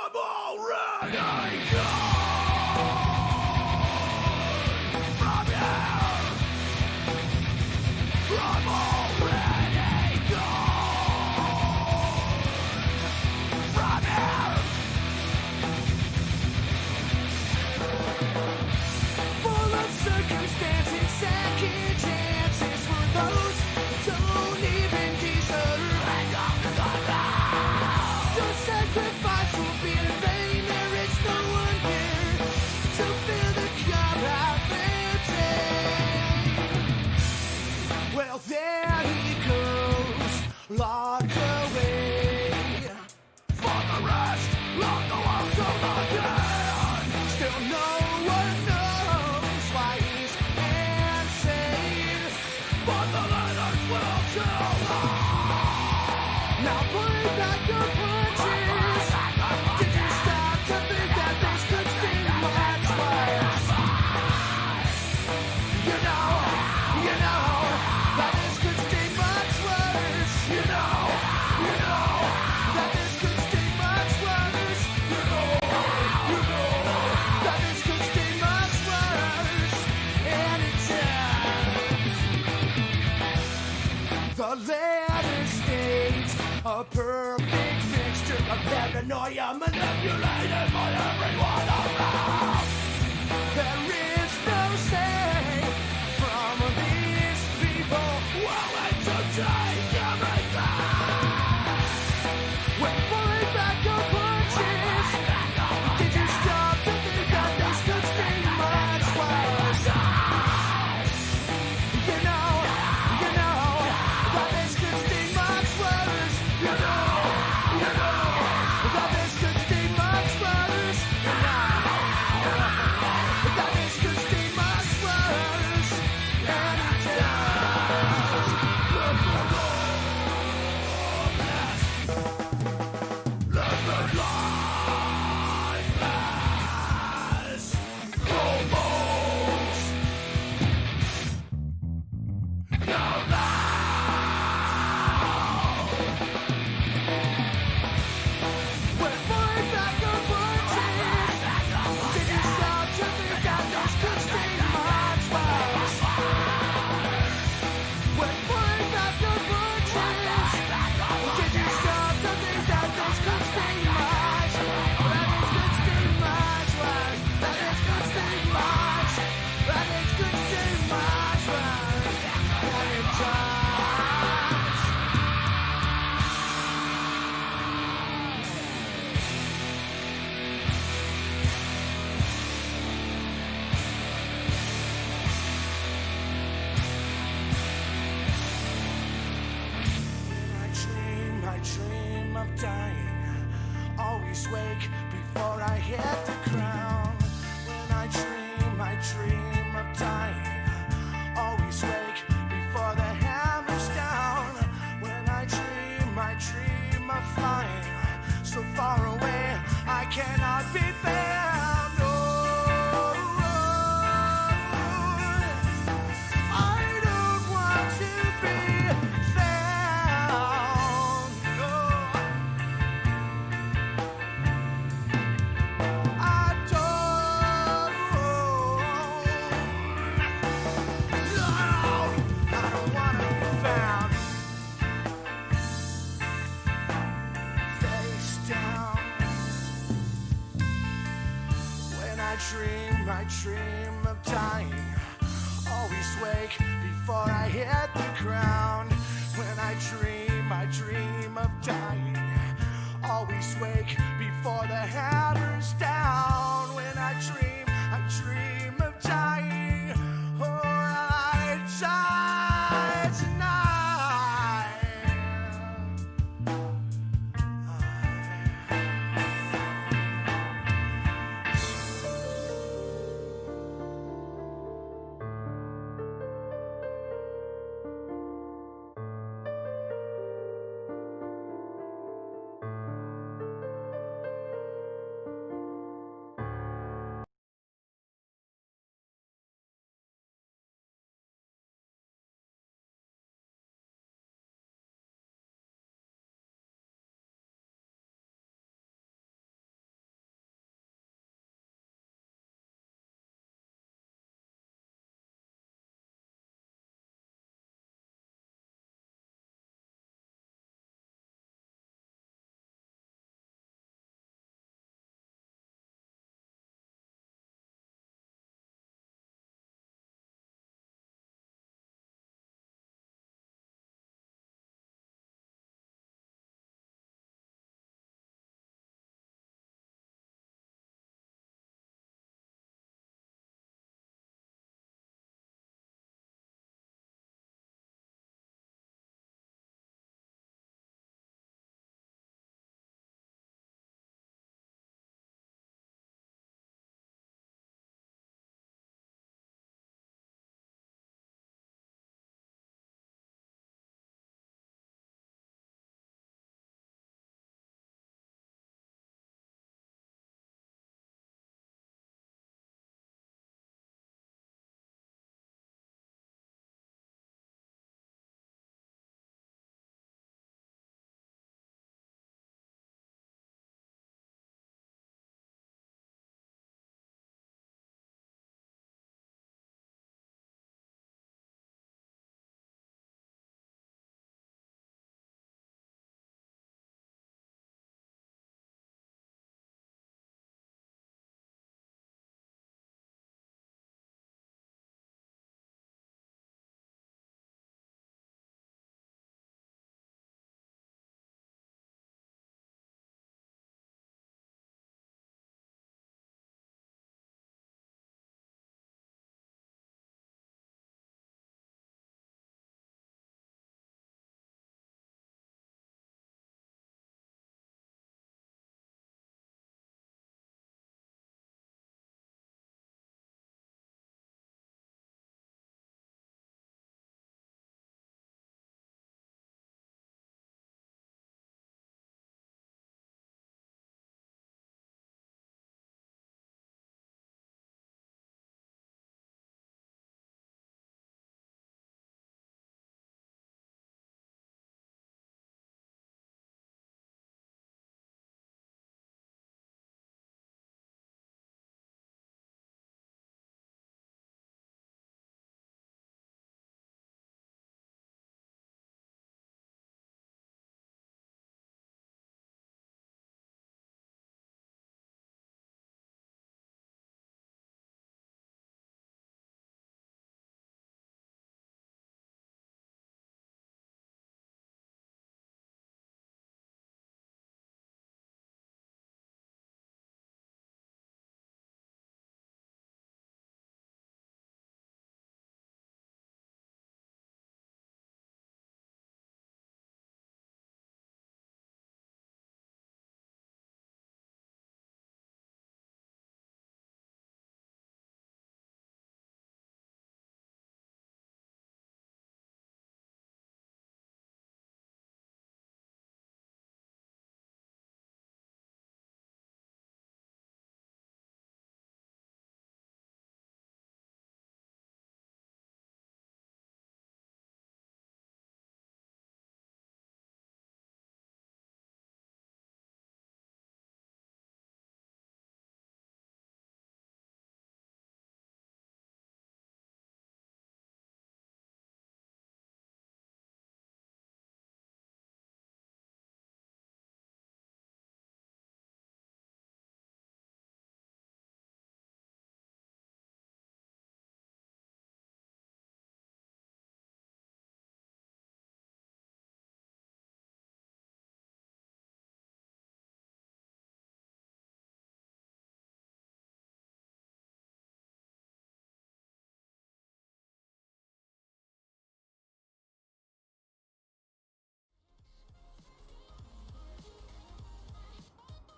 I'm already gone from here. I'm already gone from here. Full of circumstances, second chances for those who don't even deserve. Your sacrifice will be in vain. There is no one here to fill the cup I've emptied. Well, there he goes, locked away. For the rest, lock the world to the dead. Still no one knows why he's insane, but the letters will tell us. Now bring back your punches. Did you stop to think that this could seem much worse? You know that this could seem much worse. You know that this could seem much worse. You know that this could seem much worse. And it does. The letter states a perfect mixture of paranoia manipulated by everyone around. There is no safe from these people willing to take everything. When pulling back your punches, did you stop to think that this could seem much worse? You know that this could seem much worse. You know that this could seem much worse. That this could seem much worse. And it does. Let the lifeless almost now. When pulling back your punches, did you stop to think that this could seem much worse? When pulling back your punches, did you stop to think that this could seem much worse? That this could seem much worse. That this could seem much. That this could seem much worse. And it does. I dream of dying. Always wake before I hit the ground. When I dream of dying. Always wake before the hammer's down. When I dream of flying so far away I cannot be found. Oh, I don't want to be found. No, I don't. No, I don't want to be found. Face down. When I dream of dying. Always wake before I hit the ground. When I dream of dying. Always wake before the hammer's down. When I dream of dying. Oh, I die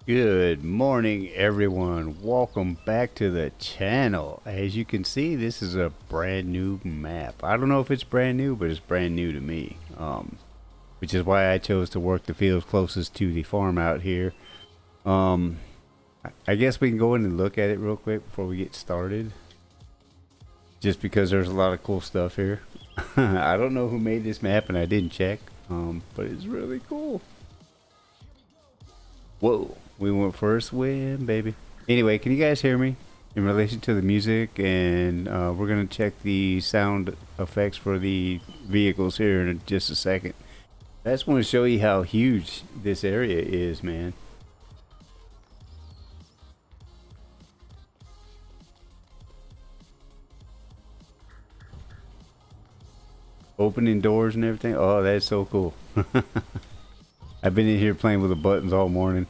Good morning, everyone. Welcome back to the channel. As you can see, this is a brand new map. I don't know if it's brand new, but it's brand new to me. Which is why I chose to work the fields closest to the farm out here. I guess we can go in and look at it real quick before we get started. Just because there's a lot of cool stuff here. I don't know who made this map, and I didn't check. But it's really cool. Whoa, we went for a swim, baby. Anyway, can you guys hear me in relation to the music? And we're going to check the sound effects for the vehicles here in just a second. I just want to show you how huge this area is, man. Opening doors and everything. Oh, that's so cool. I've been in here playing with the buttons all morning.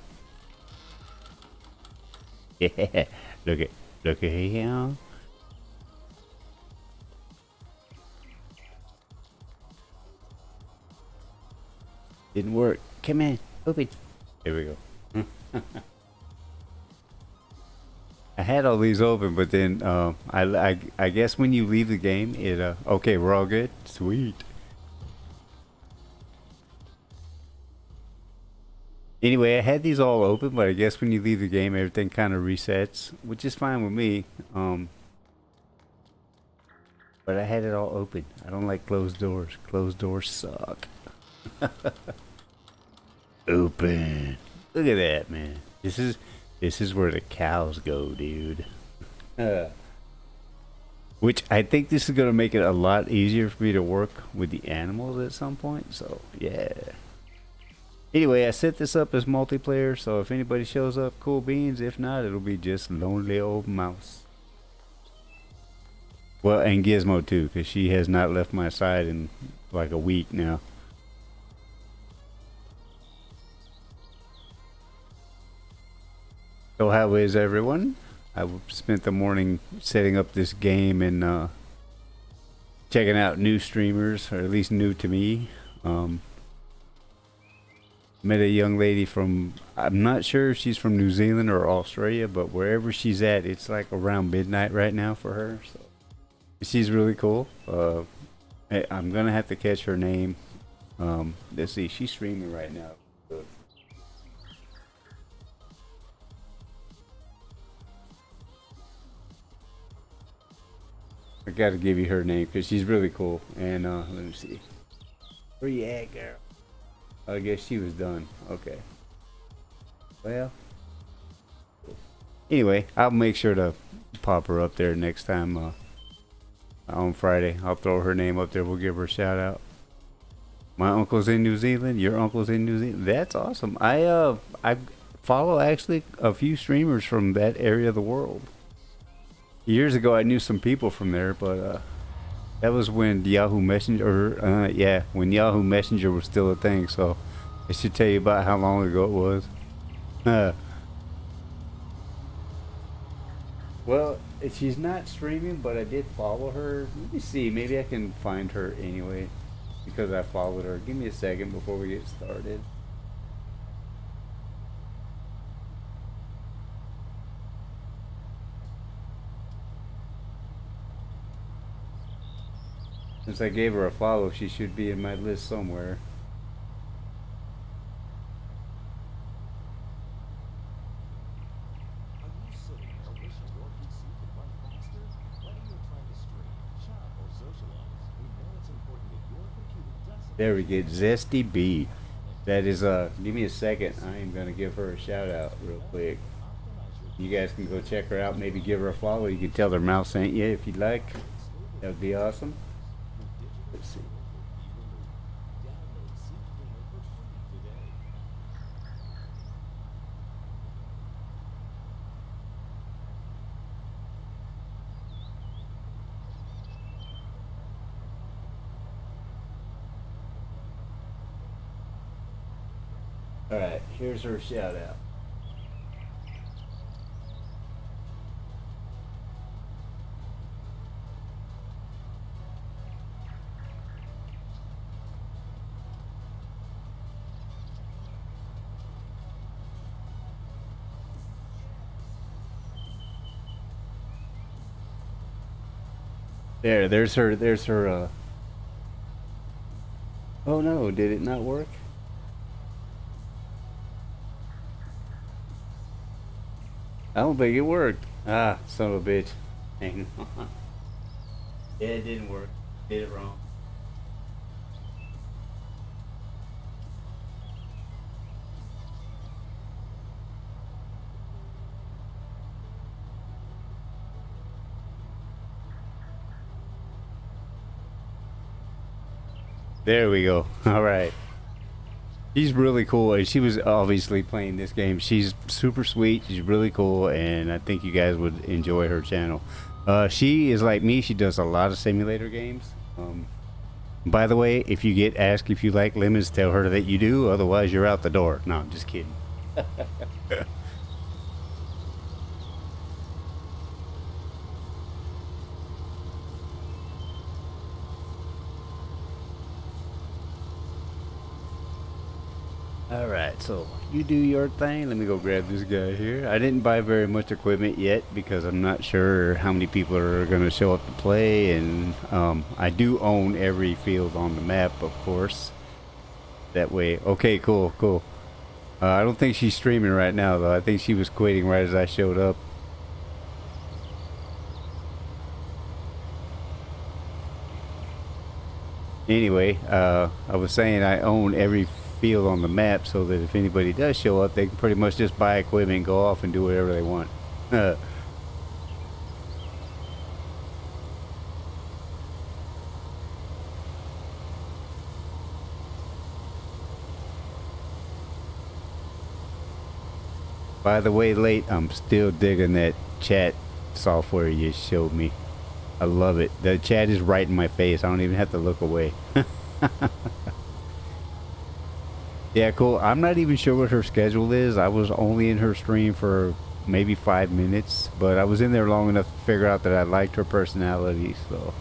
Yeah, look at him. Didn't work. Come in, open. There we go. I had all these open, but then I guess when you leave the game, it okay, we're all good. Sweet. Anyway, I had these all open, but I guess when you leave the game, everything kind of resets, which is fine with me. But I had it all open. I don't like closed doors. Closed doors suck. Open. Look at that, man. This is where the cows go, dude. Which I think this is gonna make it a lot easier for me to work with the animals at some point. So yeah. Anyway, I set this up as multiplayer, so if anybody shows up, cool beans. If not, it'll be just lonely old mouse. Well, and Gizmo too, because she has not left my side in like a week now. So how is everyone? I spent the morning setting up this game and checking out new streamers, or at least new to me. Met a young lady from, I'm not sure if she's from New Zealand or Australia, but wherever she's at, it's like around midnight right now for her. So she's really cool. I'm gonna have to catch her name. Let's see, she's streaming right now. I gotta give you her name because she's really cool. And let me see. Where you at, girl? I guess she was done. Okay. Well. Anyway, I'll make sure to pop her up there next time on Friday. I'll throw her name up there. We'll give her a shout out. My uncle's in New Zealand. Your uncle's in New Zealand. That's awesome. I follow actually a few streamers from that area of the world. Years ago, I knew some people from there, but that was when Yahoo Messenger, yeah, when Yahoo Messenger was still a thing. So I should tell you about how long ago it was. Well, she's not streaming, but I did follow her. Let me see, maybe I can find her anyway, because I followed her. Give me a second before we get started. Since I gave her a follow, she should be in my list somewhere. There we get Zesty B. That is give me a second. I am gonna give her a shout out real quick. You guys can go check her out, maybe give her a follow. You can tell her Mouse sent you if you'd like. That would be awesome. Let's see. Alright, here's her shout out. There's her. There's her. Oh no! Did it not work? I don't think it worked. Ah, son of a bitch. Hang on. Yeah, it didn't work. Did it wrong. There we go. All right. She's really cool, and she was obviously playing this game. She's super sweet. She's really cool, and I think you guys would enjoy her channel. She is like me. She does a lot of simulator games. By the way, if you get asked if you like lemons, tell her that you do. Otherwise, you're out the door. No, I'm just kidding. All right, so you do your thing. Let me go grab this guy here. I didn't buy very much equipment yet because I'm not sure how many people are going to show up to play, and I do own every field on the map, of course. That way, okay, cool, cool. I don't think she's streaming right now, though. I think she was quitting right as I showed up. Anyway, I was saying I own every field on the map so that if anybody does show up, they can pretty much just buy equipment and go off and do whatever they want. By the way, late, I'm still digging that chat software you showed me. I love it. The chat is right in my face. I don't even have to look away. Yeah, cool. I'm not even sure what her schedule is. I was only in her stream for maybe 5 minutes, but I was in there long enough to figure out that I liked her personality, so.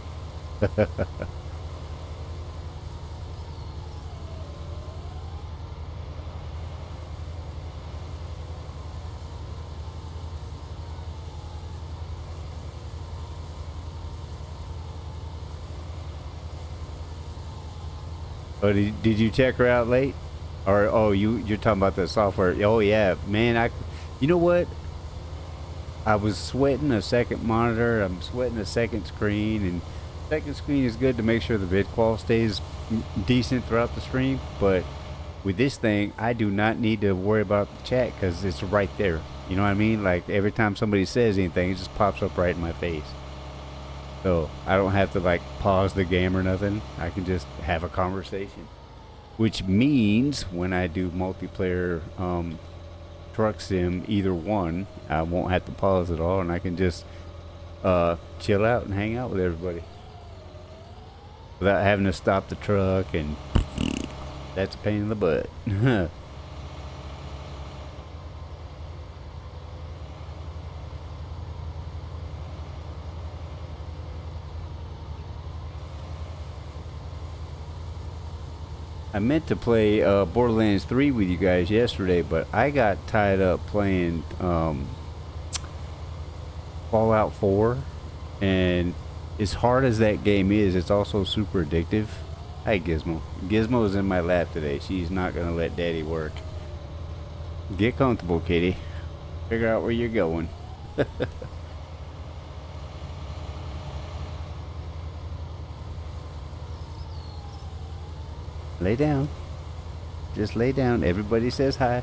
Oh, did you check her out late? Or oh, you're talking about the software? Oh yeah, man. You know what? I was sweating a second monitor. I'm sweating a second screen, and second screen is good to make sure the vid quality stays decent throughout the stream. But with this thing, I do not need to worry about the chat because it's right there. You know what I mean? Like every time somebody says anything, it just pops up right in my face. So I don't have to like pause the game or nothing. I can just have a conversation. Which means when I do multiplayer truck sim, either one, I won't have to pause at all, and I can just chill out and hang out with everybody without having to stop the truck, and that's a pain in the butt. I meant to play Borderlands 3 with you guys yesterday, but I got tied up playing Fallout 4, and as hard as that game is, it's also super addictive. Hi, Gizmo. Gizmo's in my lap today. She's not going to let Daddy work. Get comfortable, kitty. Figure out where you're going. Lay down. Just lay down. Everybody says hi.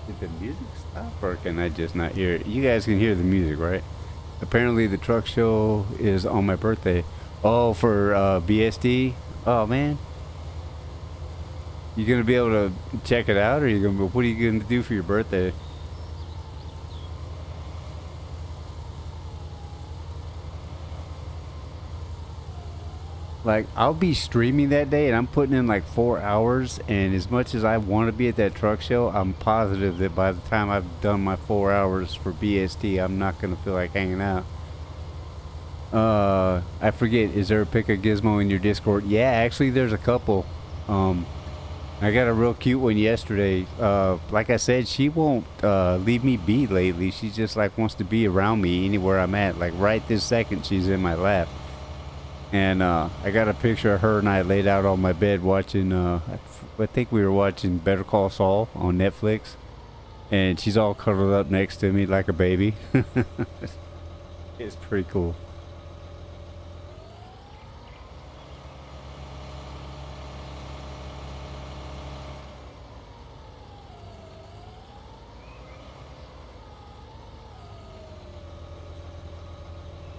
Did the music stop, or can I just not hear it? You guys can hear the music, right? Apparently the truck show is on my birthday. Oh, for BSD? Oh, man. You gonna be able to check it out, or what are you gonna do for your birthday? like I'll be streaming that day and I'm putting in like 4 hours, and as much as I want to be at that truck show, I'm positive that by the time I've done my 4 hours for BST, I'm not gonna feel like hanging out. I forget, is there a pic of Gizmo in your Discord? Yeah, actually there's a couple. um I got a real cute one yesterday. Like I said, she won't leave me be lately. She just like wants to be around me anywhere I'm at. Like right this second, she's in my lap. And I got a picture of her and I laid out on my bed watching. I think we were watching Better Call Saul on Netflix, and she's all cuddled up next to me like a baby. It's pretty cool.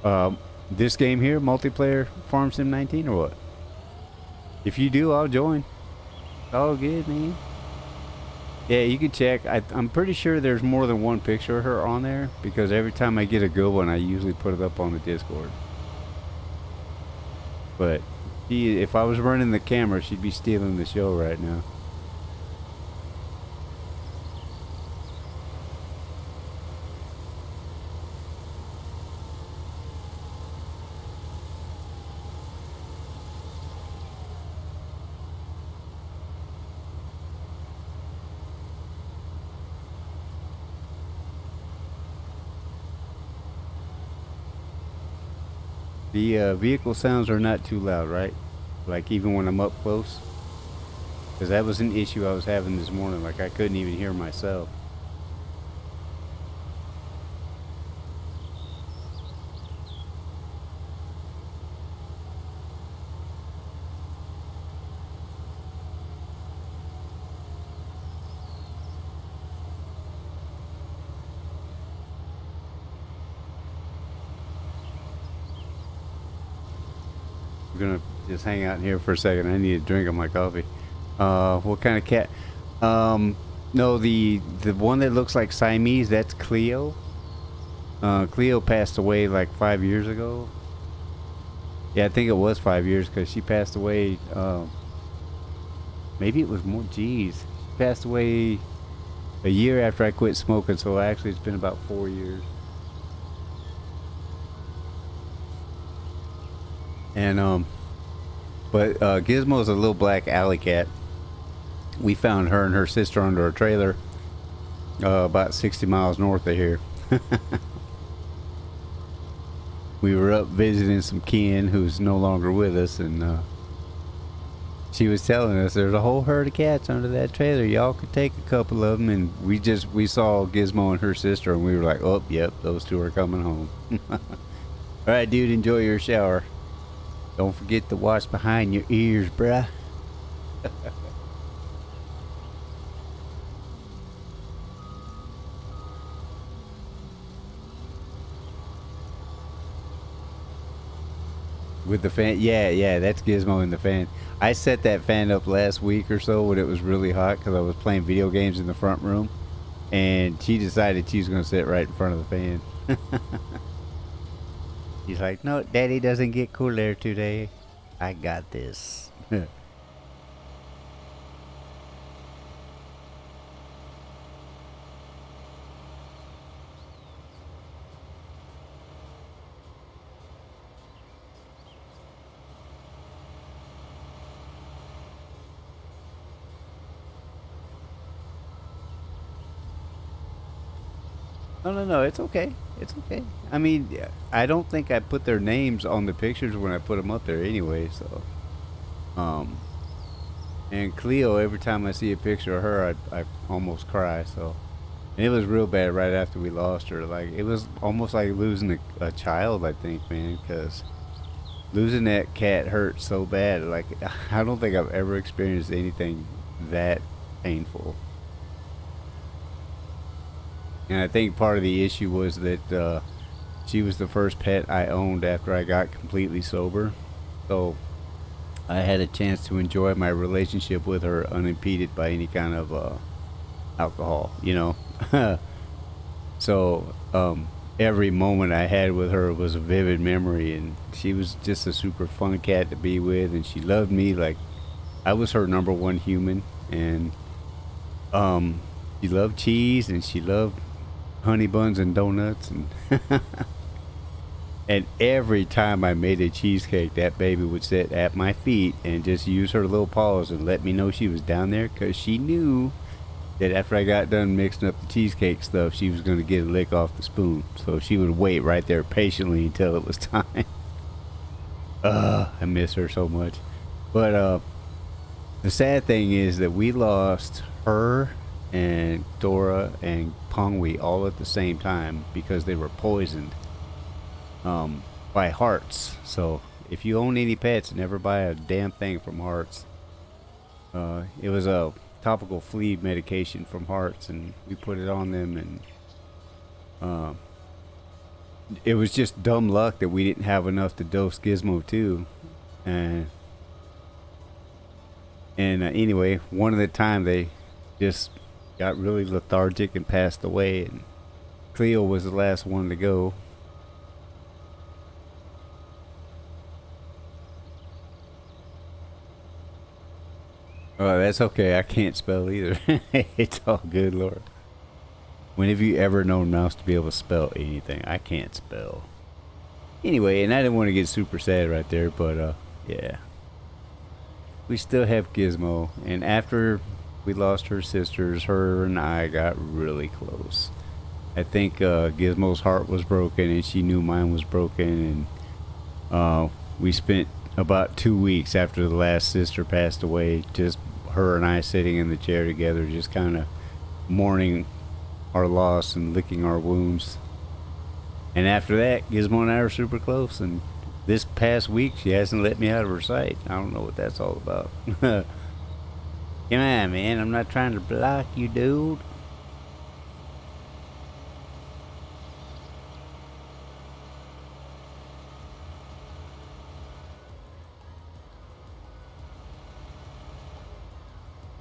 Um, this game here, multiplayer Farm Sim 19 or what? If you do, I'll join. All good, man. Yeah, you can check. I'm pretty sure there's more than one picture of her on there because every time I get a good one, I usually put it up on the Discord. But if I was running the camera, she'd be stealing the show right now. The vehicle sounds are not too loud, right? Like even when I'm up close? Because that was an issue I was having this morning. Like I couldn't even hear myself. I'm gonna just hang out in here for a second. I need a drink of my coffee. What kind of cat? No, the one that looks like Siamese, that's Cleo. Cleo passed away like 5 years ago. Yeah, I think it was 5 years because she passed away. Maybe it was more. Jeez, she passed away a year after I quit smoking. So actually, it's been about 4 years. And but Gizmo's a little black alley cat. We found her and her sister under a trailer about 60 miles north of here. We were up visiting some kin who's no longer with us, and she was telling us there's a whole herd of cats under that trailer. Y'all could take a couple of them, and we saw Gizmo and her sister, and we were like, oh, yep, those two are coming home. All right, dude, enjoy your shower. Don't forget to wash behind your ears, bruh. With the fan, yeah, that's Gizmo in the fan. I set that fan up last week or so when it was really hot because I was playing video games in the front room, and she decided she was going to sit right in front of the fan. He's like, no, Daddy doesn't get cooler today. I got this. No, it's okay. It's okay. I mean, yeah, I don't think I put their names on the pictures when I put them up there anyway, so. Um, and Cleo, every time I see a picture of her, I almost cry, so. And it was real bad right after we lost her. Like, it was almost like losing a child, I think, man, because losing that cat hurt so bad. Like, I don't think I've ever experienced anything that painful. And I think part of the issue was that she was the first pet I owned after I got completely sober. So I had a chance to enjoy my relationship with her unimpeded by any kind of alcohol, you know. So every moment I had with her was a vivid memory, and she was just a super fun cat to be with, and she loved me like I was her number one human, and um, she loved cheese and she loved honey buns and donuts, and and every time I made a cheesecake, that baby would sit at my feet and just use her little paws and let me know she was down there, because she knew that after I got done mixing up the cheesecake stuff, she was going to get a lick off the spoon. So she would wait right there patiently until it was time. I miss her so much. But the sad thing is that we lost her and Dora and Pongwi all at the same time because they were poisoned by Hearts. So if you own any pets, never buy a damn thing from Hearts. It was a topical flea medication from Hearts, and we put it on them, and it was just dumb luck that we didn't have enough to dose Gizmo too. And anyway, one at a time they just got really lethargic and passed away, and Cleo was the last one to go. Oh, that's okay. I can't spell either. It's all good, Laura. When have you ever known Mouse to be able to spell anything? I can't spell. Anyway, and I didn't want to get super sad right there, but yeah. We still have Gizmo, and after we lost her sisters, her and I got really close. I think Gizmo's heart was broken, and she knew mine was broken, and we spent about 2 weeks after the last sister passed away, just her and I sitting in the chair together, just kind of mourning our loss and licking our wounds. And after that, Gizmo and I are super close, and this past week she hasn't let me out of her sight. I don't know what that's all about. Come on, man, I'm not trying to block you, dude.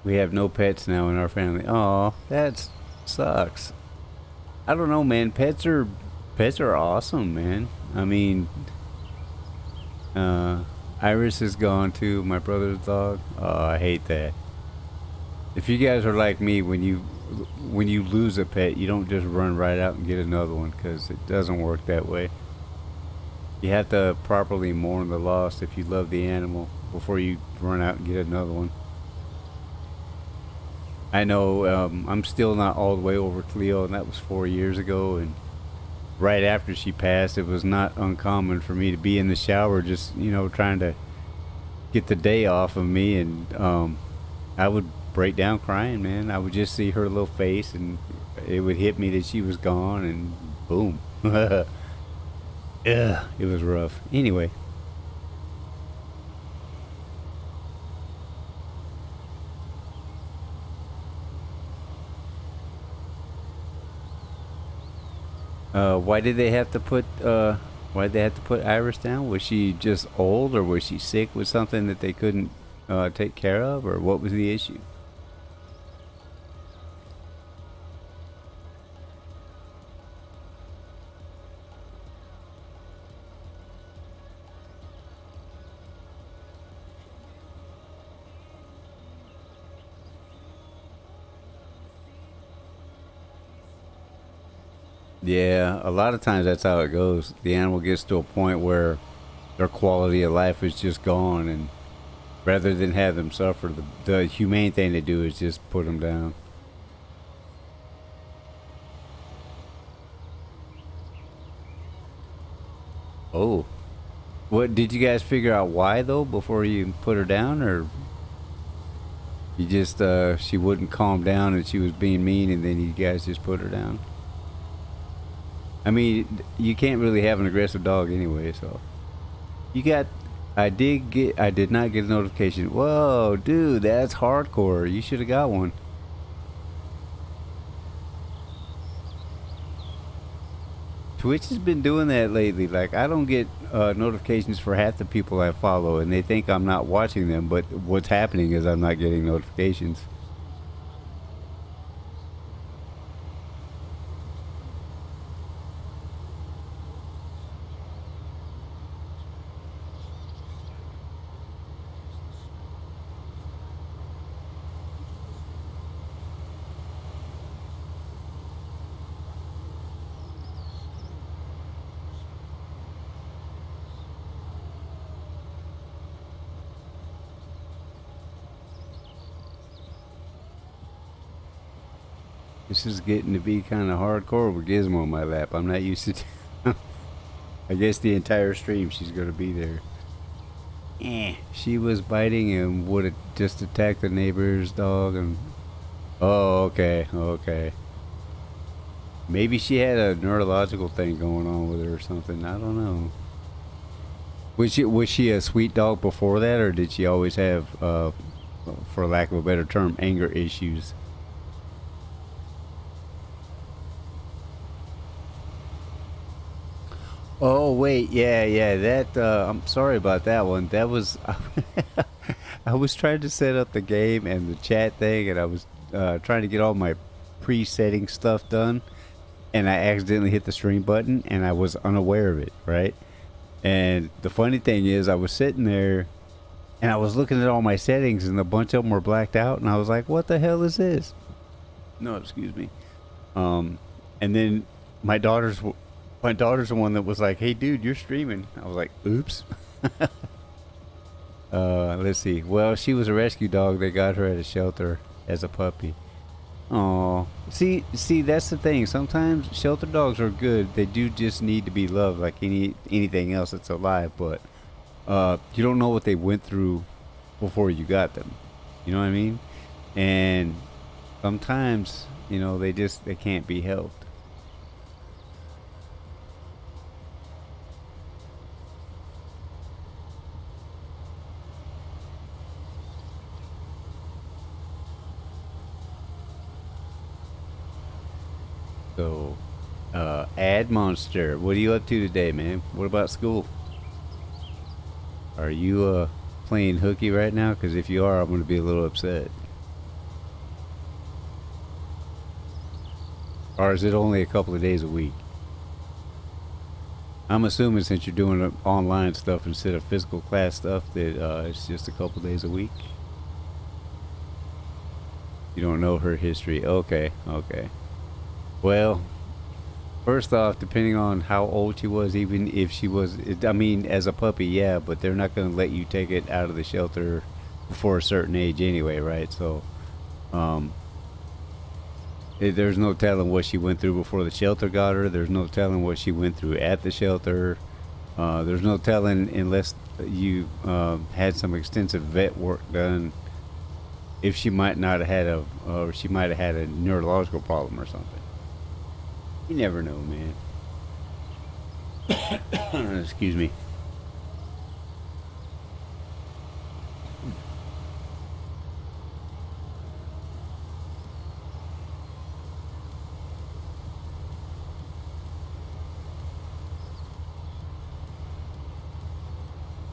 We have no pets now in our family. Oh, that sucks. I don't know, man. Pets are awesome, man. I mean, Iris is gone too. My brother's dog. Oh, I hate that. If you guys are like me, when you lose a pet, you don't just run right out and get another one, because it doesn't work that way. You have to properly mourn the loss if you love the animal before you run out and get another one. I know I'm still not all the way over Cleo, and that was 4 years ago. And right after she passed, it was not uncommon for me to be in the shower, just trying to get the day off of me, and I would break down crying, man. I would just see her little face, and it would hit me that she was gone, and boom. Yeah, it was rough. Anyway. Why did they have to put Iris down? Was she just old, or was she sick with something that they couldn't take care of, or what was the issue? Yeah, a lot of times that's how it goes. The animal gets to a point where their quality of life is just gone, and rather than have them suffer, the humane thing to do is just put them down. Oh, what did you guys figure out why though before you put her down, or you just she wouldn't calm down and she was being mean, and then you guys just put her down? I mean, you can't really have an aggressive dog anyway, so. You got, I did not get a notification. Whoa, dude, that's hardcore. You should have got one. Twitch has been doing that lately. Like, I don't get notifications for half the people I follow, and they think I'm not watching them, but what's happening is I'm not getting notifications. This is getting to be kind of hardcore with Gizmo on my lap. I'm not used to. I guess the entire stream she's gonna be there. She was biting and would have just attacked the neighbor's dog and. Oh, okay, okay. Maybe she had a neurological thing going on with her or something. I don't know. Was she a sweet dog before that, or did she always have, for lack of a better term, anger issues? Oh wait, yeah, yeah. That I'm sorry about that one. That was I was trying to set up the game and the chat thing, and I was trying to get all my pre-setting stuff done, and I accidentally hit the stream button, and I was unaware of it, right? And the funny thing is, I was sitting there, and I was looking at all my settings, and a bunch of them were blacked out, and I was like, "What the hell is this?" No, excuse me. And then my daughter's my daughter's the one that was like, "Hey, dude, you're streaming." I was like, "Oops." Let's see. Well, she was a rescue dog. They got her at a shelter as a puppy. Oh, see, that's the thing. Sometimes shelter dogs are good. They do just need to be loved, like anything else that's alive. But you don't know what they went through before you got them. You know what I mean? And sometimes, they can't be helped. So, Ad Monster, what are you up to today, man? What about school? Are you playing hooky right now? Because if you are, I'm going to be a little upset. Or is it only a couple of days a week? I'm assuming since you're doing online stuff instead of physical class stuff that it's just a couple days a week. You don't know her history. Okay, okay. Well, first off, depending on how old she was, even if she was, I mean, as a puppy, yeah, but they're not going to let you take it out of the shelter before a certain age anyway, right? So, there's no telling what she went through before the shelter got her. There's no telling what she went through at the shelter. There's no telling unless you had some extensive vet work done if she might not have had or she might have had a neurological problem or something. You never know, man. Excuse me.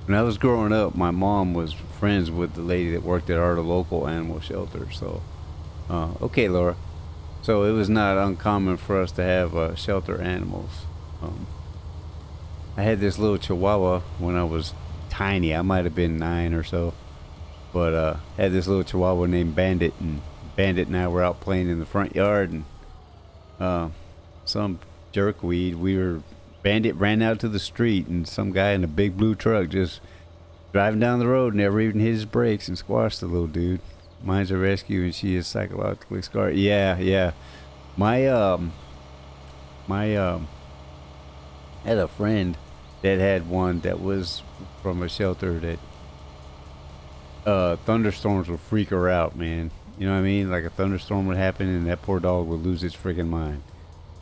When I was growing up, my mom was friends with the lady that worked at our local animal shelter. So, okay, Laura. So it was not uncommon for us to have shelter animals. I had this little Chihuahua when I was tiny. I might have been 9 or so, but had this little Chihuahua named Bandit, and Bandit and I were out playing in the front yard, and some jerkweed. Bandit ran out to the street, and some guy in a big blue truck just driving down the road never even hit his brakes and squashed the little dude. Mine's a rescue, and she is psychologically scarred. Yeah, yeah. My had a friend that had one that was from a shelter that thunderstorms would freak her out, man. You know what I mean? Like a thunderstorm would happen, and that poor dog would lose its freaking mind,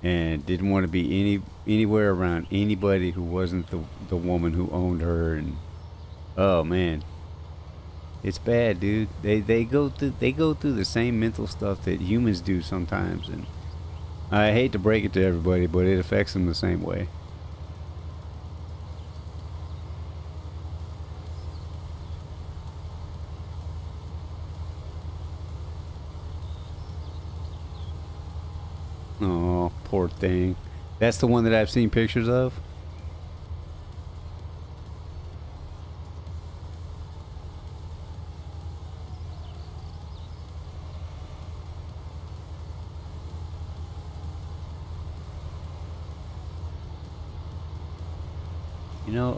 and didn't want to be anywhere around anybody who wasn't the woman who owned her. And oh man, it's bad, dude. They go through the same mental stuff that humans do sometimes, and I hate to break it to everybody, but it affects them the same way. Oh, poor thing. That's the one that I've seen pictures of.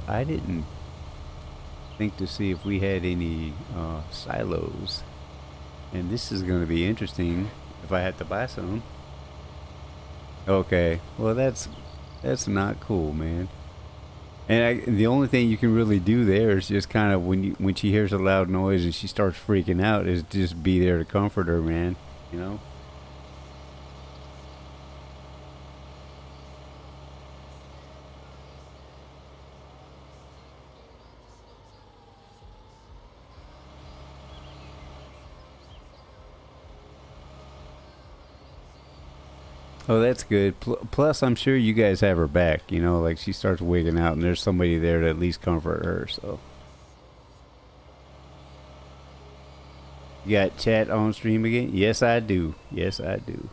I didn't think to see if we had any silos, and this is going to be interesting if I had to buy some. Okay. Well, that's not cool, man. And the only thing you can really do there is just kind of when she hears a loud noise and she starts freaking out is just be there to comfort her, man. You know. Oh, that's good. Plus, I'm sure you guys have her back. You know, like she starts wigging out, and there's somebody there to at least comfort her. So, you got chat on stream again? Yes, I do. Yes, I do.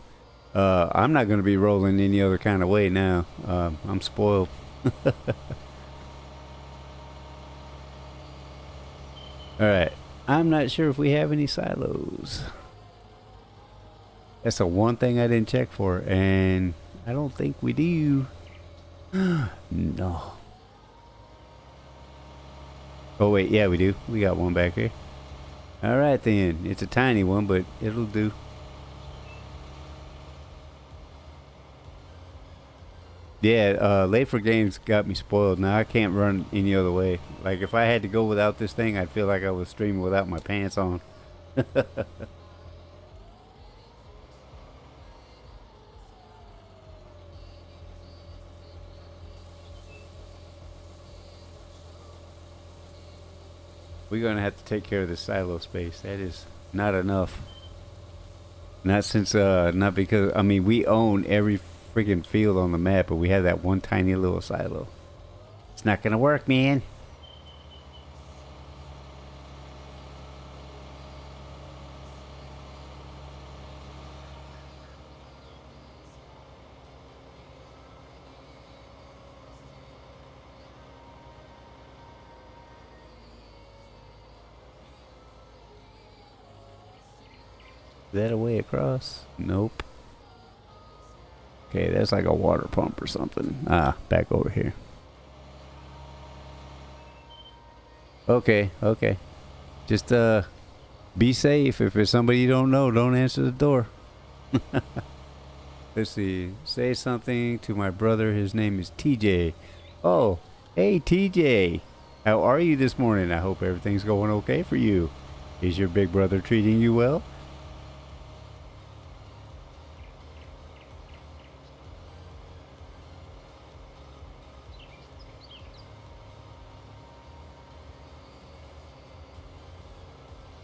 I'm not going to be rolling any other kind of way now. I'm spoiled. All right. I'm not sure if we have any silos. That's the one thing I didn't check for, and I don't think we do. No. Oh wait, yeah, we do. We got one back here. All right then. It's a tiny one, but it'll do. Yeah, late for games got me spoiled. Now I can't run any other way. Like if I had to go without this thing, I'd feel like I was streaming without my pants on. We're gonna have to take care of the silo space. That is not enough. Not since not because I mean we own every freaking field on the map, but we have that one tiny little silo. It's not gonna work, man. Is that a way across? Nope. Okay, that's like a water pump or something. Ah, back over here. Okay, okay. Just be safe. If it's somebody you don't know, don't answer the door. Let's see. Say something to my brother. His name is TJ. Oh, hey TJ. How are you this morning? I hope everything's going okay for you. Is your big brother treating you well?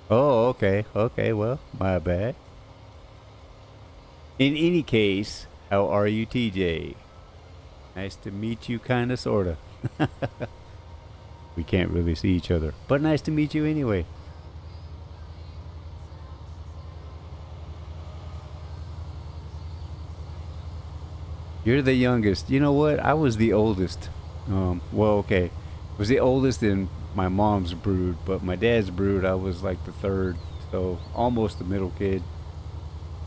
Oh, okay. Okay, well, my bad. In any case, how are you, TJ? Nice to meet you, kinda, sorta. We can't really see each other, but nice to meet you anyway. You're the youngest. You know what? I was the oldest. Well, okay. I was the oldest in my mom's brood, but my dad's brood, I was like the third, so almost the middle kid.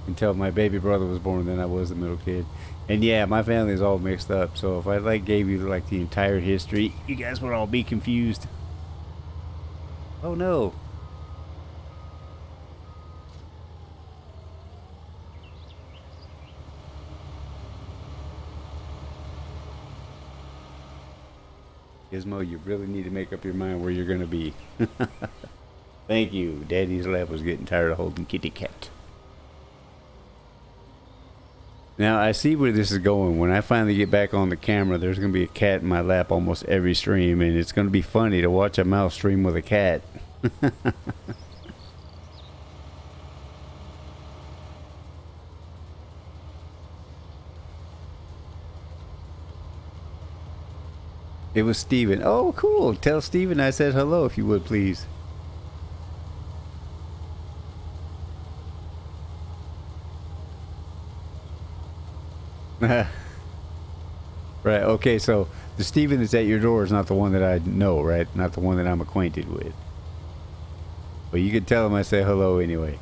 Until my baby brother was born, then I was the middle kid. And yeah, my family is all mixed up. So if I like gave you like the entire history, you guys would all be confused. Oh no. Gizmo, you really need to make up your mind where you're gonna be. Thank you. Daddy's lap was getting tired of holding kitty cat. Now I see where this is going. When I finally get back on the camera, there's gonna be a cat in my lap almost every stream, and it's gonna be funny to watch a mouse stream with a cat. It was Steven. Oh, cool. Tell Steven I said hello if you would, please. Right. Okay. So the Steven that's at your door is not the one that I know, right? Not the one that I'm acquainted with. But you can tell him I say hello anyway.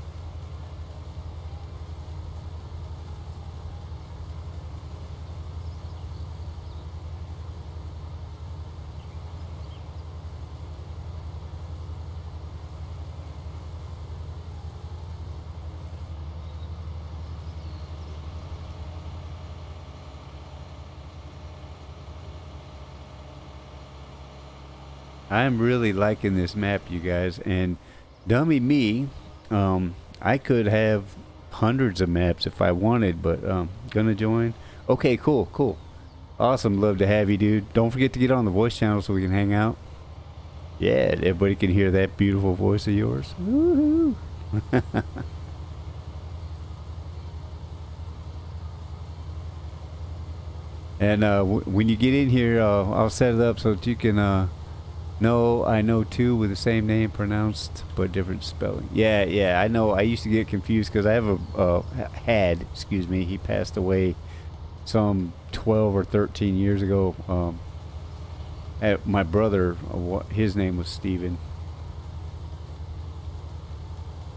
I'm really liking this map, you guys. And dummy me, I could have hundreds of maps if I wanted, but gonna join. Okay, cool, cool. Awesome, love to have you, dude. Don't forget to get on the voice channel so we can hang out. Yeah, everybody can hear that beautiful voice of yours. Woohoo! And when you get in here, I'll set it up so that you can know I know two with the same name pronounced but different spelling. Yeah, yeah, I know. I used to get confused because I have excuse me, he passed away some 12 or 13 years ago. My brother, his name was Steven.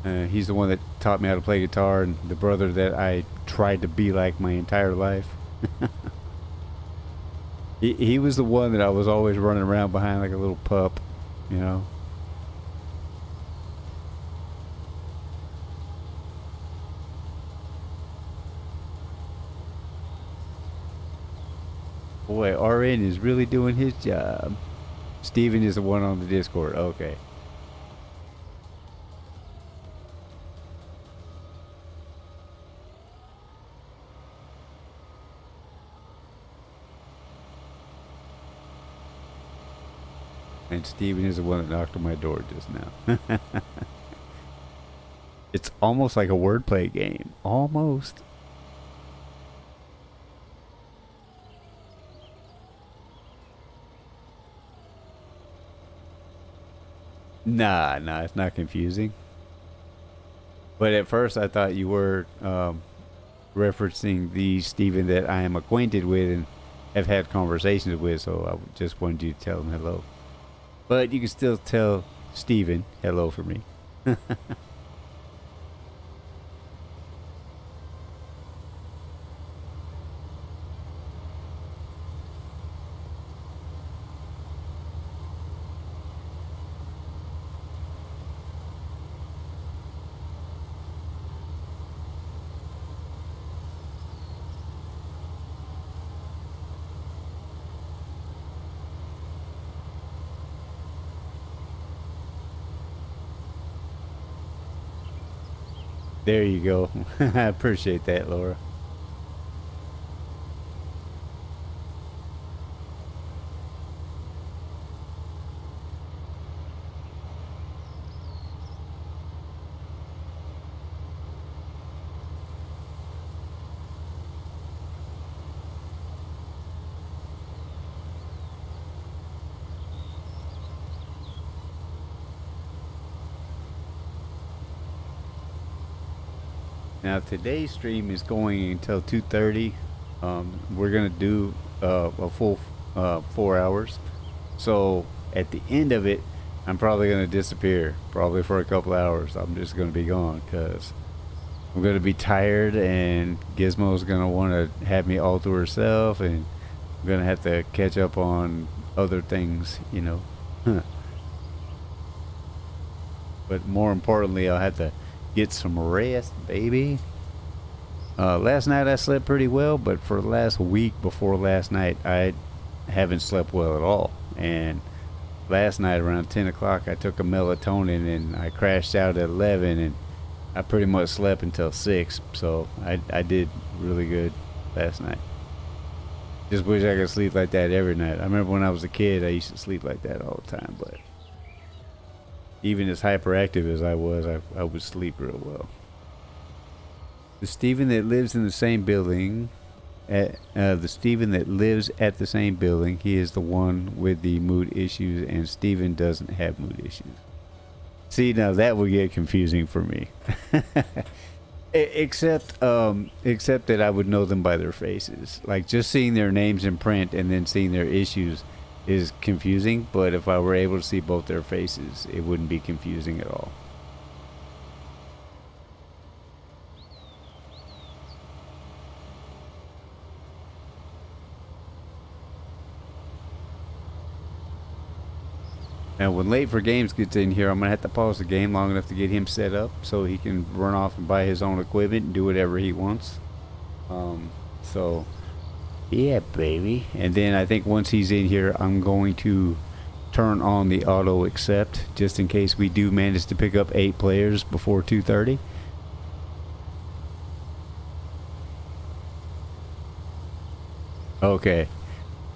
He's the one that taught me how to play guitar, and the brother that I tried to be like my entire life. He was the one that I was always running around behind like a little pup, you know. Boy, RN is really doing his job. Steven is the one on the Discord. Okay. And Steven is the one that knocked on my door just now. It's almost like a wordplay game. Almost. Nah, it's not confusing. But at first I thought you were referencing the Steven that I am acquainted with and have had conversations with, so I just wanted you to tell him hello. But you can still tell Steven hello for me. There you go. I appreciate that, Laura. Now today's stream is going until 2:30. We're gonna do a full 4 hours. So at the end of it, I'm probably gonna disappear, probably for a couple hours. I'm just gonna be gone because I'm gonna be tired, and Gizmo's gonna want to have me all to herself, and I'm gonna have to catch up on other things, you know. But more importantly, I'll have to get some rest, baby. Last night I slept pretty well, but for the last week before last night, I haven't slept well at all. And last night around 10 o'clock, I took a melatonin and I crashed out at 11, and I pretty much slept until 6. So I did really good last night. Just wish I could sleep like that every night. I remember when I was a kid, I used to sleep like that all the time, but even as hyperactive as I was, I would sleep real well. The Steven that lives in the same building, the Steven that lives at the same building, he is the one with the mood issues, and Steven doesn't have mood issues. See, now that would get confusing for me. Except that I would know them by their faces. Like, just seeing their names in print and then seeing their issues is confusing, but if I were able to see both their faces, it wouldn't be confusing at all. Now, when Late for Games gets in here, I'm going to have to pause the game long enough to get him set up so he can run off and buy his own equipment and do whatever he wants. So, yeah, baby. And then I think once he's in here, I'm going to turn on the auto accept just in case we do manage to pick up 8 players before 2:30. Okay.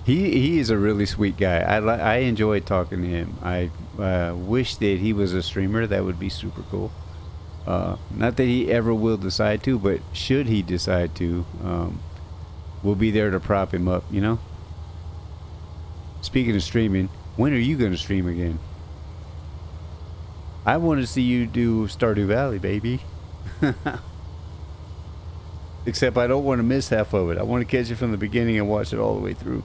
He is a really sweet guy. I enjoy talking to him. I wish that he was a streamer. That would be super cool. Not that he ever will decide to, but should he decide to, we'll be there to prop him up, you know? Speaking of streaming, when are you going to stream again? I want to see you do Stardew Valley, baby. Except I don't want to miss half of it. I want to catch it from the beginning and watch it all the way through.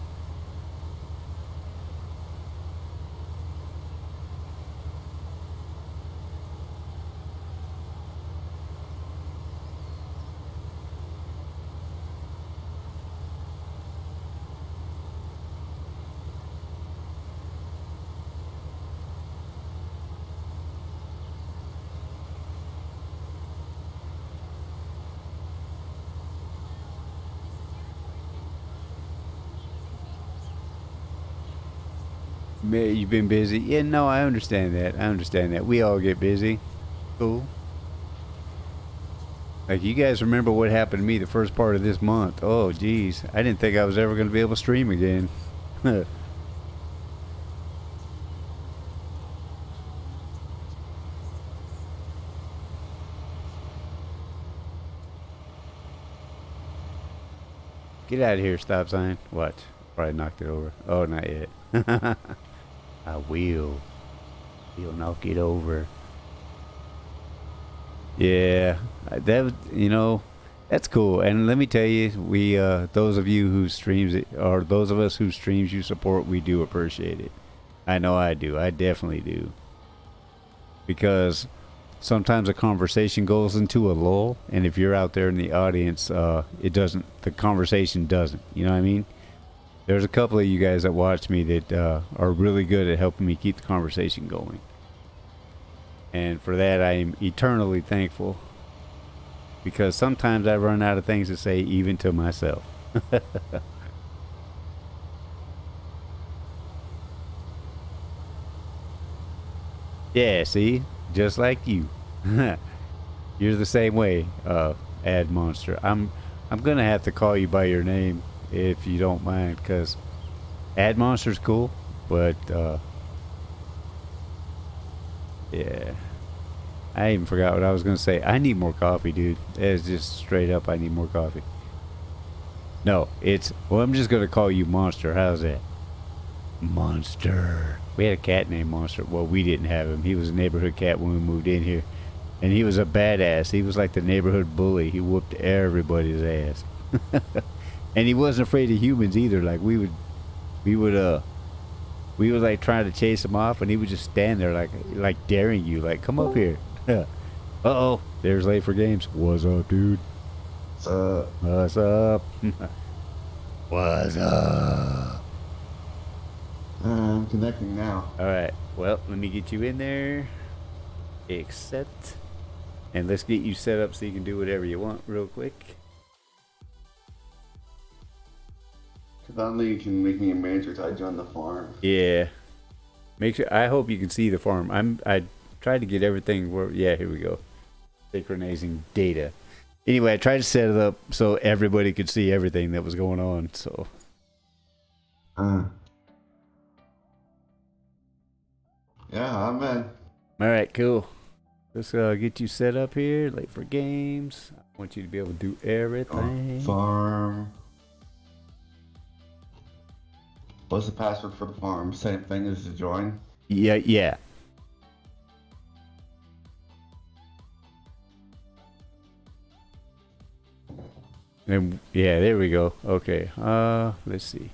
You've been busy? Yeah, no, I understand that. I understand that. We all get busy. Cool. Like, you guys remember what happened to me the first part of this month. Oh, geez. I didn't think I was ever going to be able to stream again. Get out of here, stop sign. What? Probably knocked it over. Oh, not yet. I will. He'll knock it over. Yeah, that, you know, that's cool. And let me tell you, we those of you who streams it, or those of us who streams you support, we do appreciate it. I know I do. I definitely do. Because sometimes a conversation goes into a lull, and if you're out there in the audience, it doesn't. The conversation doesn't. You know what I mean? There's a couple of you guys that watch me that are really good at helping me keep the conversation going. And for that, I am eternally thankful. Because sometimes I run out of things to say, even to myself. Yeah, see? Just like you. You're the same way, Ad Monster. I'm gonna have to call you by your name if you don't mind, because Ad Monster's cool, but yeah. I even forgot what I was gonna say. I need more coffee, dude. It's just straight up, I need more coffee. No, it's, well, I'm just gonna call you Monster. How's that? Monster. We had a cat named Monster. Well, we didn't have him. He was a neighborhood cat when we moved in here. And he was a badass. He was like the neighborhood bully. He whooped everybody's ass. And he wasn't afraid of humans either. Like, we would like trying to chase him off, and he would just stand there like daring you, like, come up here. Uh-oh, there's Late for Games. What's up, dude? What's up? What's up? What's up? I'm connecting now. Alright, well, let me get you in there. Accept. And let's get you set up so you can do whatever you want real quick. If only you can make me a manager so I join the farm. Yeah. Make sure, I hope you can see the farm. I tried to get everything where, yeah, here we go. Synchronizing data. Anyway, I tried to set it up so everybody could see everything that was going on, so. Yeah, I'm in. Alright, cool. Let's get you set up here. Late for Games. I want you to be able to do everything. Farm. What's the password for the farm? Same thing as to join? Yeah. And yeah, there we go. Okay. Let's see.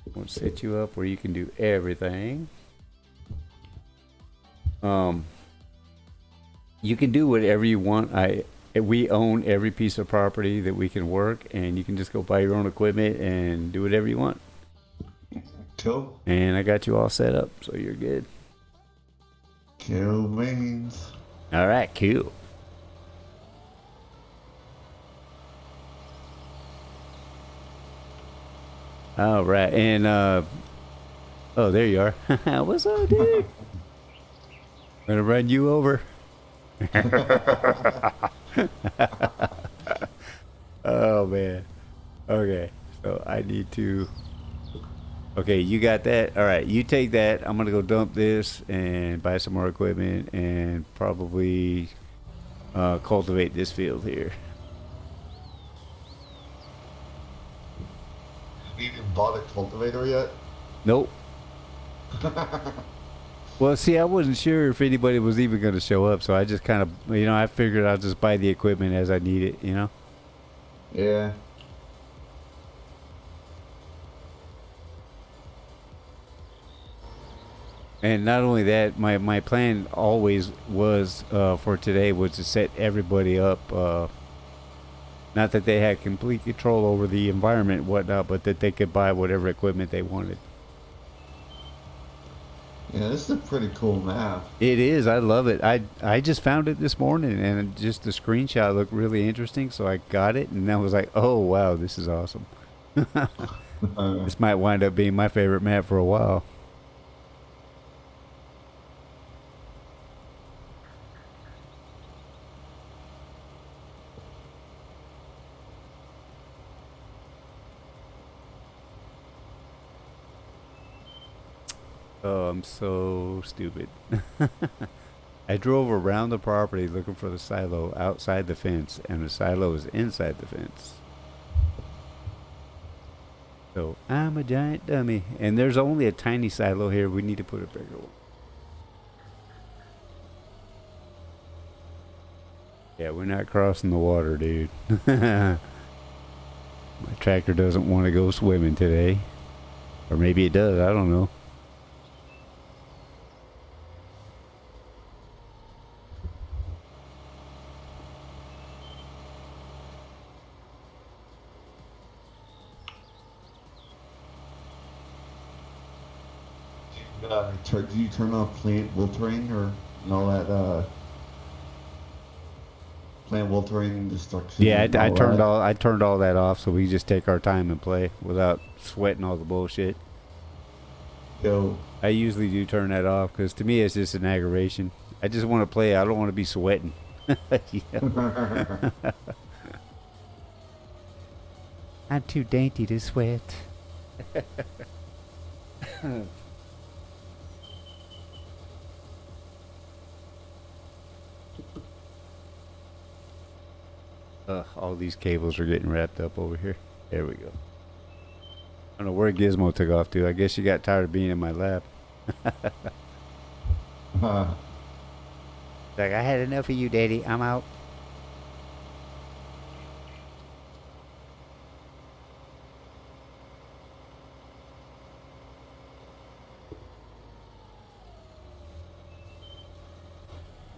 I'm gonna set you up where you can do everything. You can do whatever you want. We own every piece of property that we can work, and you can just go buy your own equipment and do whatever you want. Cool. And I got you all set up, so you're good. Kill beans. All right, cool. All right, and Oh, there you are. What's up, dude? Gonna run you over. Oh man. Okay. So I need to. Okay, you got that. All right, you take that. I'm gonna go dump this and buy some more equipment and probably cultivate this field here. Have you even bought a cultivator yet? Nope. Well, see, I wasn't sure if anybody was even going to show up, so I just kind of, I figured I'll just buy the equipment as I need it. Yeah. And not only that, my plan always was for today was to set everybody up. Not that they had complete control over the environment and whatnot, but that they could buy whatever equipment they wanted. Yeah, this is a pretty cool map. It is. I love it. I just found it this morning, and just the screenshot looked really interesting, so I got it, and I was like, oh, wow, this is awesome. This might wind up being my favorite map for a while. Oh, I'm so stupid. I drove around the property looking for the silo outside the fence, and the silo is inside the fence. So I'm a giant dummy. And there's only a tiny silo here. We need to put a bigger one. Yeah, we're not crossing the water, dude. My tractor doesn't want to go swimming today. Or maybe it does. I don't know. Do you turn off plant watering or and all that plant watering destruction? Yeah, and I all turned that? I turned all that off, so we just take our time and play without sweating all the bullshit. Yo, I usually do turn that off because to me it's just an aggravation. I just want to play. I don't want to be sweating. Yeah. I'm too dainty to sweat. All these cables are getting wrapped up over here. There we go. I don't know where Gizmo took off to. I guess she got tired of being in my lap. Like, I had enough of you, Daddy. I'm out.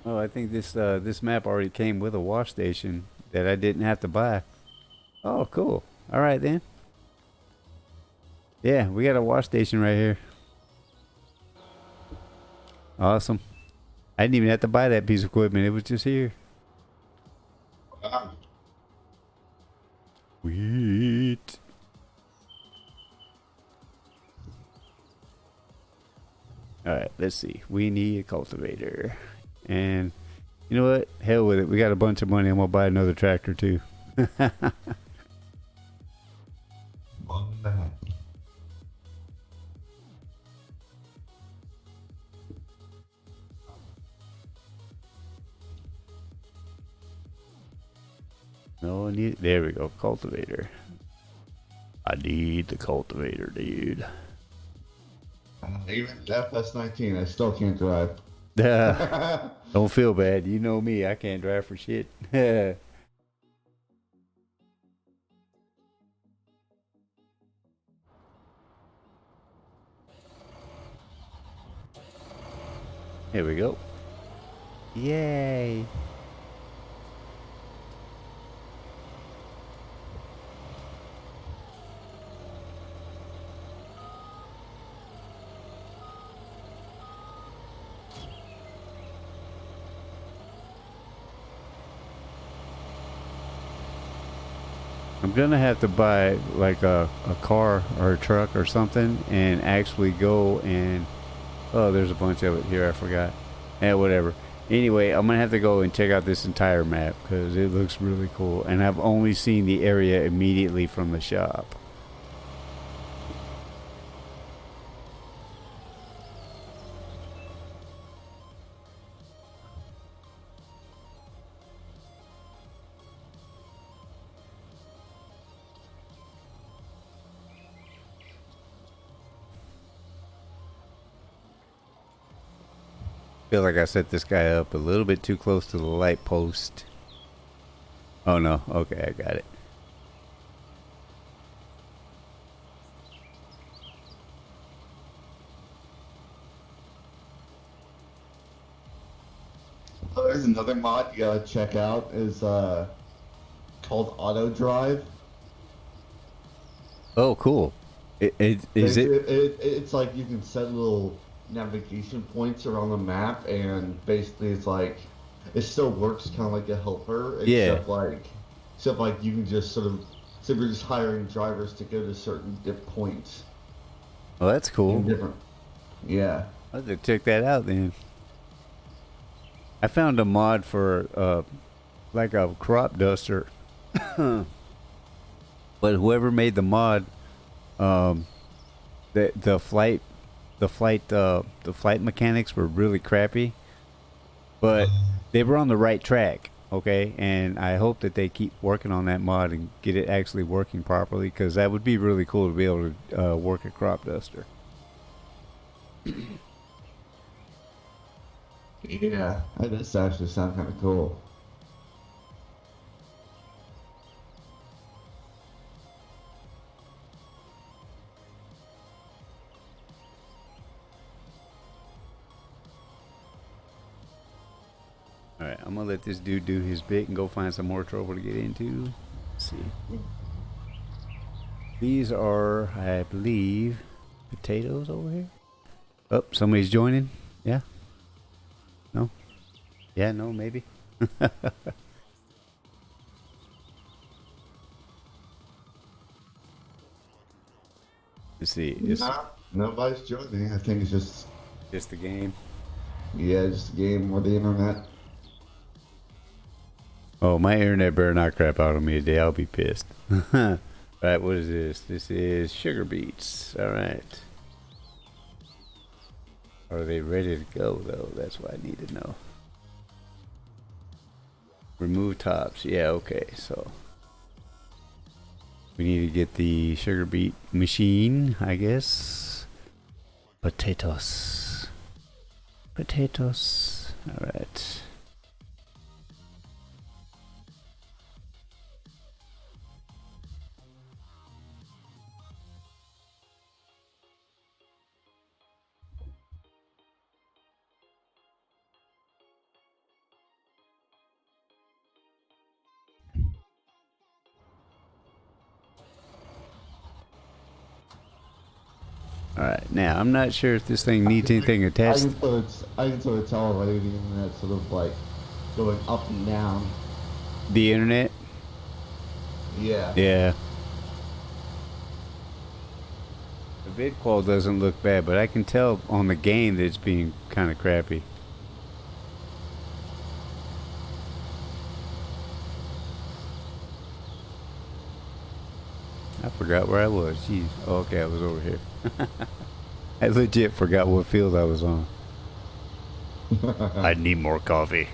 Oh, I think this map already came with a wash station that I didn't have to buy. Oh, cool. All right then. Yeah, we got a wash station right here. Awesome. I didn't even have to buy that piece of equipment. It was just here. wow. Sweet. All right, let's see. We need a cultivator. And you know what? Hell with it. We got a bunch of money. I'm going to buy another tractor too. On that. No, I need. There we go. Cultivator. I need the cultivator, dude. Even FS19, I still can't drive. Don't feel bad. You know me. I can't drive for shit. Here we go. Yay. I'm gonna have to buy like a car or a truck or something and actually go and oh, there's a bunch of it here. I forgot. Yeah, whatever. Anyway, I'm gonna have to go and check out this entire map because it looks really cool, and I've only seen the area immediately from the shop. Feel like I set this guy up a little bit too close to the light post. Oh no, okay, I got it. Oh, there's another mod you gotta check out. Is called Auto Drive. Oh, cool. Is it? It's like you can set little navigation points around the map, and basically it's like it still works kind of like a helper, Yeah. except like you can just sort of, so you're just hiring drivers to go to certain points Oh, that's in cool. different. Yeah. I'll have to check that out then. I found a mod for like a crop duster, but whoever made the mod, the flight mechanics were really crappy, but they were on the right track. Okay, and I hope that they keep working on that mod and get it actually working properly, because that would be really cool to be able to work a crop duster. Yeah, that does actually sound kind of cool. Alright, I'm gonna let this dude do his bit and go find some more trouble to get into. Let's see. These are, I believe, potatoes over here. Oh, somebody's joining. Yeah? No? Yeah, no, maybe. Let's see. It's Nobody's joining. I think it's just, just the game. yeah, just a game or the internet. Oh, my internet better not crap out on me today. I'll be pissed. Right, what is this? This is sugar beets. Alright. Are they ready to go, though? That's what I need to know. Remove tops. Yeah, okay, so we need to get the sugar beet machine, I guess. Potatoes. Potatoes. Alright. Alright, now I'm not sure if this thing needs anything attached. I can sort of tell already the internet sort of like going up and down. The internet? Yeah. Yeah. The vid qual doesn't look bad, but I can tell on the game that it's being kind of crappy. I forgot where I was. Jeez. Oh, okay, I was over here. I legit forgot what field I was on. I need more coffee.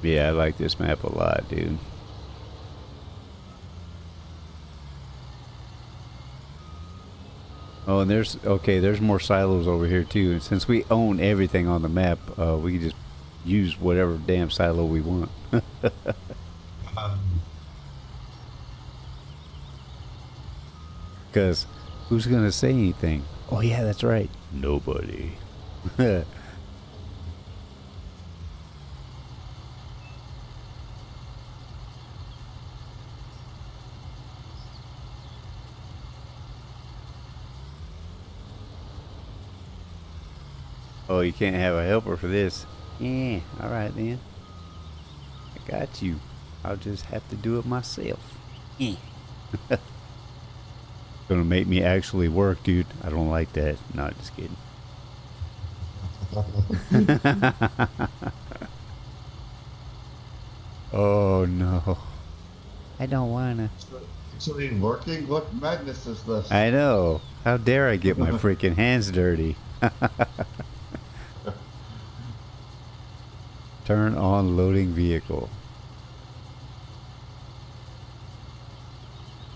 Yeah, I like this map a lot, dude. Oh, and there's more silos over here too. And since we own everything on the map, we can just use whatever damn silo we want. Because who's gonna say anything? Oh yeah, that's right. Nobody. Oh, you can't have a helper for this. Yeah, alright then. I got you. I'll just have to do it myself. Yeah. Gonna make me actually work, dude. I don't like that. No, just kidding. Oh no. I don't wanna. Actually working? What madness is this? I know. How dare I get my freaking hands dirty? Turn on loading vehicle.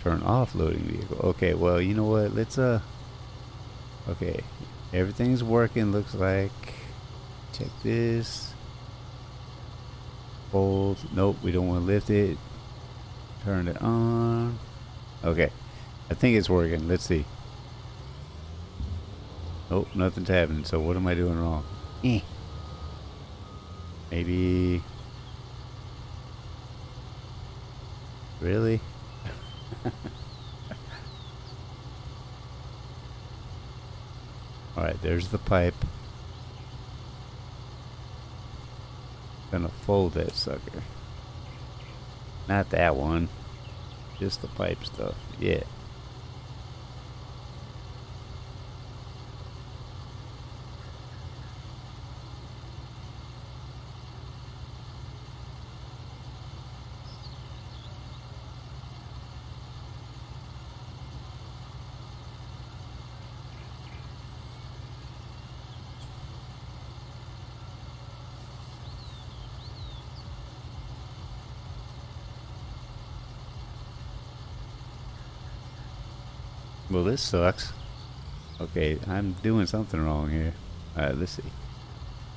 Turn off loading vehicle. Okay, well, you know what? Let's okay. Everything's working, looks like. Check this. Hold. Nope, we don't want to lift it. Turn it on. Okay. I think it's working. Let's see. Nope, nothing's happening. So what am I doing wrong? Maybe. Really? Alright, there's the pipe. Gonna fold that sucker. Not that one. Just the pipe stuff. Yeah. Well, this sucks. Okay, I'm doing something wrong here. Alright, let's see.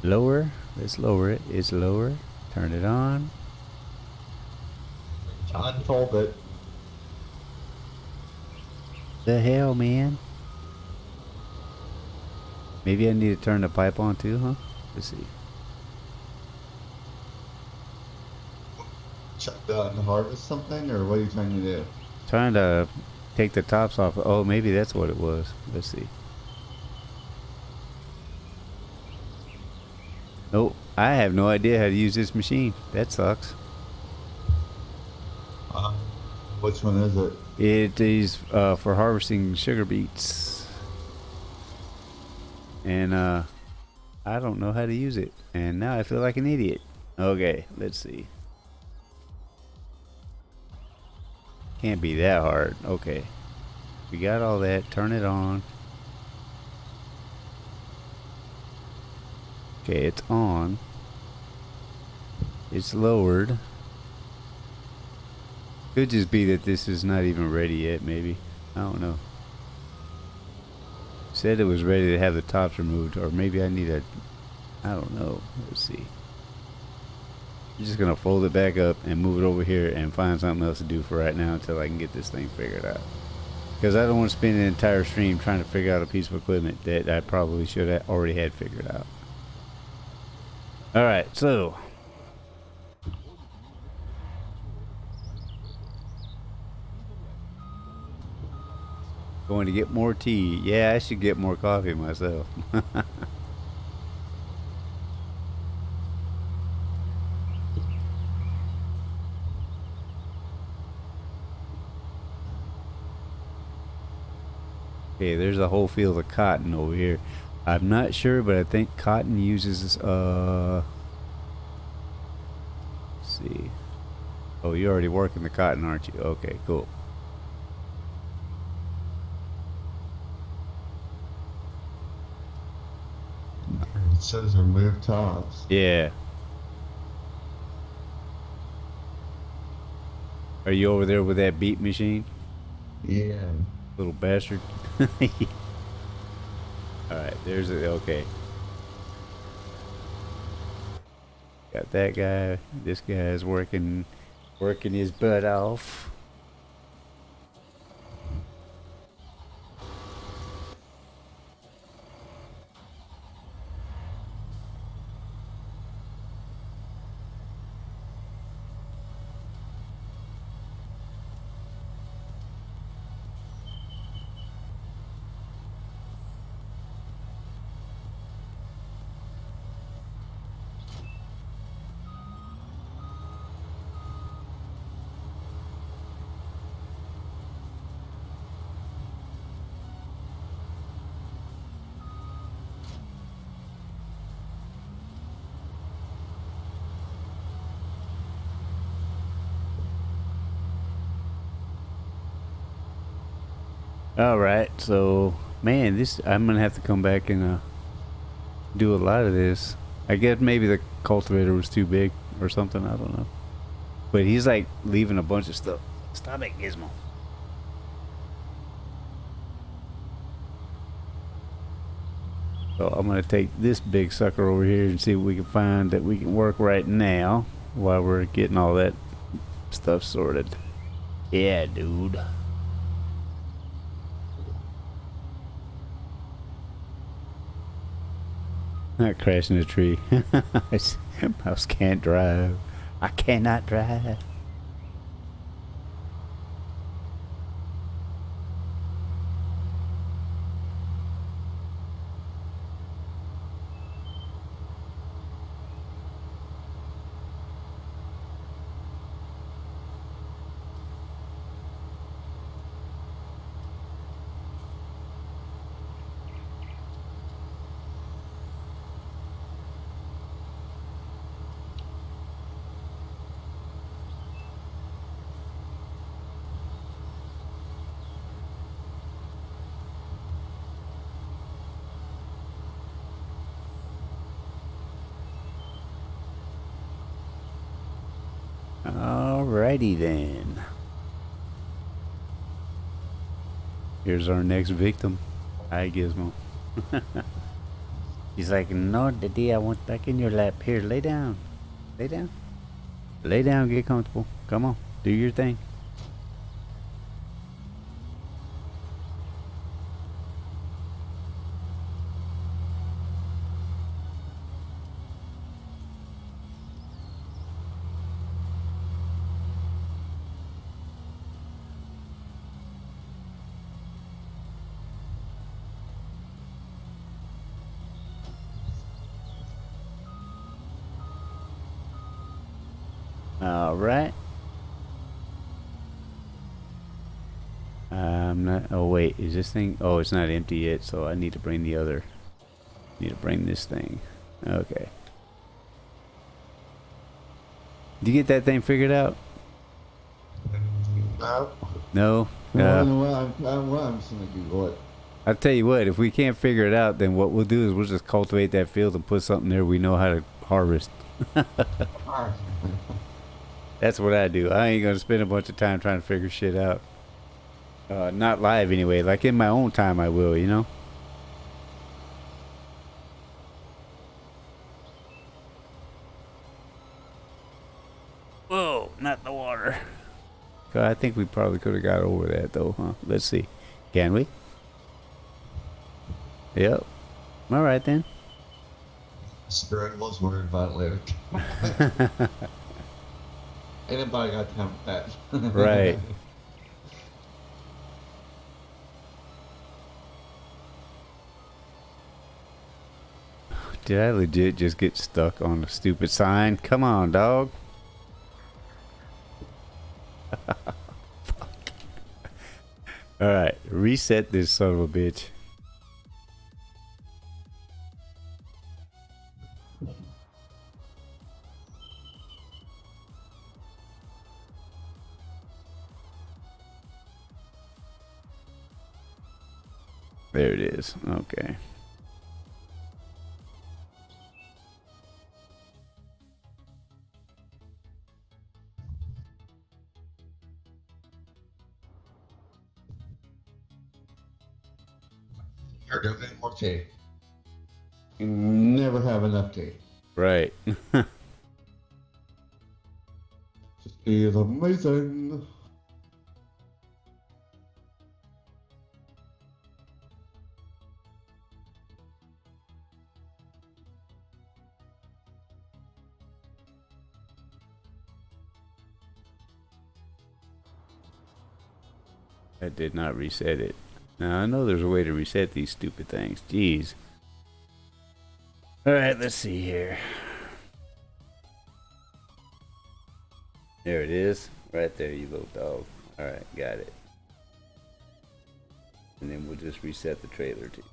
Lower. Let's lower it. It's lower. Turn it on. Unfold it. The hell, man? Maybe I need to turn the pipe on too, huh? Let's see. Harvest something, or what are you trying to do? Trying to take the tops off. Oh, maybe that's what it was. Let's see. Nope. I have no idea how to use this machine. That sucks. Which one is it? It is for harvesting sugar beets. And I don't know how to use it. And now I feel like an idiot. Okay, let's see. Can't be that hard. Okay. We got all that. Turn it on. Okay, it's on. It's lowered. Could just be that this is not even ready yet, maybe. I don't know. Said it was ready to have the tops removed, or maybe I need a... I don't know. Let's see. I'm just gonna fold it back up and move it over here and find something else to do for right now until I can get this thing figured out. Because I don't want to spend an entire stream trying to figure out a piece of equipment that I probably should have already had figured out. Alright, so... going to get more tea. Yeah, I should get more coffee myself. Okay, there's a whole field of cotton over here. I'm not sure, but I think cotton uses let's see. Oh, you're already working the cotton, aren't you? Okay, cool. It says remove tops. Yeah. Are you over there with that beat machine? Yeah. Little bastard. Alright, there's it. Okay. Got that guy. This guy is working his butt off. All right, so man, this I'm gonna have to come back and do a lot of this. I guess maybe the cultivator was too big or something. I don't know. But he's like leaving a bunch of stuff. Stop it, Gizmo. So I'm gonna take this big sucker over here and see what we can find that we can work right now while we're getting all that stuff sorted. Yeah, dude. Not crashing a tree. Mouse can't drive. I cannot drive. Alrighty then. Here's our next victim. Hi, Gizmo. He's like, no, Daddy, I want back in your lap. Here, lay down. Lay down. Lay down, get comfortable. Come on, do your thing. All right. I'm not. Oh wait, is this thing? Oh, it's not empty yet. So I need to bring the other. Need to bring this thing. Okay. Did you get that thing figured out? No. No. I'm just gonna Google it. I'll tell you what. If we can't figure it out, then what we'll do is we'll just cultivate that field and put something there we know how to harvest. That's what I do. I ain't gonna spend a bunch of time trying to figure shit out. Not live anyway. Like in my own time, I will. You know. Whoa! Not the water. I think we probably could have got over that though, huh? Let's see. Can we? Yep. All right then. Spirit was worried about it later. Anybody got time for that? Right. Did I legit just get stuck on the stupid sign? Come on, dog. Fuck. Alright, reset this son of a bitch. There it is. Okay. You're doing more tea. You never have enough tea. Right. Just is amazing. That did not reset it. Now I know there's a way to reset these stupid things. Jeez. Alright, let's see here. There it is. Right there, you little dog. Alright, got it. And then we'll just reset the trailer too.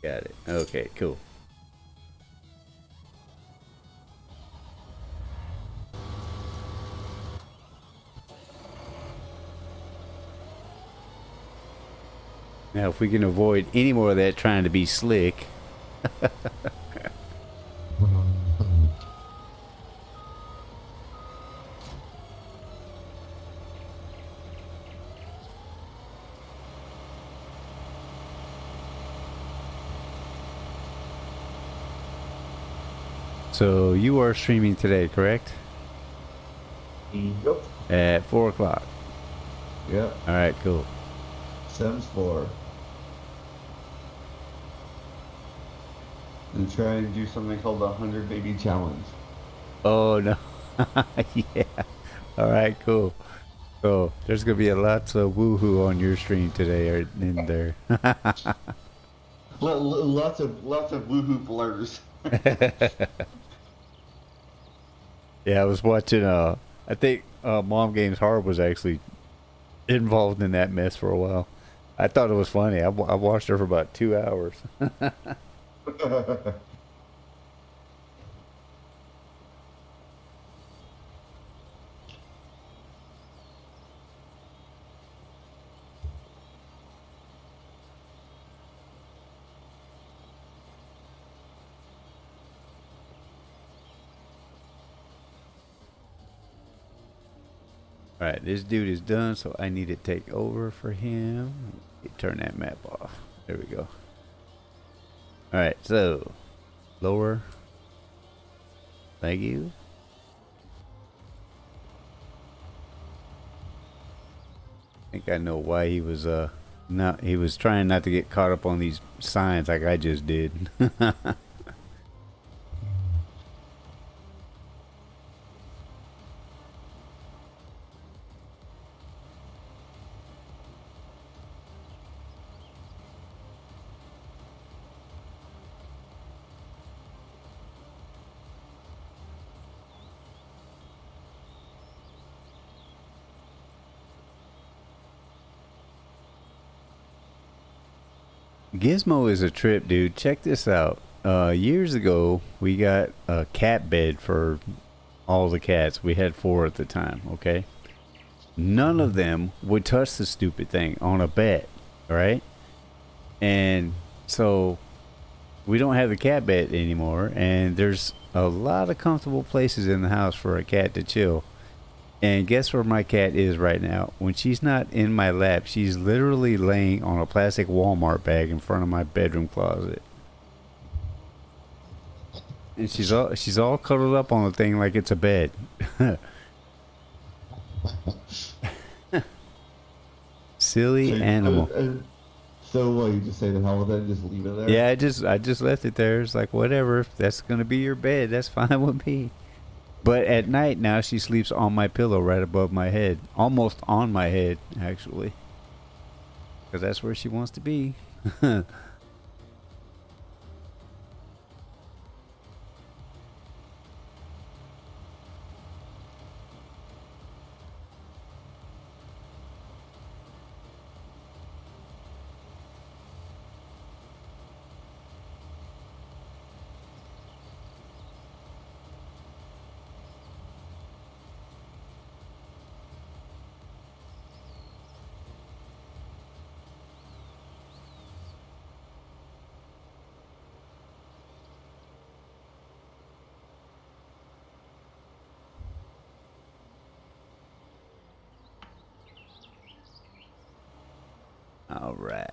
Got it. Okay, cool. Now, if we can avoid any more of that trying to be slick. So you are streaming today, correct? Yep. At 4 o'clock. Yep. All right, cool. Sims 4. And try and do something called the 100 Baby Challenge. Oh no. Yeah. All right, cool. So there's gonna be a lots of woohoo on your stream today, or in there. Lots of woohoo blurs. Yeah, I was watching. I think Mom Games Hard was actually involved in that mess for a while. I thought it was funny. I watched her for about 2 hours. All right, this dude is done, so I need to take over for him. Turn that map off. There we go. All right, so lower. Thank you. I think I know why he was not. He was trying not to get caught up on these signs like I just did. Gizmo is a trip, dude. Check this out. Years ago, we got a cat bed for all the cats. We had 4 at the time, okay? None of them would touch the stupid thing on a bed, right? And so we don't have the cat bed anymore, and there's a lot of comfortable places in the house for a cat to chill. And guess where my cat is right now? When she's not in my lap, she's literally laying on a plastic Walmart bag in front of my bedroom closet. And she's all cuddled up on the thing like it's a bed. Silly animal. So what, you just say the hell with it and just leave it there? Yeah, I just left it there. It's like, whatever. If that's gonna be your bed, that's fine with me. But at night now, she sleeps on my pillow right above my head. Almost on my head, actually. Because that's where she wants to be. All right.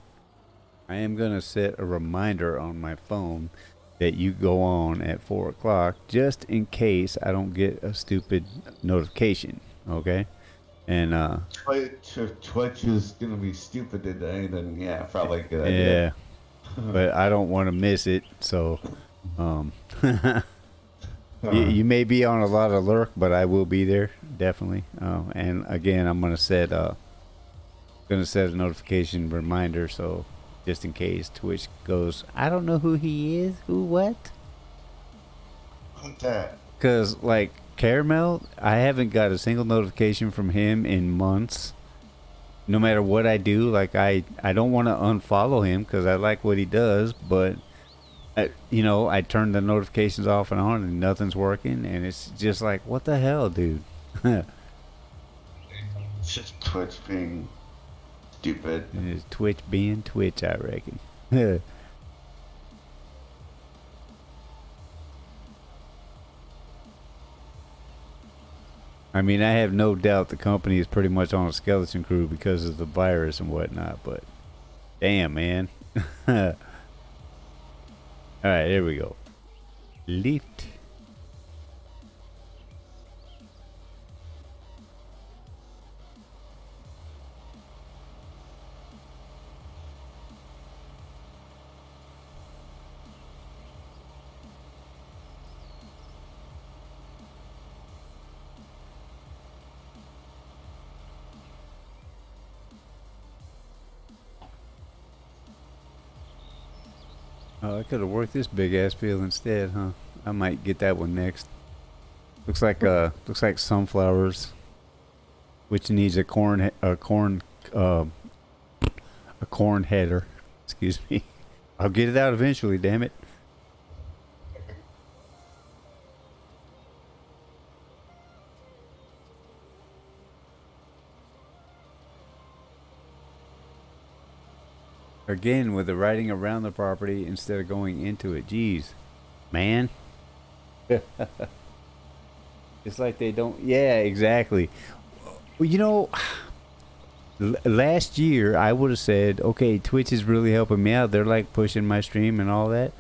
I am going to set a reminder on my phone that you go on at 4 o'clock just in case I don't get a stupid notification. Okay? And, Twitch is going to be stupid today, then yeah, probably a good idea. yeah. But I don't want to miss it, so, you may be on a lot of lurk, but I will be there, definitely. And again, I'm going to set a notification reminder, so just in case Twitch goes, I don't know who he is, who what? Who's that? Because like Caramel, I haven't got a single notification from him in months. No matter what I do, like I don't want to unfollow him because I like what he does, but I turn the notifications off and on and nothing's working, and it's just like, what the hell, dude? It's just Twitch being stupid. It's Twitch being Twitch, I reckon. I mean, I have no doubt the company is pretty much on a skeleton crew because of the virus and whatnot, but damn, man. Alright, here we go. Lift. Oh, I could have worked this big ass field instead, huh? I might get that one next. Looks like sunflowers, which needs a corn header. Excuse me. I'll get it out eventually. Damn it. Again, with the riding around the property instead of going into it. Jeez, man. It's like they don't. Yeah, exactly. Well, you know, last year I would have said, okay, Twitch is really helping me out. They're like pushing my stream and all that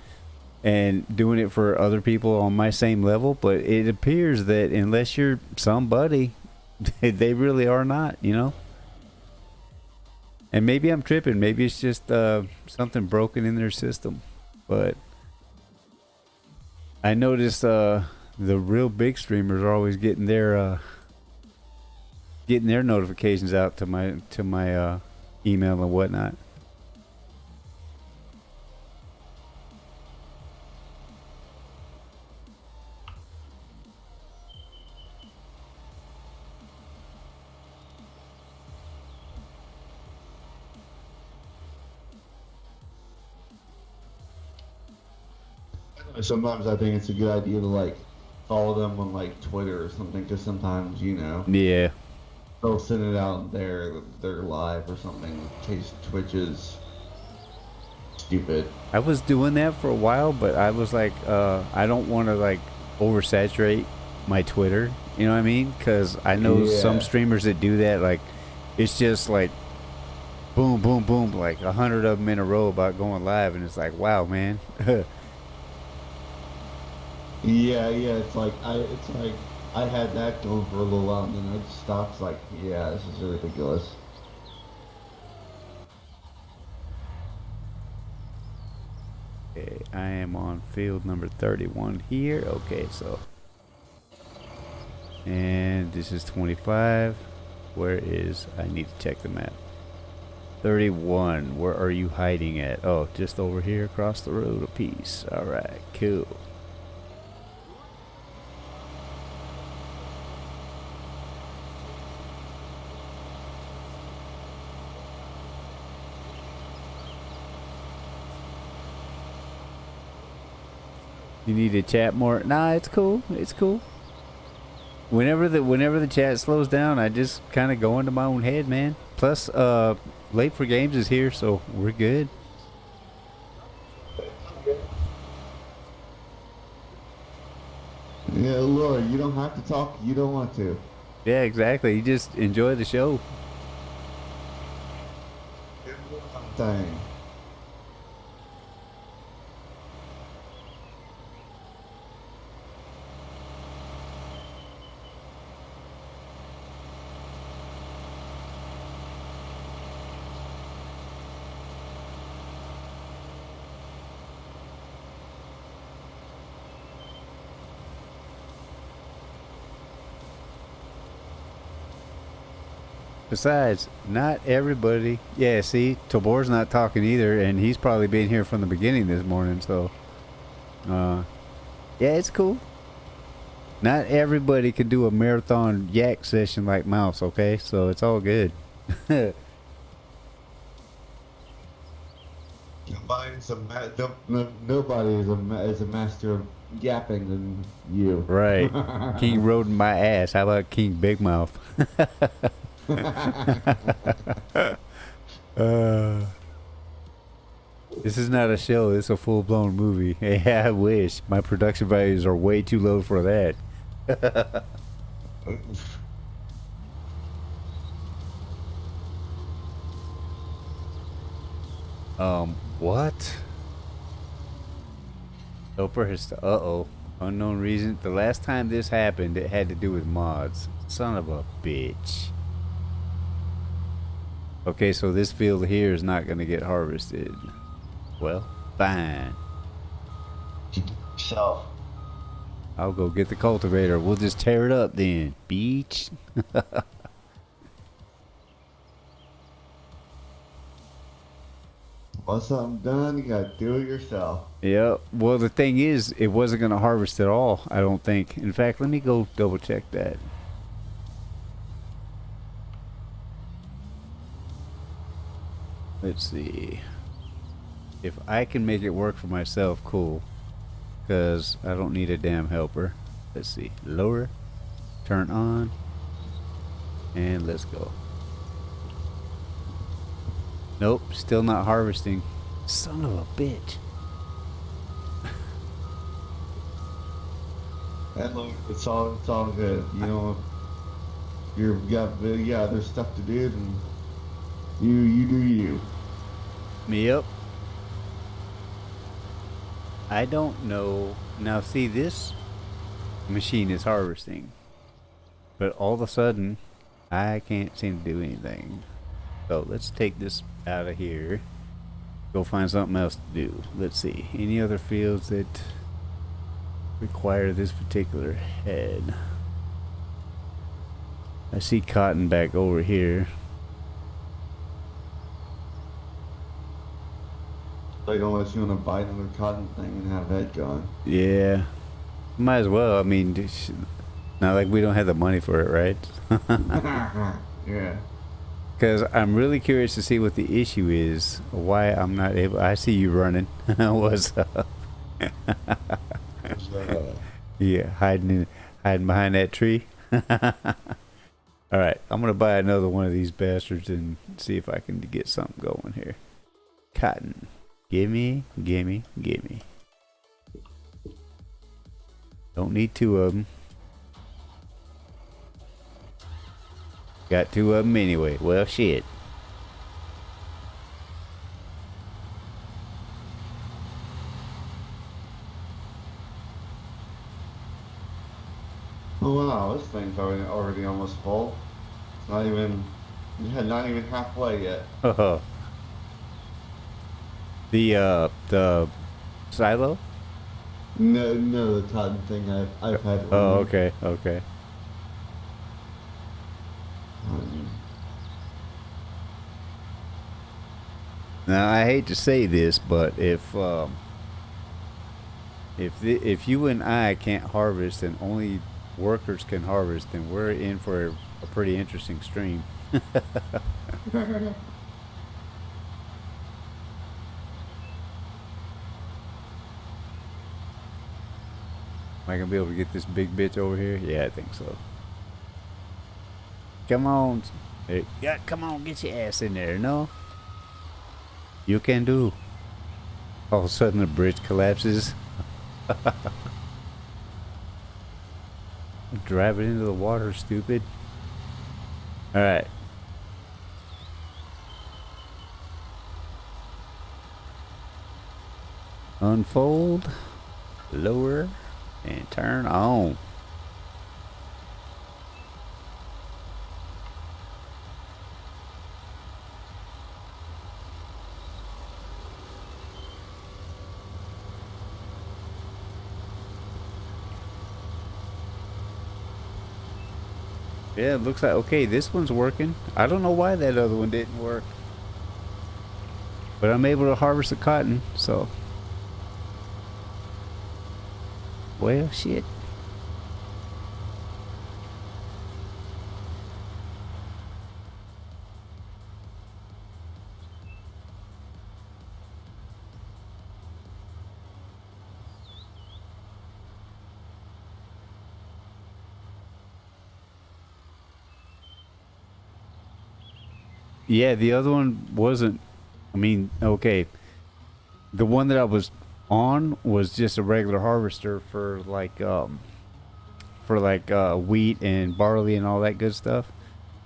and doing it for other people on my same level. But it appears that unless you're somebody, they really are not, you know? And maybe I'm tripping. Maybe it's just something broken in their system. But I noticed the real big streamers are always getting their notifications out to my email and whatnot. Sometimes I think it's a good idea to like follow them on like Twitter or something, because sometimes, you know, Yeah. they'll send it out there, they're live or something, in case Twitch is stupid. I was doing that for a while, but I was like, I don't want to like oversaturate my Twitter. You know what I mean? Because I know some streamers that do that. Like, it's just like boom, boom, boom, like 100 of them in a row about going live, and it's like, wow, man. Yeah, it's like I had that going for a little while, and then I just stopped. It's like, yeah, this is ridiculous. Okay, I am on field number 31 here. Okay, so, and this is 25. Where is, I need to check the map. 31, where are you hiding at? Oh, just over here across the road a piece. All right, cool. You need to chat more? Nah, it's cool. It's cool. Whenever the chat slows down, I just kind of go into my own head, man. Plus, Late for Games is here, so we're good. Yeah, Laura, you don't have to talk. You don't want to. Yeah, exactly. You just enjoy the show. Dang. Besides, not everybody. Yeah, see, Tobor's not talking either, and he's probably been here from the beginning this morning. So, yeah, it's cool. Not everybody can do a marathon yak session like Mouse. Okay, so it's all good. Nobody is a master of yapping than you. Right, King Rodin my ass. How about King Big Mouth? This is not a show. It's a full-blown movie. Yeah, I wish. My production values are way too low for that. What? Helper has uh-oh. Unknown reason. The last time this happened, it had to do with mods. Son of a bitch. Okay, so this field here is not gonna get harvested. Well, fine. So, I'll go get the cultivator. We'll just tear it up then, beach. once something's done, you gotta do it yourself. Yep. Well, the thing is, it wasn't gonna harvest at all, I don't think. In fact, let me go double check that. Let's see. If I can make it work for myself, cool. Because I don't need a damn helper. Let's see. Lower. Turn on. And let's go. Nope. Still not harvesting. Son of a bitch. And look, it's all good. You know, yeah, there's stuff to do, and you do you. Yep. I don't know. Now see, this machine is harvesting. But all of a sudden, I can't seem to do anything. So let's take this out of here. Go find something else to do. Let's see. Any other fields that require this particular head? I see cotton back over here. Like, unless you want to buy another cotton thing and have that going. Yeah. Might as well. I mean, not like we don't have the money for it, right? Yeah. Because I'm really curious to see what the issue is. Why I'm not able. I see you running. What's up? Yeah, hiding behind that tree. All right, I'm gonna buy another one of these bastards and see if I can get something going here. Cotton, gimme, gimme, gimme. Don't need two of them. Got two of them anyway. Well, shit. Oh wow, this thing's already almost full. It's not even, not even halfway yet. The silo? No, the cotton thing I've had. Oh, okay, okay. Now I hate to say this, but if you and I can't harvest and only workers can harvest, then we're in for a pretty interesting stream. Am I gonna be able to get this big bitch over here? Yeah, I think so. Come on. Hey, yeah, come on, get your ass in there, no? You can do. All of a sudden the bridge collapses. Drive it into the water, stupid. Alright. Unfold, lower, and turn on. Yeah, it looks like, okay, this one's working. I don't know why that other one didn't work. But I'm able to harvest the cotton, so. Well, shit. Yeah, the other one wasn't. I mean, okay. The one that I was on was just a regular harvester for wheat and barley and all that good stuff.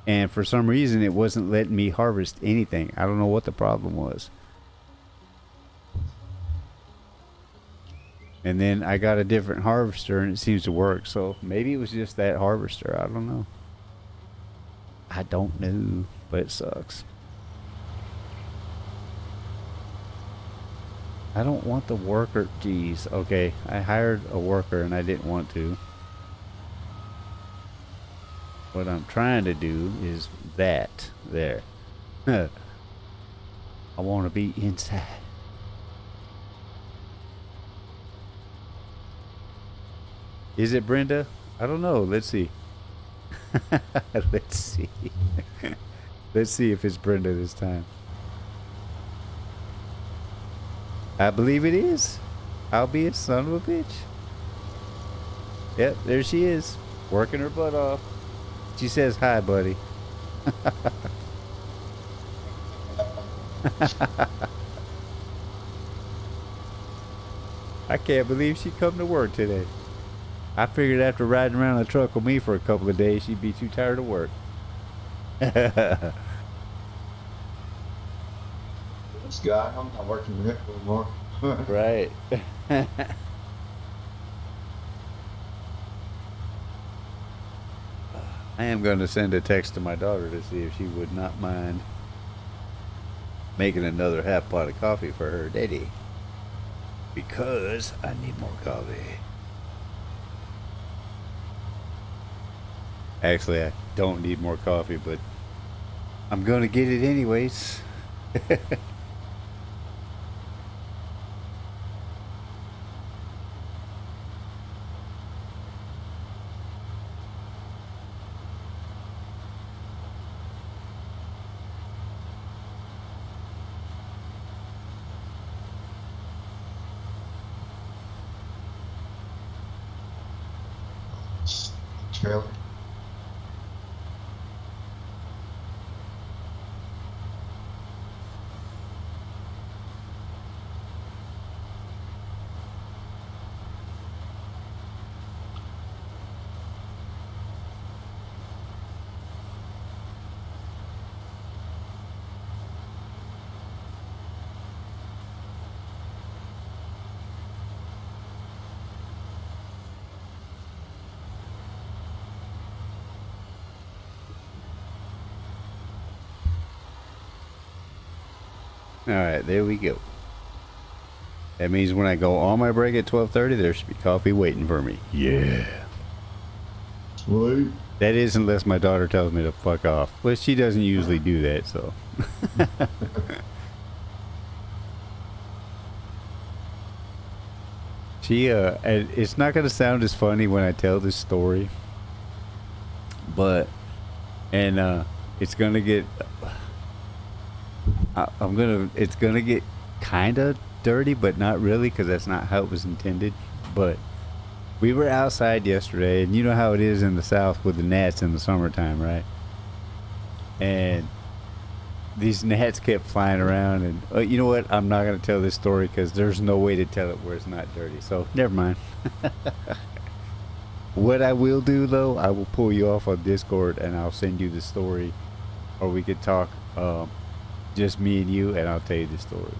And for some reason, it wasn't letting me harvest anything. I don't know what the problem was. And then I got a different harvester and it seems to work. So maybe it was just that harvester. I don't know. I don't know, but it sucks. I don't want the worker. Jeez. Okay. I hired a worker and I didn't want to. What I'm trying to do is that. There. I want to be inside. Is it Brenda? I don't know. Let's see. Let's see. Let's see if it's Brenda this time. I believe it is. I'll be a son of a bitch. Yep, there she is. Working her butt off. She says hi, buddy. I can't believe she come to work today. I figured after riding around the truck with me for a couple of days, she'd be too tired of work. This guy, I'm not working with him anymore. Right. I am going to send a text to my daughter to see if she would not mind making another half pot of coffee for her daddy. Because I need more coffee. Actually, I don't need more coffee, but I'm going to get it anyways. Trailer. All right, there we go. That means when I go on my break at 12:30, there should be coffee waiting for me. Yeah. Sweet. That is unless my daughter tells me to fuck off. But she doesn't usually do that, so. And it's not going to sound as funny when I tell this story. But, it's going to get, it's going to get kind of dirty, but not really, because that's not how it was intended. But we were outside yesterday, and you know how it is in the South with the gnats in the summertime, right? And these gnats kept flying around, and you know what? I'm not going to tell this story because there's no way to tell it where it's not dirty. So never mind. What I will do, though, I will pull you off on Discord, and I'll send you the story, or we could talk, just me and you, and I'll tell you the story.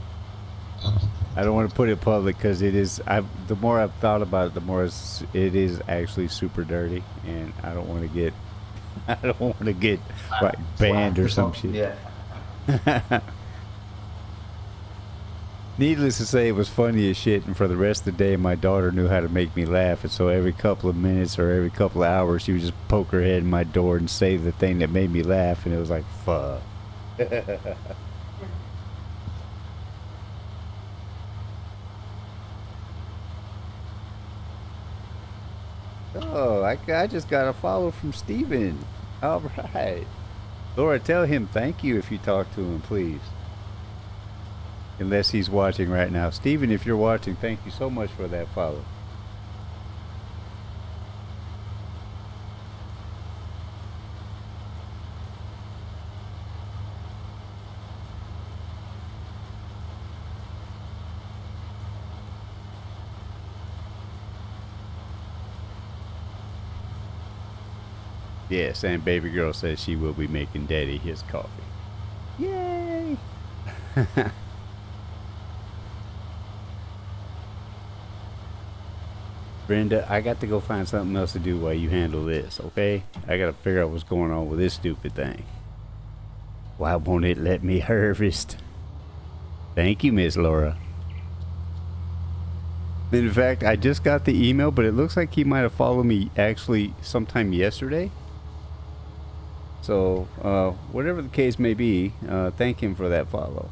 I don't want to put it public because it is. The more I've thought about it, the more it is actually super dirty, and I don't want to get. I don't want to get like banned or some shit. Yeah. Needless to say, it was funny as shit, and for the rest of the day, my daughter knew how to make me laugh, and so every couple of minutes or every couple of hours, she would just poke her head in my door and say the thing that made me laugh, and it was like, fuck. Oh, I just got a follow from Steven. All right. Laura, tell him thank you if you talk to him, please. Unless he's watching right now. Steven, if you're watching, thank you so much for that follow. Yes, and baby girl says she will be making daddy his coffee. Yay! Brenda, I got to go find something else to do while you handle this, okay? I gotta figure out what's going on with this stupid thing. Why won't it let me harvest? Thank you, Miss Laura. In fact, I just got the email, but it looks like he might have followed me actually sometime yesterday. So, whatever the case may be, thank him for that follow.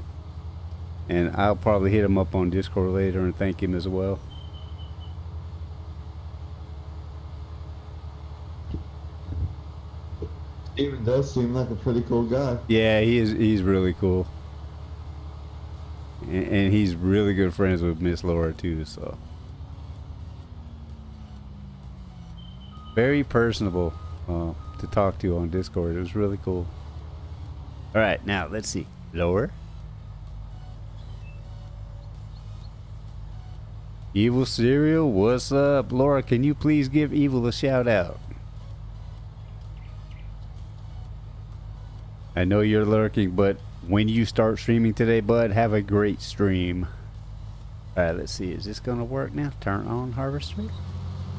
And I'll probably hit him up on Discord later and thank him as well. Steven does seem like a pretty cool guy. Yeah, he is. He's really cool. And he's really good friends with Miss Laura too, so. Very personable to talk to on Discord. It was really cool. Alright, now let's see. Lower. Evil Cereal, what's up? Laura, can you please give Evil a shout out? I know you're lurking, but when you start streaming today, bud, have a great stream. Alright, let's see. Is this going to work now? Turn on harvester.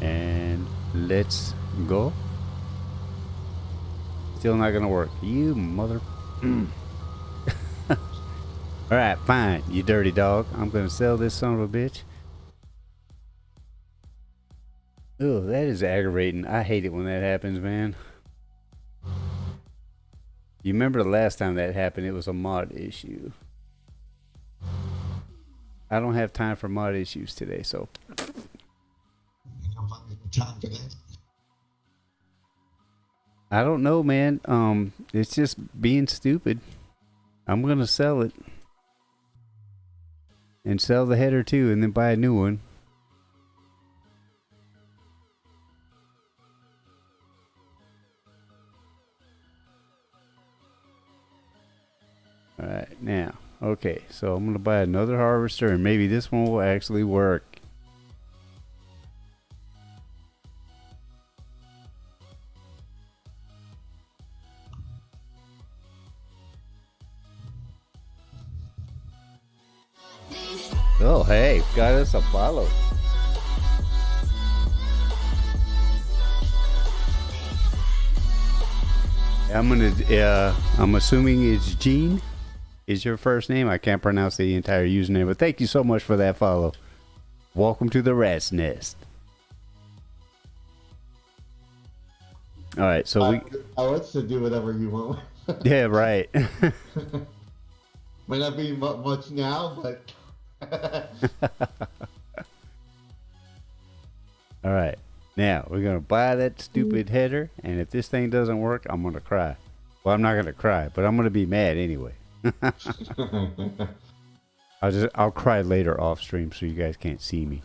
And let's go. Still not going to work. You mother... Alright, fine, you dirty dog. I'm going to sell this son of a bitch. Oh, that is aggravating. I hate it when that happens, man. You remember the last time that happened, it was a mod issue. I don't have time for mod issues today, so. I don't know, man. It's just being stupid. I'm gonna sell it. And sell the header too, and then buy a new one. Alright, now, okay, so I'm going to buy another harvester and maybe this one will actually work. Oh, hey, got us a follow. I'm assuming it's Gene. Is your first name? I can't pronounce the entire username, but thank you so much for that follow. Welcome to the rat's nest. All right, so I want to do whatever you want. Yeah, right. Might not be much now, but. All right, now we're gonna buy that stupid header, and if this thing doesn't work, I'm gonna cry. Well, I'm not gonna cry, but I'm gonna be mad anyway. I'll cry later off stream so you guys can't see me.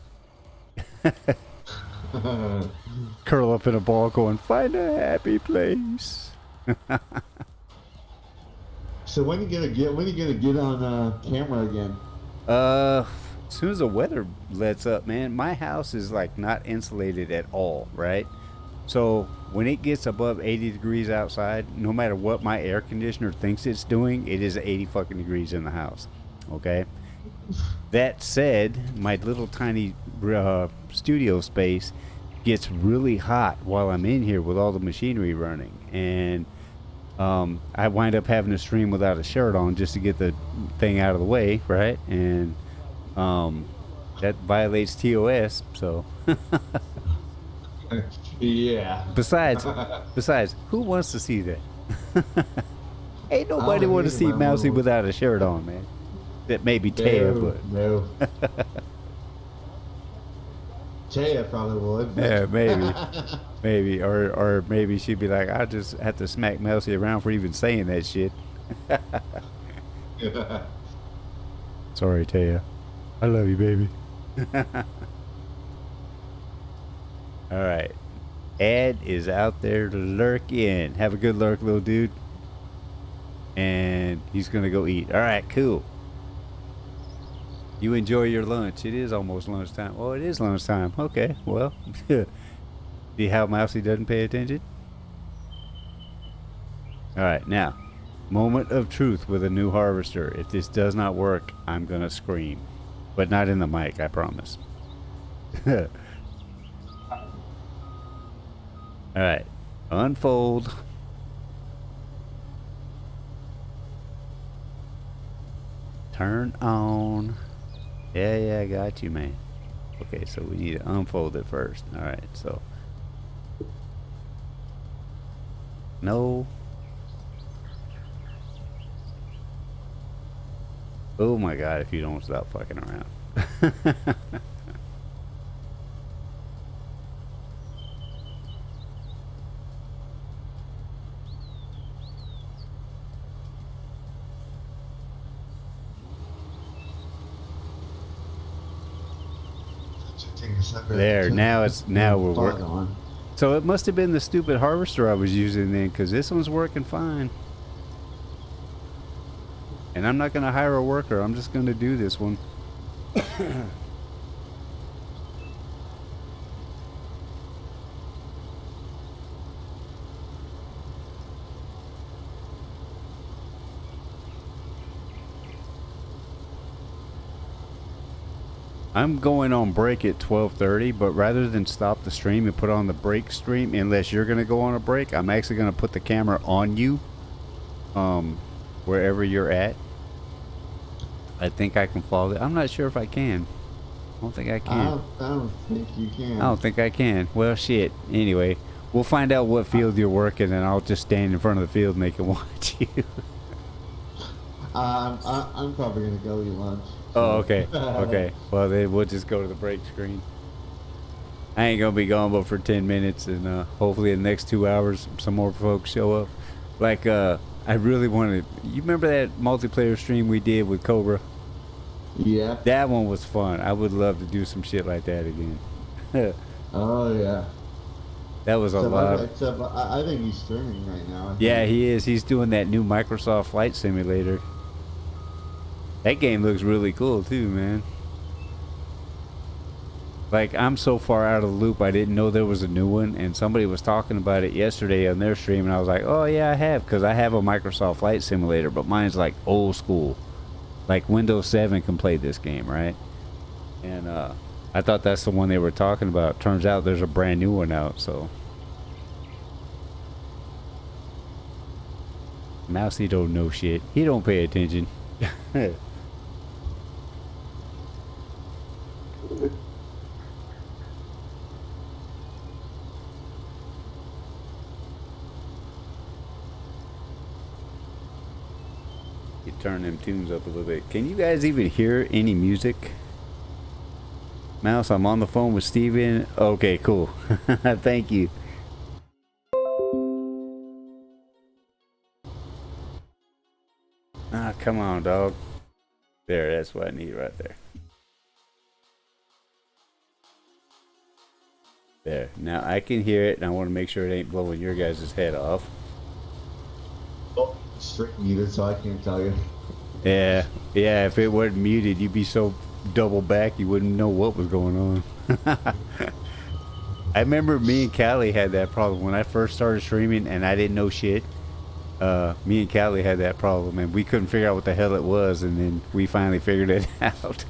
Curl up in a ball going, find a happy place. So when you gonna get on camera again? As soon as the weather lets up, man. My house is like not insulated at all, right? So when it gets above 80 degrees outside, no matter what my air conditioner thinks it's doing, it is 80 fucking degrees in the house. Okay? That said, my little tiny studio space gets really hot while I'm in here with all the machinery running. And I wind up having to stream without a shirt on just to get the thing out of the way, right? And that violates TOS, so... Yeah. Besides, who wants to see that? Ain't nobody want to see Mousy without a shirt on, man. That may be Taya, but no. Taya probably would. Yeah, maybe, or maybe she'd be like, I just have to smack Mousy around for even saying that shit. Sorry, Taya. I love you, baby. All right. Ed is out there to lurk in. Have a good lurk, little dude. And he's going to go eat. All right, cool. You enjoy your lunch. It is almost lunchtime. Oh, it is lunchtime. Okay, well. See how Mousy doesn't pay attention? All right, now, moment of truth with a new harvester. If this does not work, I'm gonna scream, but not in the mic, I promise. All right, unfold. Turn on. Yeah, I got you, man. Okay, so we need to unfold it first. All right, so no. Oh my God, if you don't stop fucking around. There, now we're working. So it must have been the stupid harvester I was using then, because this one's working fine. And I'm not going to hire a worker. I'm just going to do this one. I'm going on break at 12:30, but rather than stop the stream and put on the break stream, unless you're going to go on a break, I'm actually going to put the camera on you, wherever you're at. I think I can follow it. I'm not sure if I can. I don't think I can. I don't think you can. I don't think I can. Well, shit. Anyway, we'll find out what field you're working, and I'll just stand in front of the field and they can watch you. I'm probably going to go eat lunch. Oh, okay. Okay. Well, then we'll just go to the break screen. I ain't going to be gone but for 10 minutes, and hopefully in the next 2 hours, some more folks show up. Like, I really wanted... You remember that multiplayer stream we did with Cobra? Yeah. That one was fun. I would love to do some shit like that again. Oh, yeah. That was a lot. Except I think he's streaming right now. Yeah, he is. He's doing that new Microsoft Flight Simulator. That game looks really cool too, man. Like, I'm so far out of the loop, I didn't know there was a new one, and somebody was talking about it yesterday on their stream, and I was like, oh yeah, I have, because I have a Microsoft Flight Simulator, but mine's like old school. Like Windows 7 can play this game, right? And I thought that's the one they were talking about. Turns out there's a brand new one out, so. Mousy don't know shit. He don't pay attention. You turn them tunes up a little bit. Can you guys even hear any music? Mouse, I'm on the phone with Steven. Okay, cool. Thank you. Ah, come on, dog. There, that's what I need right there. There. Now I can hear it, and I want to make sure it ain't blowing your guys' head off. Oh, strict muted, so I can't tell you. Yeah, if it wasn't muted, you'd be so double back you wouldn't know what was going on. I remember me and Callie had that problem when I first started streaming, and I didn't know shit. Me and Callie had that problem, and we couldn't figure out what the hell it was, and then we finally figured it out.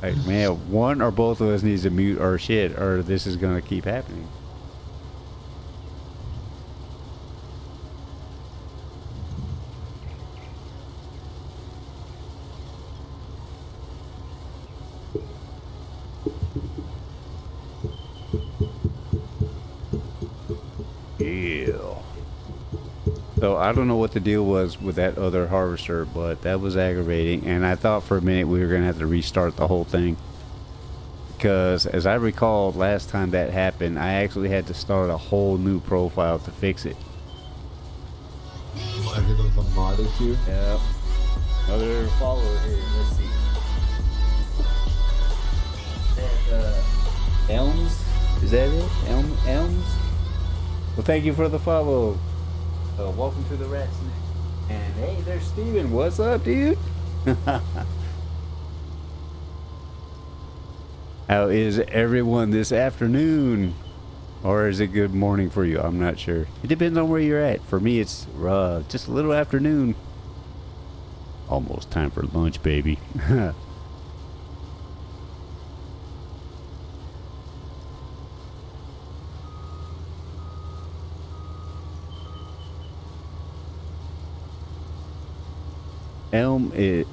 Like, man, one or both of us needs to mute our shit, or this is gonna keep happening. Yeah. So I don't know what the deal was with that other harvester, but that was aggravating, and I thought for a minute we were gonna have to restart the whole thing, because as I recall last time that happened, I actually had to start a whole new profile to fix it. Like it was a mod issue? Yep. Another follower here. Let's see. That, Elms? Is that it? Elms? Well, thank you for the follow. Welcome to the Rat's Nest. And hey, there's Steven. What's up, dude? How is everyone this afternoon? Or is it good morning for you? I'm not sure. It depends on where you're at. For me, it's just a little afternoon. Almost time for lunch, baby.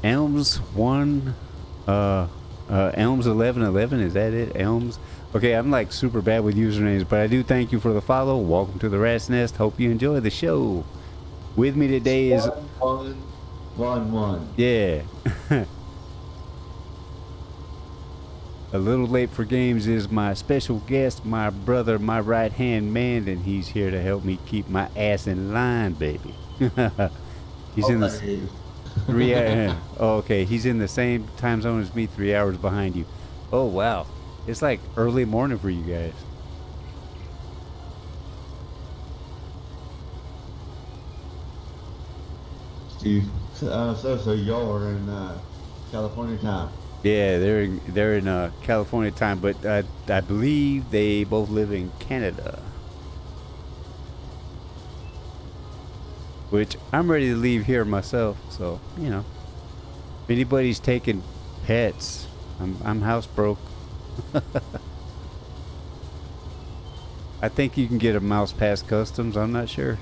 Elms 1, Elms 1111, is that it? Elms? Okay, I'm like super bad with usernames, but I do thank you for the follow. Welcome to the Rat's Nest. Hope you enjoy the show. With me today is... 1-1-1-1. Yeah. A little late for games is my special guest, my brother, my right-hand man, and he's here to help me keep my ass in line, baby. He's in the... Oh, okay, he's in the same time zone as me, 3 hours behind you. Oh, wow. It's like early morning for you guys. Steve, so y'all are in California time. Yeah, they're in California time, but I believe they both live in Canada. Which I'm ready to leave here myself, so you know. If anybody's taking pets, I'm house broke. I think you can get a mouse past customs. I'm not sure.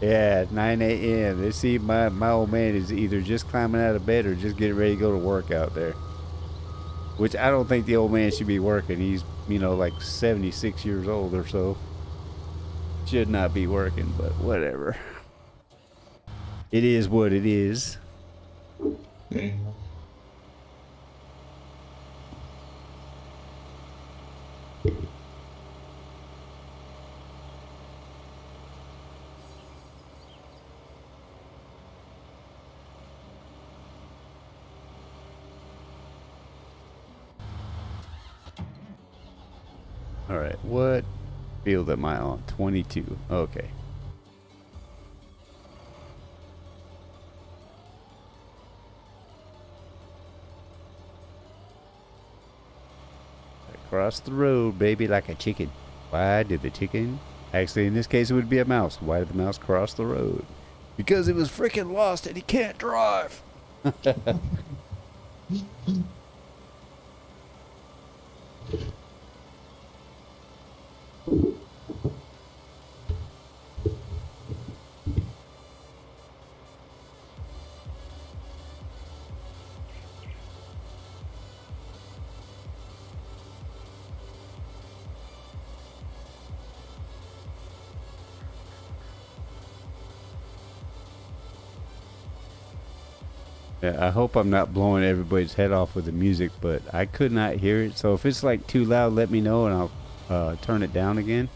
Yeah, 9 a.m. They see my old man is either just climbing out of bed or just getting ready to go to work out there. Which I don't think the old man should be working. He's, you know, like 76 years old or so. Should not be working, but whatever. It is what it is. Okay. All right, what field am I on? 22. Okay. Across the road, baby, like a chicken. Why did the chicken? Actually, in this case, it would be a mouse. Why did the mouse cross the road? Because it was freaking lost and he can't drive. Yeah, I hope I'm not blowing everybody's head off with the music, but I could not hear it. So if it's like too loud, let me know and I'll turn it down again.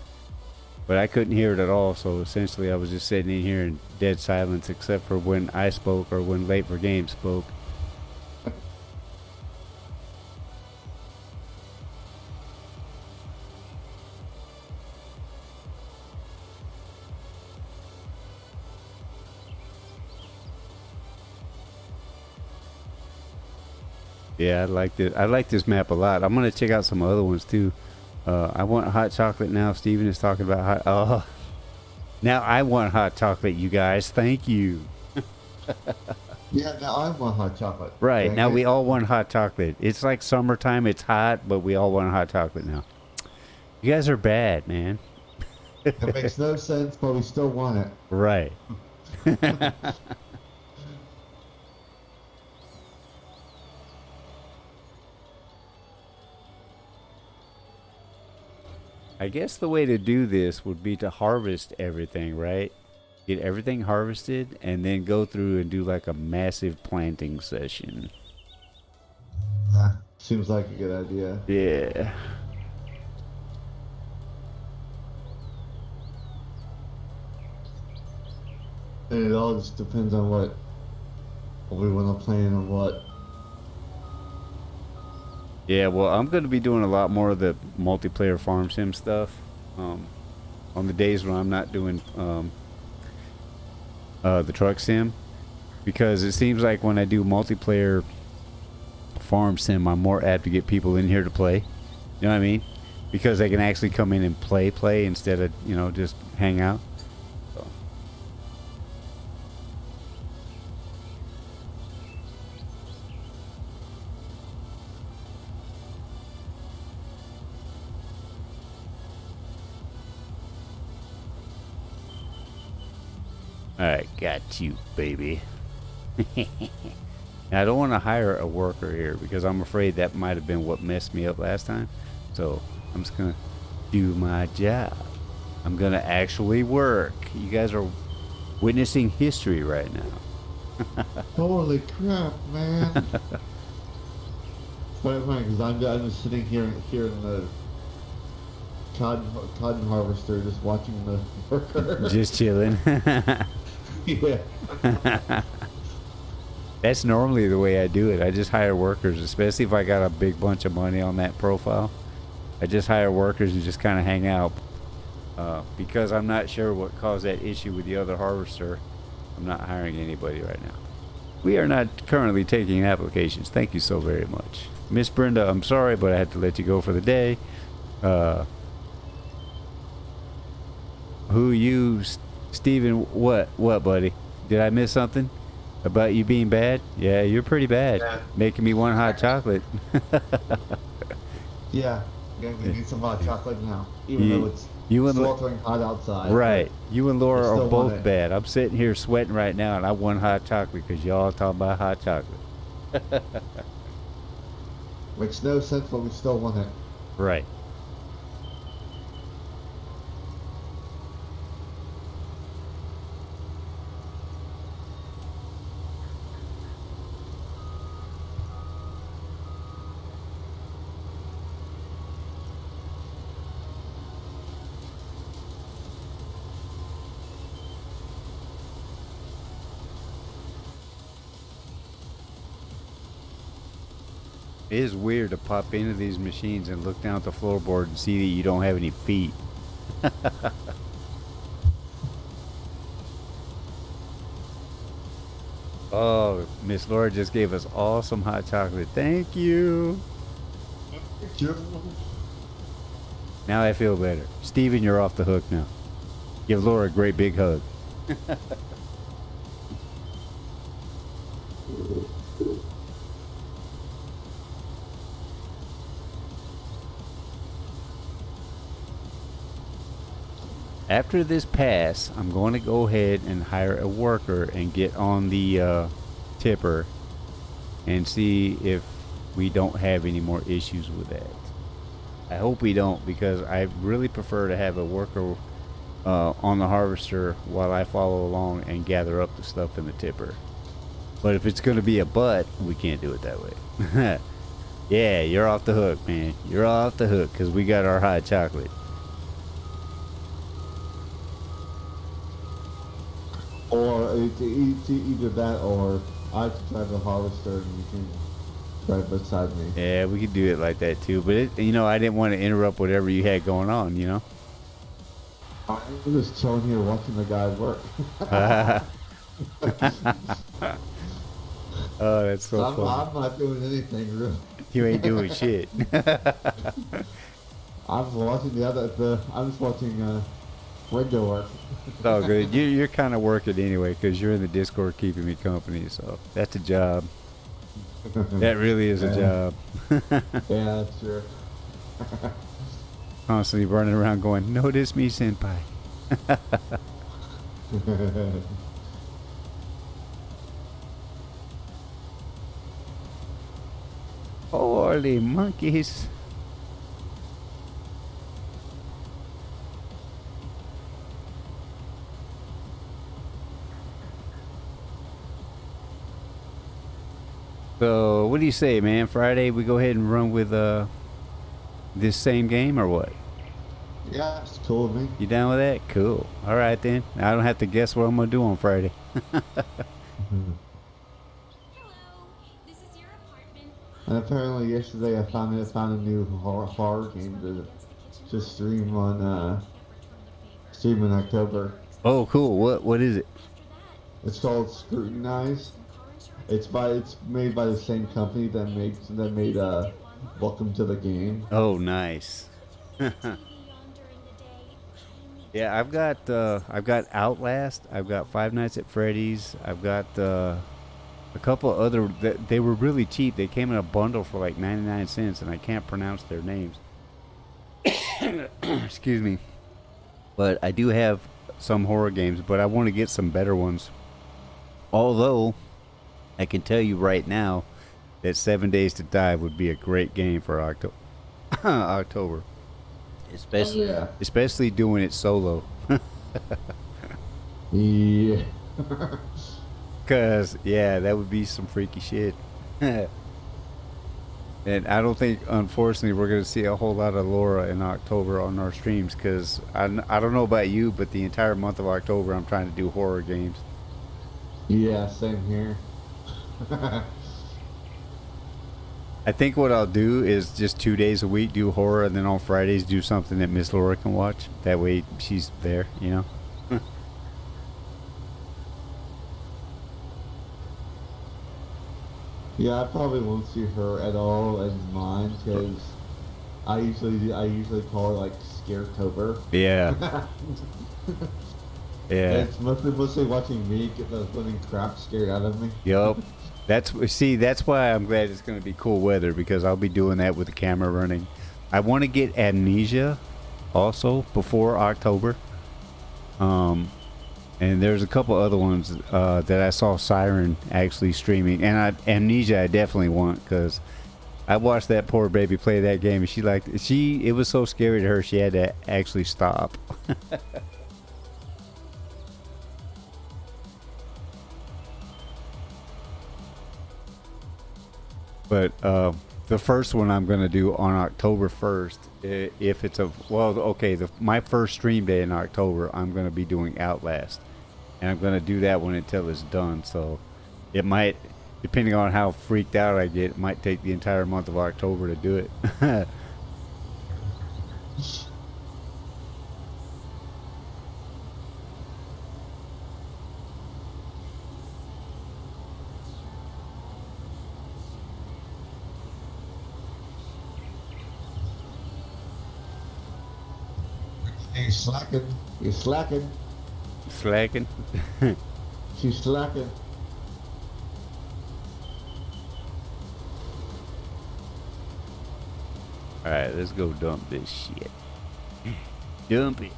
But I couldn't hear it at all, so essentially I was just sitting in here in dead silence except for when I spoke or when Late for Game spoke. Yeah, I like this map a lot. I'm gonna check out some other ones too. I want hot chocolate now. Steven is talking about hot. Oh, now I want hot chocolate, you guys. Thank you. Yeah, now I want hot chocolate. Right, Dang now it. we all want hot chocolate. It's like summertime. It's hot, but we all want hot chocolate now. You guys are bad, man. It makes no sense, but we still want it. Right. I guess the way to do this would be to harvest everything, right? Get everything harvested and then go through and do like a massive planting session. Seems like a good idea. Yeah. And it all just depends on what we want to plan and what. Yeah, well, I'm going to be doing a lot more of the multiplayer farm sim stuff on the days when I'm not doing the truck sim, because it seems like when I do multiplayer farm sim, I'm more apt to get people in here to play. You know what I mean? Because they can actually come in and play instead of, you know, just hang out. So. Alright, got you, baby. Now, I don't want to hire a worker here because I'm afraid that might have been what messed me up last time. So I'm just gonna do my job. I'm gonna actually work. You guys are witnessing history right now. Holy crap, man! It's quite funny because I'm just sitting here in the cotton harvester, just watching the worker. Just chilling. Yeah. That's normally the way I do it. I just hire workers, especially if I got a big bunch of money on that profile. I just hire workers and just kind of hang out. Because I'm not sure what caused that issue with the other harvester. I'm not hiring anybody right now. We are not currently taking applications. Thank you so very much. Miss Brenda, I'm sorry, but I had to let you go for the day. Steven, what, buddy? Did I miss something? About you being bad? Yeah, you're pretty bad. Yeah. Making me want hot chocolate. Yeah. We need some hot chocolate now, even though it's and sweltering hot outside. right. You and Laura I are still both want it. bad. I'm sitting here sweating right now, and I want hot chocolate because y'all talking about hot chocolate. Makes no sense, but we still want it. Right. It is weird to pop into these machines and look down at the floorboard and see that you don't have any feet. Oh, Miss Laura just gave us all some hot chocolate. Thank you. Now I feel better. Steven, you're off the hook now. Give Laura a great big hug. After this pass, I'm going to go ahead and hire a worker and get on the tipper and see if we don't have any more issues with that. I hope we don't, because I really prefer to have a worker on the harvester while I follow along and gather up the stuff in the tipper. But if it's going to be a butt, we can't do it that way. Yeah, you're off the hook, man. You're off the hook because we got our hot chocolate. Or it's either that, or I can drive the harvester and you can drive beside me. Yeah, we could do it like that too. But it, you know, I didn't want to interrupt whatever you had going on. You know. I'm just chilling here watching the guy work. Oh, that's so I'm funny. not doing anything really. You ain't doing shit. I'm watching I'm just watching window work. It's all good. You're kind of working anyway because you're in the Discord keeping me company. So that's a job. That really is a job. Yeah, sure. Constantly running around going, "Notice me, senpai." Holy monkeys. So, what do you say, man? Friday we go ahead and run with this same game or what? Yeah, it's cool with me. You down with that? Cool. All right then. I don't have to guess what I'm gonna do on Friday. Hello, this is your apartment. And apparently yesterday I found a new horror game to stream on stream in October. Oh, cool. What is it? It's called Scrutinize. It's made by the same company that made Welcome to the Game. Oh, nice. TV on during the day. Yeah, I've got Outlast. I've got Five Nights at Freddy's. I've got a couple other that they were really cheap. They came in a bundle for like 99 cents, and I can't pronounce their names. Excuse me. But I do have some horror games, but I want to get some better ones. Although I can tell you right now that 7 Days to Die would be a great game for October. Especially, Yeah. especially doing it solo. Yeah. Cause yeah, that would be some freaky shit. And I don't think, unfortunately, we're gonna see a whole lot of Laura in October on our streams. Cause I don't know about you, but the entire month of October, I'm trying to do horror games. Yeah, same here. I think what I'll do is just 2 days a week do horror, and then on Fridays do something that Miss Laura can watch. That way she's there, you know. Yeah, I probably won't see her at all in mine because I usually call her like Scaretober. Yeah, yeah. It's mostly watching me get the living crap scared out of me. Yup. That's why I'm glad it's gonna be cool weather, because I'll be doing that with the camera running. I want to get Amnesia also before October. And there's a couple other ones that I saw Siren actually streaming, and Amnesia I definitely want, because I watched that poor baby play that game, and it was so scary to her she had to actually stop. But the first one I'm gonna do on October 1st, if it's my first stream day in October, I'm gonna be doing Outlast, and I'm gonna do that one until it's done. So it might, depending on how freaked out I get, it might take the entire month of October to do it. You're slacking. You're slacking. Slacking. She's slacking. All right, let's go dump this shit. Dump it.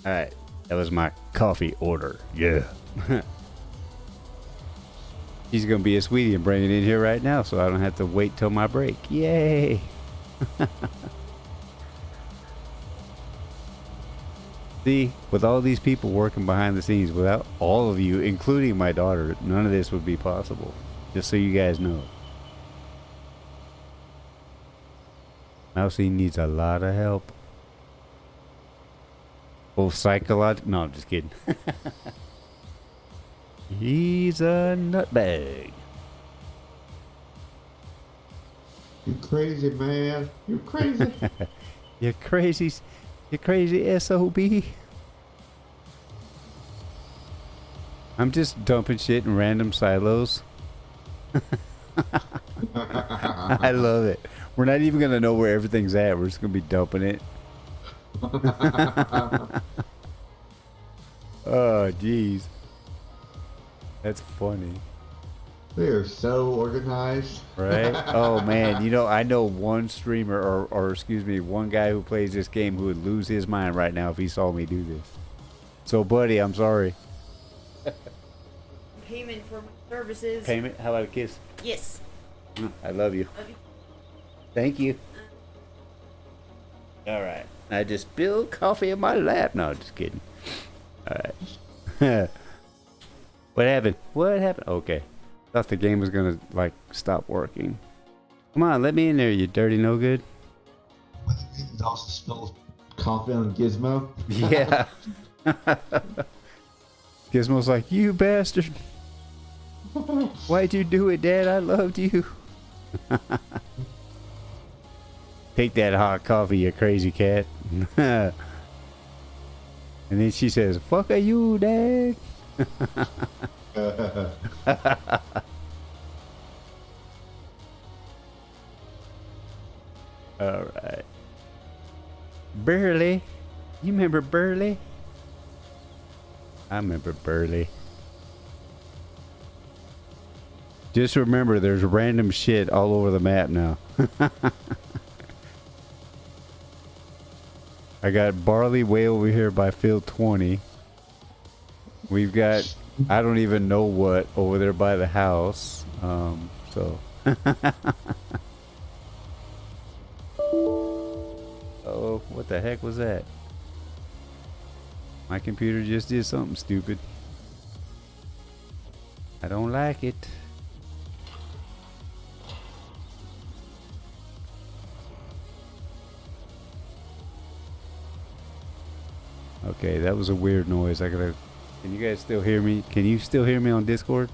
All right, that was my coffee order. Yeah. She's gonna be a sweetie and bring it in here right now, so I don't have to wait till my break. Yay! See, with all these people working behind the scenes, without all of you, including my daughter, none of this would be possible. Just so you guys know. Mousy needs a lot of help. Both psychological. No, I'm just kidding. He's a nutbag. You crazy, man. You're crazy. You crazy. You crazy SOB. I'm just dumping shit in random silos. I love it. We're not even going to know where everything's at. We're just going to be dumping it. Oh, jeez. That's funny. They are so organized. Right? Oh, man. You know, I know one streamer, or excuse me, one guy who plays this game who would lose his mind right now if he saw me do this. So, buddy, I'm sorry. Payment for my services. Payment? How about a kiss? Yes. I love you. Love you. Thank you. All right. I just spilled coffee in my lap. No, just kidding. All right. What happened? What happened? Okay. Thought the game was gonna like stop working. Come on, let me in there, you dirty no good. It also spills coffee on Gizmo. Yeah. Gizmo's like, you bastard. Why'd you do it, Dad? I loved you. Take that hot coffee, you crazy cat. And then she says, fuck are you, Dad? Alright. Burley. You remember Burley? I remember Burley. Just remember, there's random shit all over the map now. I got barley way over here by field 20. We've got, I don't even know what, over there by the house. So. Oh, what the heck was that? My computer just did something stupid. I don't like it. Okay, that was a weird noise. I gotta. Can you guys still hear me? Can you still hear me on Discord?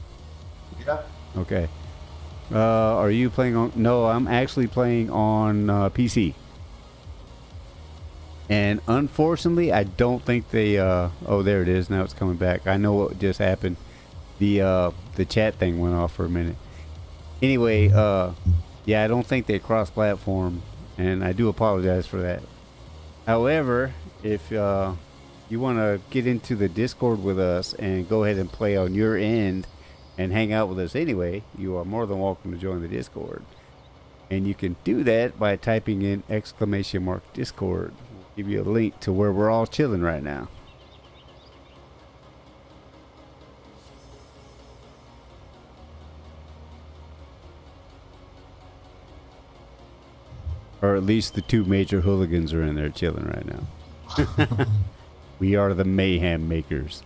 Yeah. Okay. Are you playing on? No, I'm actually playing on PC. And unfortunately, I don't think they. Oh, there it is. Now it's coming back. I know what just happened. The chat thing went off for a minute. Anyway, yeah, I don't think they cross-platform, and I do apologize for that. However, if you want to get into the Discord with us and go ahead and play on your end and hang out with us anyway, you are more than welcome to join the Discord. And you can do that by typing in !Discord. We'll give you a link to where we're all chilling right now. Or at least the two major hooligans are in there chilling right now. We are the mayhem makers.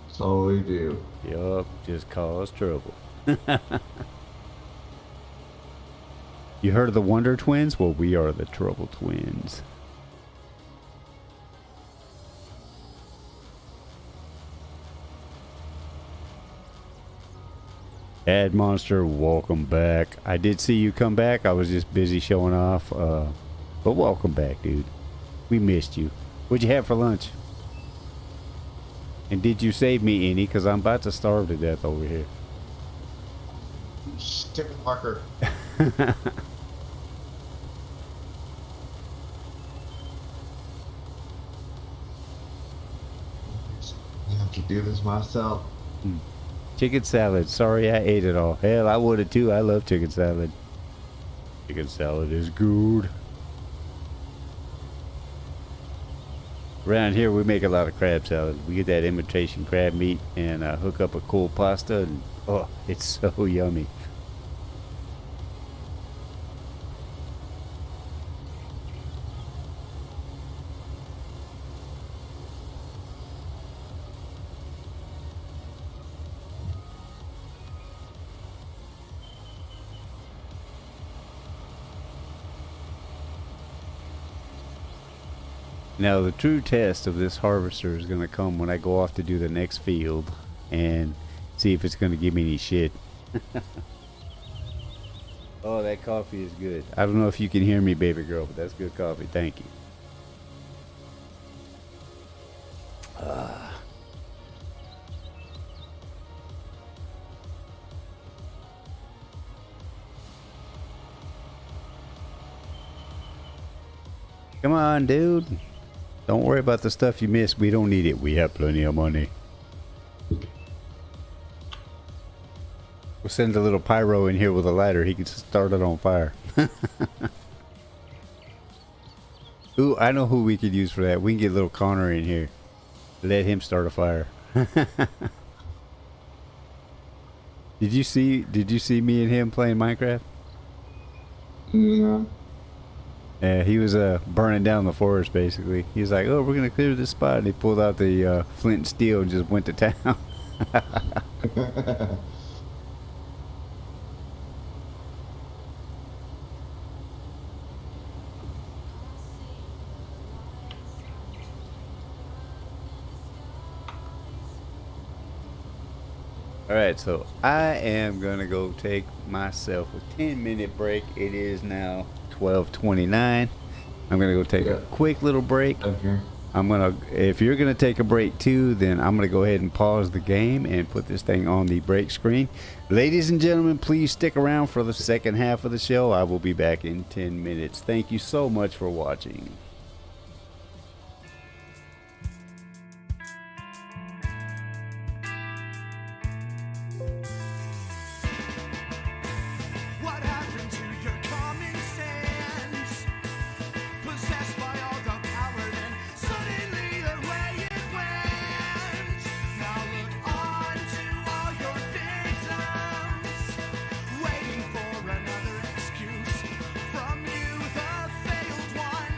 That's all we do. Yup, just cause trouble. You heard of the Wonder Twins? Well, we are the Trouble Twins. Ad Monster, welcome back. I did see you come back. I was just busy showing off. But welcome back, dude. We missed you. What'd you have for lunch? And did you save me any? Because I'm about to starve to death over here. Chicken marker. I have to do this myself. Chicken salad. Sorry I ate it all. Hell, I would have too. I love chicken salad. Chicken salad is good. Around here we make a lot of crab salad. We get that imitation crab meat and hook up a cold pasta and oh, it's so yummy. Now the true test of this harvester is going to come when I go off to do the next field and see if it's going to give me any shit. Oh, that coffee is good. I don't know if you can hear me, baby girl, but that's good coffee. Thank you. Come on, dude. Don't worry about the stuff you missed. We don't need it. We have plenty of money. We'll send a little pyro in here with a lighter. He can start it on fire. Ooh, I know who we could use for that. We can get little Connor in here. Let him start a fire. Did you see me and him playing Minecraft? Yeah. Yeah, he was burning down the forest basically. He was like, "Oh, we're gonna clear this spot," and he pulled out the flint and steel and just went to town. All right, so I am gonna go take myself a 10-minute break. It is now 12:29. I'm gonna go take a Yeah. quick little break. Okay. If you're gonna take a break too, then I'm gonna go ahead and pause the game and put this thing on the break screen. Ladies and gentlemen, please stick around for the second half of the show. I will be back in 10 minutes. Thank you so much for watching. What happened to your common sense? Possessed by all the power, then suddenly away it went. Now look on to all your victims, waiting for another excuse from you, the failed one.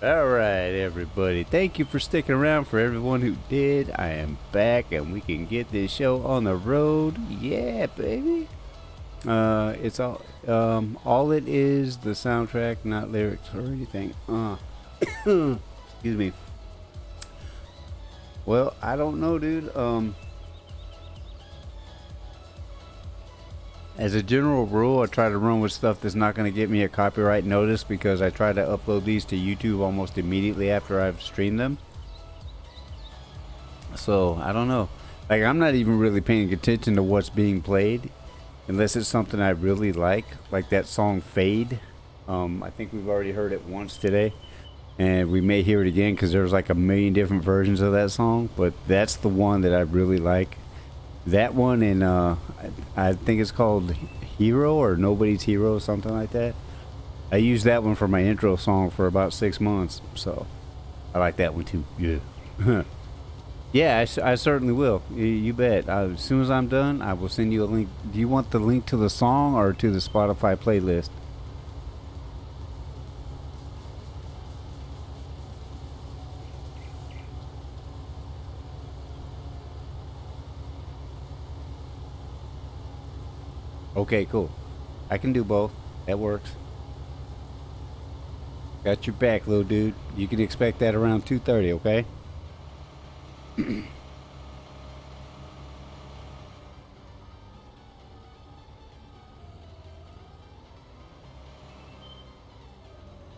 All right, everybody. Thank you for sticking around. For everyone who did, I am back, and we can get this show on the road. Yeah, baby. It's all it is, the soundtrack, not lyrics or anything. Excuse me. Well, I don't know, dude. As a general rule, I try to run with stuff that's not going to get me a copyright notice because I try to upload these to YouTube almost immediately after I've streamed them. So, I don't know. Like, I'm not even really paying attention to what's being played unless it's something I really like that song Fade. I think we've already heard it once today, and we may hear it again because there's like a million different versions of that song, but that's the one that I really like. That one, and I think it's called Hero or Nobody's Hero, something like that. I used that one for my intro song for about 6 months, so I like that one too. Yeah. Yeah, I certainly will. You bet. As soon as I'm done, I will send you a link. Do you want the link to the song or to the Spotify playlist? Okay, cool. I can do both. That works. Got your back, little dude. You can expect that around 2:30, okay?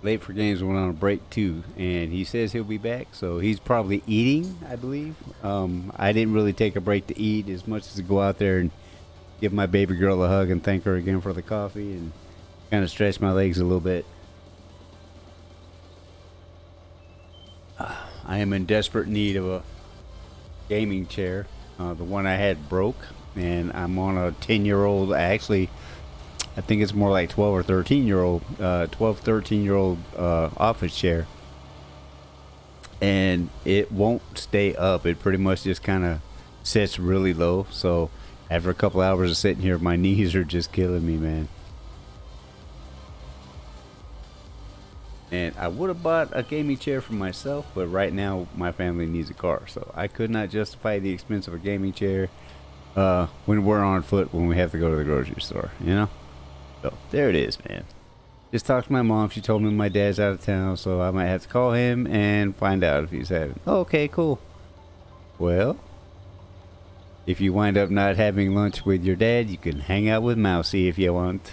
Late for Games went on a break too, and he says he'll be back, so he's probably eating, I believe. I didn't really take a break to eat as much as to go out there and give my baby girl a hug and thank her again for the coffee and kind of stretch my legs a little bit. I am in desperate need of a gaming chair. The one I had broke, and I'm on a 10-year-old, actually, I think it's more like 12 or 13-year-old, 13-year-old office chair. And it won't stay up. It pretty much just kind of sits really low, so after a couple hours of sitting here, my knees are just killing me, man. And I would have bought a gaming chair for myself, but right now my family needs a car, so I could not justify the expense of a gaming chair when we're on foot when we have to go to the grocery store, you know? So there it is, man. Just talked to my mom. She told me my dad's out of town, so I might have to call him and find out if he's having. Okay, cool. Well, if you wind up not having lunch with your dad, you can hang out with Mousy if you want.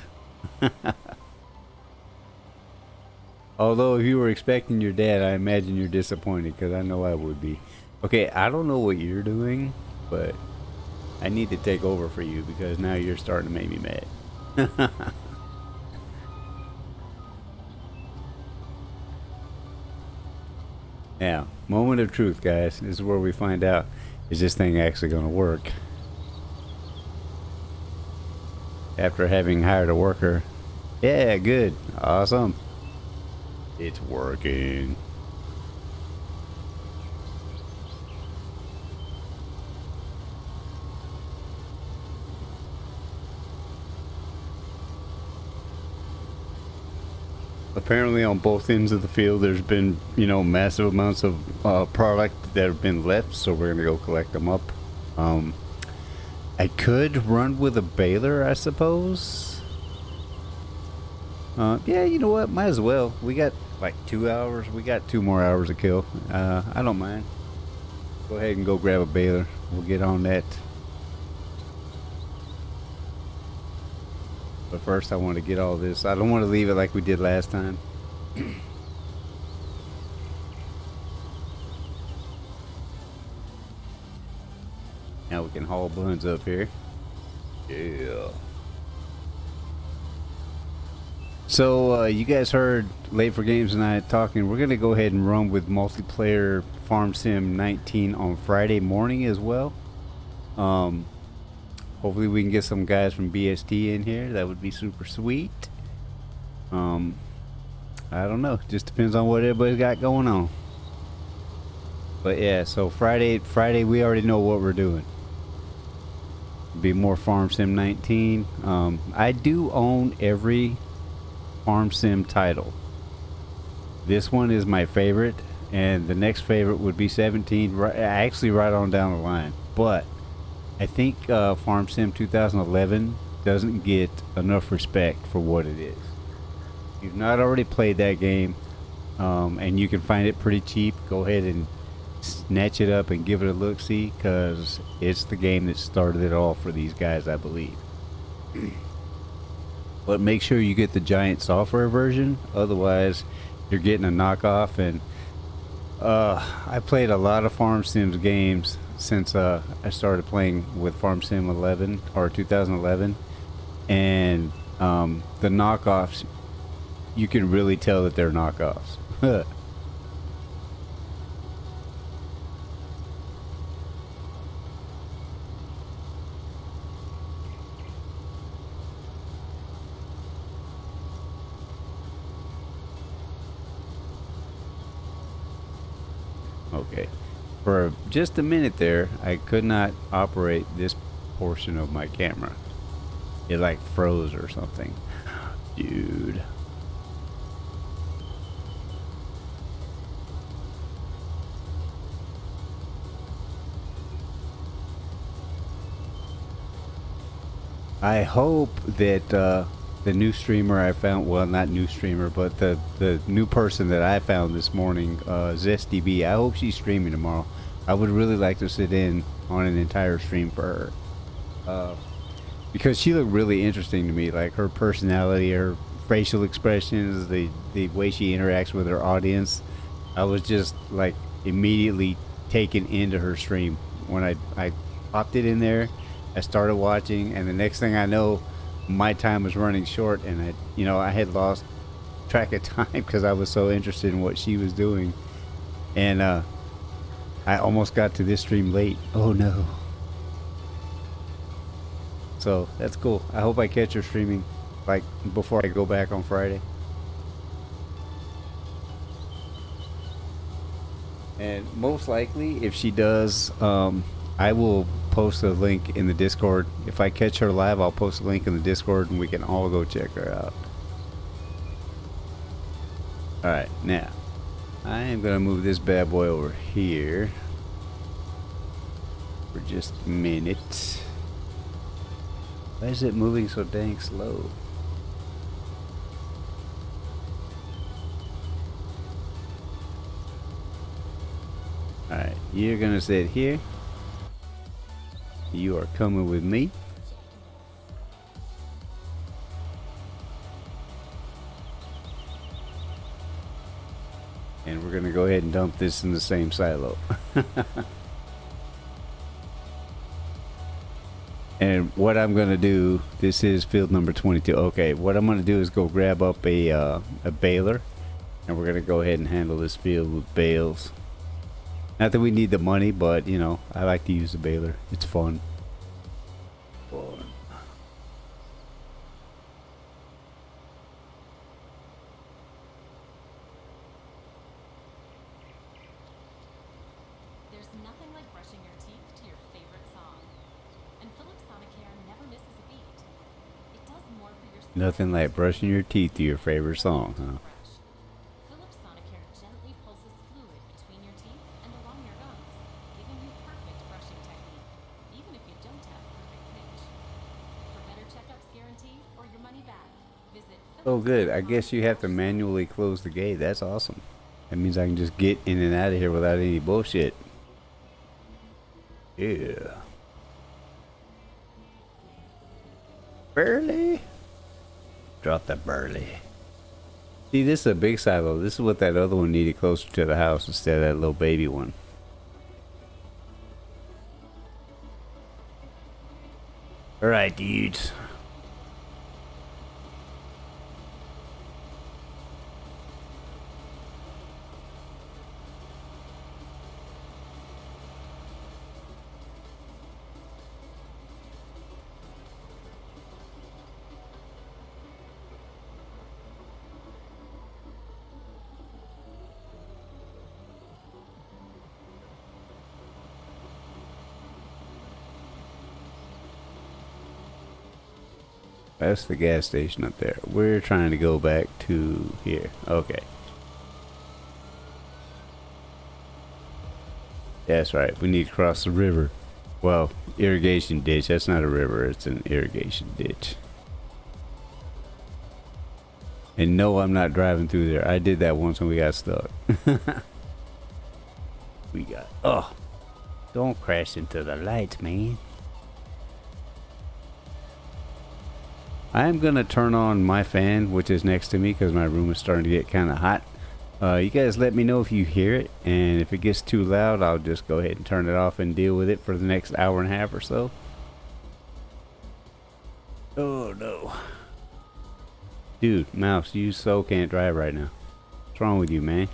Although if you were expecting your dad, I imagine you're disappointed, because I know I would be. Okay, I don't know what you're doing, but I need to take over for you because now you're starting to make me mad. Now, moment of truth, guys. This is where we find out, is this thing actually going to work? After having hired a worker. Yeah, good. Awesome. It's working. Apparently on both ends of the field there's been, massive amounts of product that have been left, so we're gonna go collect them up. I could run with a baler, I suppose. Yeah, you know what, might as well. We got like 2 hours. We got 2 more hours to kill. I don't mind. Go ahead and go grab a baler. We'll get on that. But first I want to get all this. I don't want to leave it like we did last time. Now we can haul buns up here. Yeah. So you guys heard Late for Games and I talking. We're going to go ahead and run with multiplayer Farm Sim 19 on Friday morning as well. Hopefully we can get some guys from BST in here. That would be super sweet. I don't know. Just depends on what everybody's got going on. But yeah, so Friday we already know what we're doing. Be more Farm Sim 19. I do own every Farm Sim title. This one is my favorite, and the next favorite would be 17, actually right on down the line. But I think Farm Sim 2011 doesn't get enough respect for what it is. If you've not already played that game, and you can find it pretty cheap, go ahead and snatch it up and give it a look-see, because it's the game that started it all for these guys, I believe. But make sure you get the Giant software version, otherwise you're getting a knockoff. And I played a lot of Farm Sims games since I started playing with Farm Sim 11 or 2011, and the knockoffs, you can really tell that they're knockoffs. Okay, for just a minute there, I could not operate this portion of my camera. It like froze or something. Dude. I hope that the new streamer I found, well, not new streamer, but the new person that I found this morning, ZestDB, I hope she's streaming tomorrow. I would really like to sit in on an entire stream for her. Because she looked really interesting to me, like her personality, her facial expressions, the way she interacts with her audience. I was just like immediately taken into her stream. When I popped it in there, I started watching, and the next thing I know, my time was running short, and I had lost track of time because I was so interested in what she was doing. And I almost got to this stream late. Oh no. So that's cool. I hope I catch her streaming like before I go back on Friday. And most likely, if she does, I will post a link in the Discord. If I catch her live, I'll post a link in the Discord and we can all go check her out. Alright, now I am gonna move this bad boy over here for just a minute. Why is it moving so dang slow? Alright, you're gonna sit here. You are coming with me. And we're gonna go ahead and dump this in the same silo. And what I'm gonna do, this is field number 22. Okay, what I'm gonna do is go grab up a baler, and we're gonna go ahead and handle this field with bales. Not that we need the money, but you know, I like to use the baler. It's fun. There's nothing like brushing your teeth to your favorite song. And Philips Sonicare never misses a beat. It does more for your Nothing like brushing your teeth to your favorite song, huh? Philips Sonicare gently pulses fluid between your teeth and along your gums, giving you perfect brushing technique, even if you don't have perfect pitch. For better checkups guaranteed or your money back, visit Oh good, I guess you have to manually close the gate. That's awesome. That means I can just get in and out of here without any bullshit. Yeah. Burley. Drop the burley. See, this is a big silo. This is what that other one needed, closer to the house instead of that little baby one. Alright, dudes. That's the gas station up there. We're trying to go back to here. Okay. That's right. We need to cross the river. Well, irrigation ditch. That's not a river. It's an irrigation ditch. And no, I'm not driving through there. I did that once when we got stuck. Oh, don't crash into the lights, man. I'm gonna turn on my fan, which is next to me, because my room is starting to get kind of hot. You guys let me know if you hear it, and if it gets too loud, I'll just go ahead and turn it off and deal with it for the next hour and a half or so. Oh no. Dude, Mouse, you so can't drive right now. What's wrong with you, man?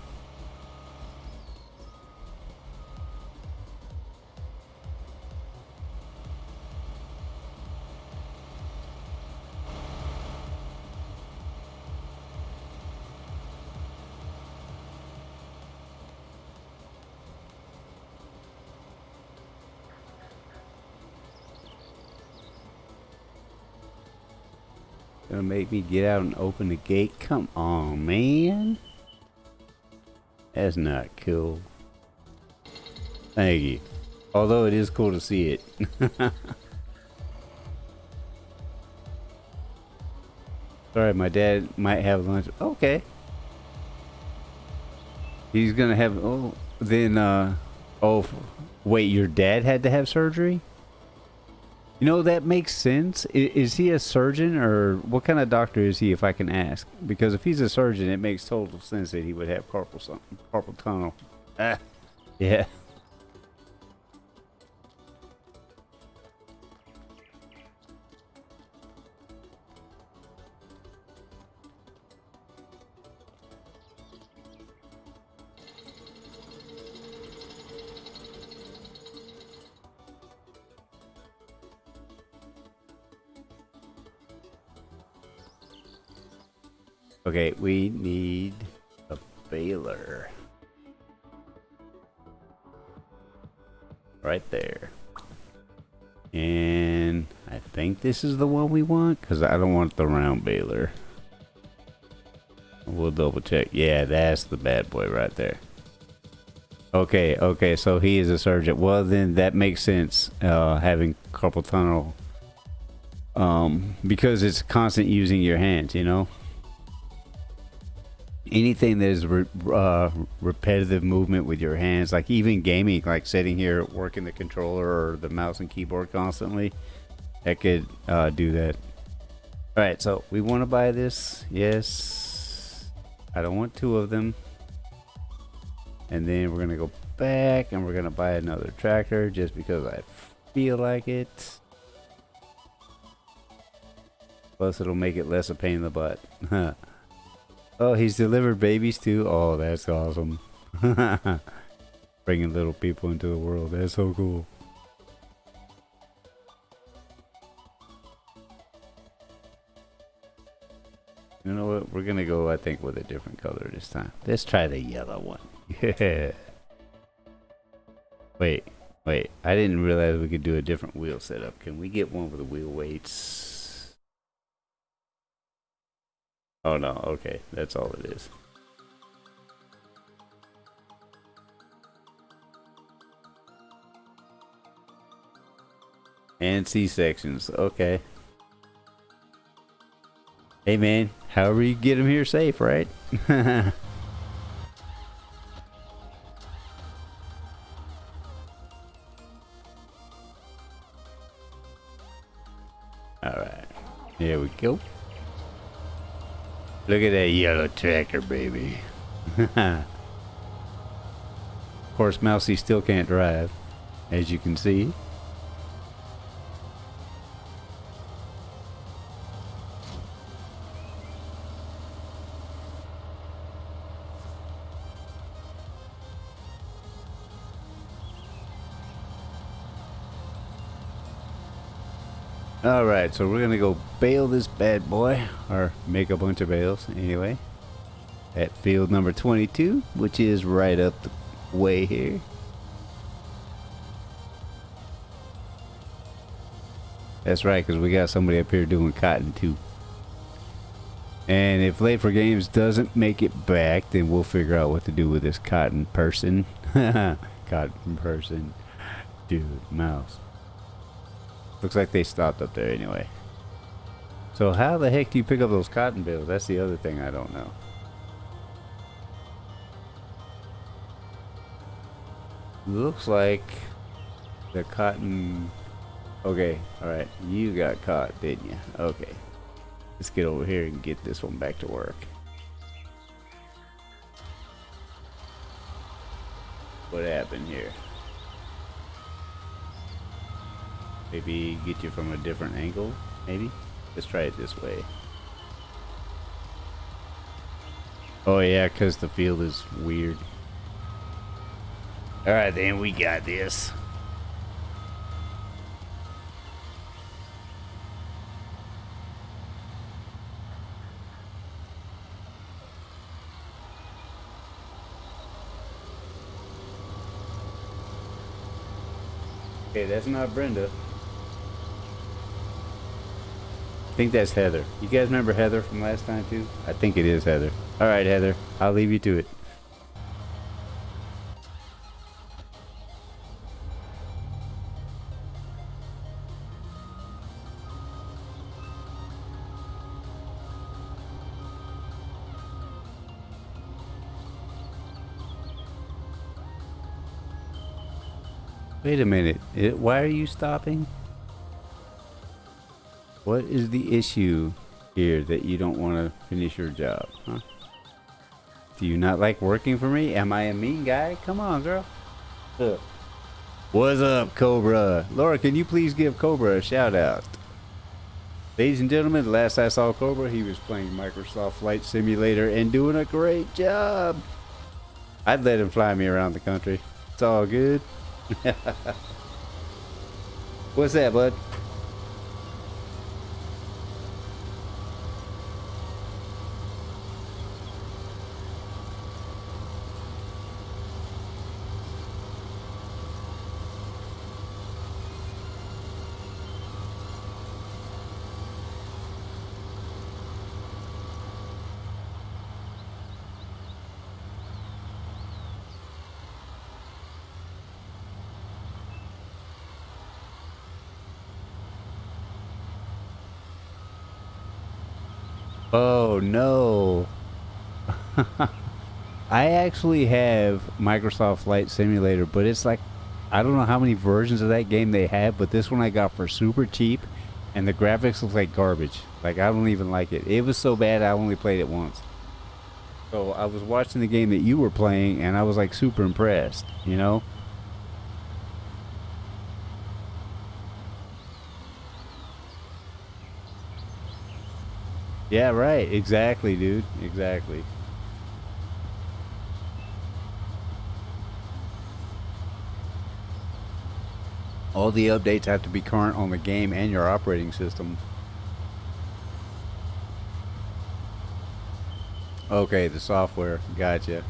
Gonna make me get out and open the gate? Come on, man. That's not cool. Thank you. Although it is cool to see it. Sorry, my dad might have lunch. Okay. He's gonna have, oh, then, oh, wait, your dad had to have surgery? You know, that makes sense. Is he a surgeon, or what kind of doctor is he, if I can ask? Because if he's a surgeon, it makes total sense that he would have carpal tunnel. Ah, yeah. Okay, we need a baler. Right there. And I think this is the one we want, because I don't want the round baler. We'll double check. Yeah, that's the bad boy right there. Okay, okay, so he is a surgeon. Well, then that makes sense, having carpal tunnel. Because it's constant using your hands, you know? Anything that is repetitive movement with your hands, like even gaming, like sitting here working the controller or the mouse and keyboard constantly, that could do that. All right, so we want to buy this. Yes, I don't want two of them. And then we're gonna go back and we're gonna buy another tractor just because I feel like it. Plus it'll make it less a pain in the butt. Oh, he's delivered babies too. Oh, that's awesome. Bringing little people into the world. That's so cool. You know what? We're going to go, I think, with a different color this time. Let's try the yellow one. Yeah. Wait. I didn't realize we could do a different wheel setup. Can we get one with the wheel weights? Oh no, okay, that's all it is. And C-sections, okay. Hey man, however you get them here safe, right? Alright, here we go. Look at that yellow tractor, baby. Of course, Mousy still can't drive, as you can see. Alright, so we're gonna go bale this bad boy, or make a bunch of bales anyway, at field number 22, which is right up the way here. That's right, because we got somebody up here doing cotton too. And if Late for Games doesn't make it back, then we'll figure out what to do with this cotton person. Cotton cotton person. Dude, mouse. Looks like they stopped up there anyway. So how the heck do you pick up those cotton bales? That's the other thing I don't know. Looks like the cotton... Okay, alright. You got caught, didn't you? Okay. Let's get over here and get this one back to work. What happened here? Maybe get you from a different angle? Maybe? Let's try it this way. Oh yeah, because the field is weird. Alright then, we got this. Okay, that's not Brenda. I think that's Heather. You guys remember Heather from last time too? I think it is Heather. Alright, Heather. I'll leave you to it. Wait a minute. Why are you stopping? What is the issue here that you don't want to finish your job, huh? Do you not like working for me? Am I a mean guy? Come on, girl. What's up, Cobra? Laura, can you please give Cobra a shout out? Ladies and gentlemen, the last I saw Cobra, he was playing Microsoft Flight Simulator and doing a great job. I'd let him fly me around the country. It's all good. What's that, bud? Oh no. I actually have Microsoft Flight Simulator, but it's like, I don't know how many versions of that game they have, but this one I got for super cheap, and the graphics look like garbage. Like, I don't even like it. It was so bad I only played it once. So I was watching the game that you were playing, and I was like super impressed, you know? Yeah, right. Exactly, dude. Exactly. All the updates have to be current on the game and your operating system. Okay, the software. Gotcha.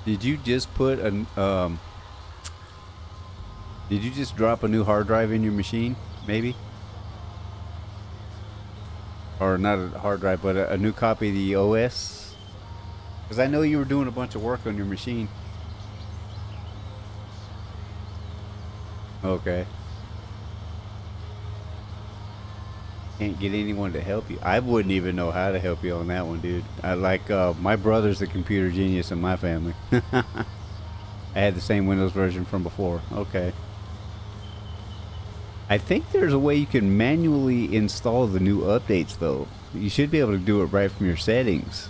Did you just put an Did you just drop a new hard drive in your machine, maybe? Or not a hard drive, but a new copy of the OS? Because I know you were doing a bunch of work on your machine. Okay. Can't get anyone to help you. I wouldn't even know how to help you on that one, dude. My brother's the computer genius in my family. I had the same Windows version from before. Okay. I think there's a way you can manually install the new updates, though. You should be able to do it right from your settings.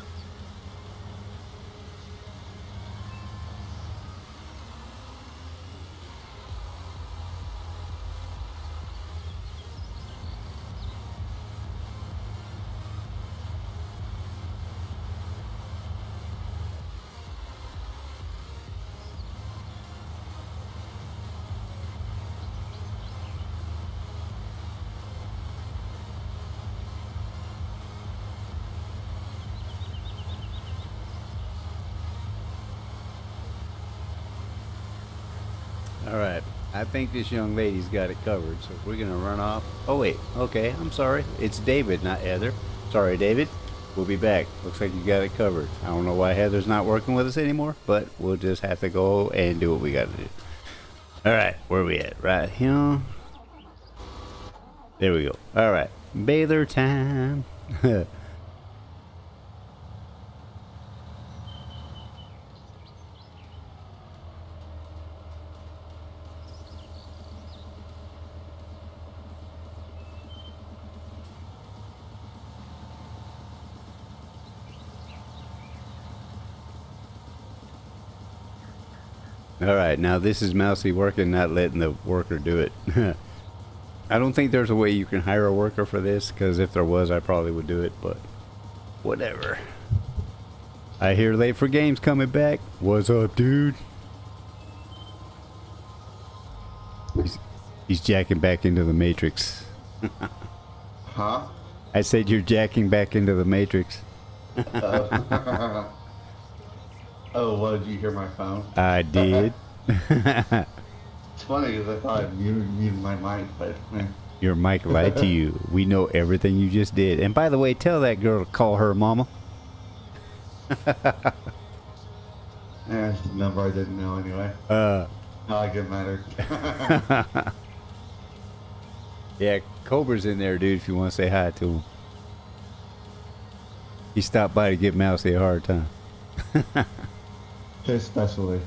Alright, I think this young lady's got it covered, so we're gonna run off. Oh wait, okay, I'm sorry. It's David, not Heather. Sorry, David. we'll be back. Looks like you got it covered. I don't know why Heather's not working with us anymore, but we'll just have to go and do what we got to do. All right, where are we at? Right here. There we go. All right, Baylor time. All right, now this is Mousy working, not letting the worker do it. I don't think there's a way you can hire a worker for this, because if there was, I probably would do it, but whatever. I hear Late for Games coming back. What's up, dude? He's jacking back into the Matrix. Huh? I said you're jacking back into the Matrix. Oh, what, did you hear my phone? I did. It's funny because I thought I muted my mic, but Your mic lied to you. We know everything you just did. And by the way, tell that girl to call her mama. it's a number I didn't know anyway. Not like it mattered. Yeah, Cobra's in there, dude, if you want to say hi to him. He stopped by to give Mousy a hard time. Especially.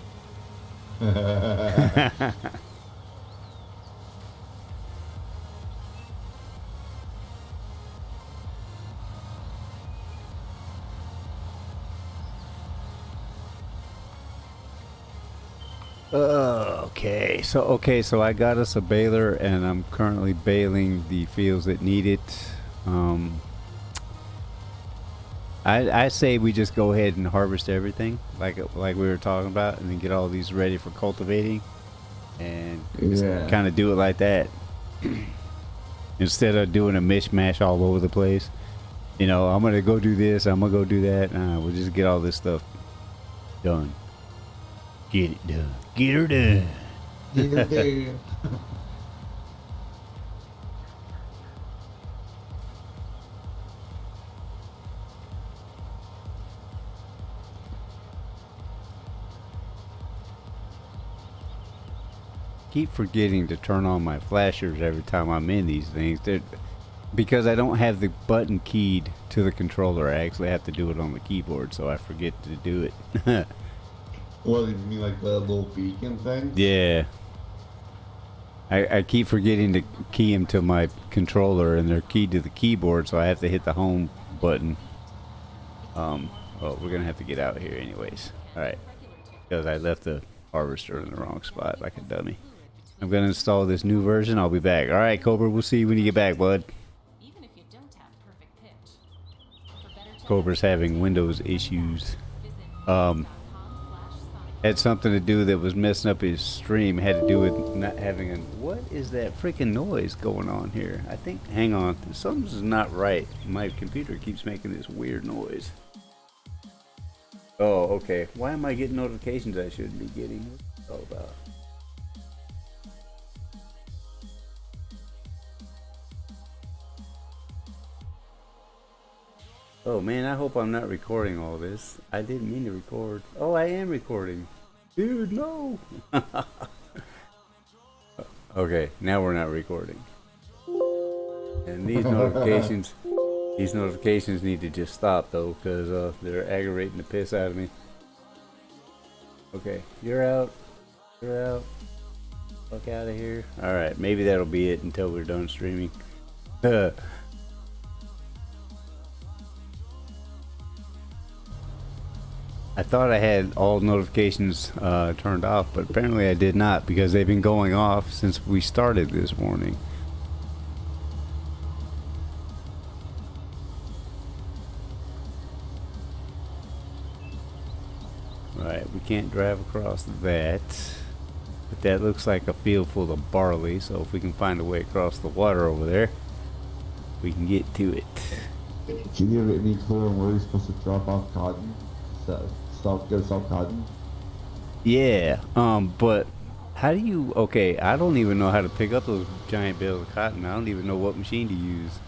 Okay, so I got us a baler, and I'm currently baling the fields that need it. I say we just go ahead and harvest everything, like we were talking about, and then get all these ready for cultivating, and Yeah. kind of do it like that, instead of doing a mishmash all over the place. You know, I'm gonna go do this, I'm gonna go do that. We'll just get all this stuff done. Get it done. Get her done. Keep forgetting to turn on my flashers every time I'm in these things. Because I don't have the button keyed to the controller. I actually have to do it on the keyboard, so I forget to do it. What, you mean like the little beacon thing? Yeah. I keep forgetting to key them to my controller, and they're keyed to the keyboard, so I have to hit the home button. Well, we're gonna have to get out here anyways. Alright. Because I left the harvester in the wrong spot like a dummy. I'm gonna install this new version. I'll be back. Alright, Cobra, we'll see you when you get back, bud. Even if you don't have perfect pitch. For better checkups, Cobra's having Windows issues. visit Um, phoenix.com/sonic. Had something to do that was messing up his stream. Had to do with not having a... What is that freaking noise going on here? I think... Hang on. Something's not right. My computer keeps making this weird noise. Oh, okay. Why am I getting notifications I shouldn't be getting? What's it all about? Oh man, I hope I'm not recording all this. I didn't mean to record. Oh, I am recording. Dude, no. Okay, now we're not recording. And these notifications need to just stop though, because they're aggravating the piss out of me. Okay, you're out. You're out. Fuck out of here. Alright, maybe that'll be it until we're done streaming. I thought I had all notifications turned off, but apparently I did not, because they've been going off since we started this morning. Right, we can't drive across that, but that looks like a field full of barley, so if we can find a way across the water over there, we can get to it. Can you give any clue on where you're supposed to drop off cotton? Go sell cotton? Yeah, but how do you... Okay, I don't even know how to pick up those giant bales of cotton. I don't even know what machine to use.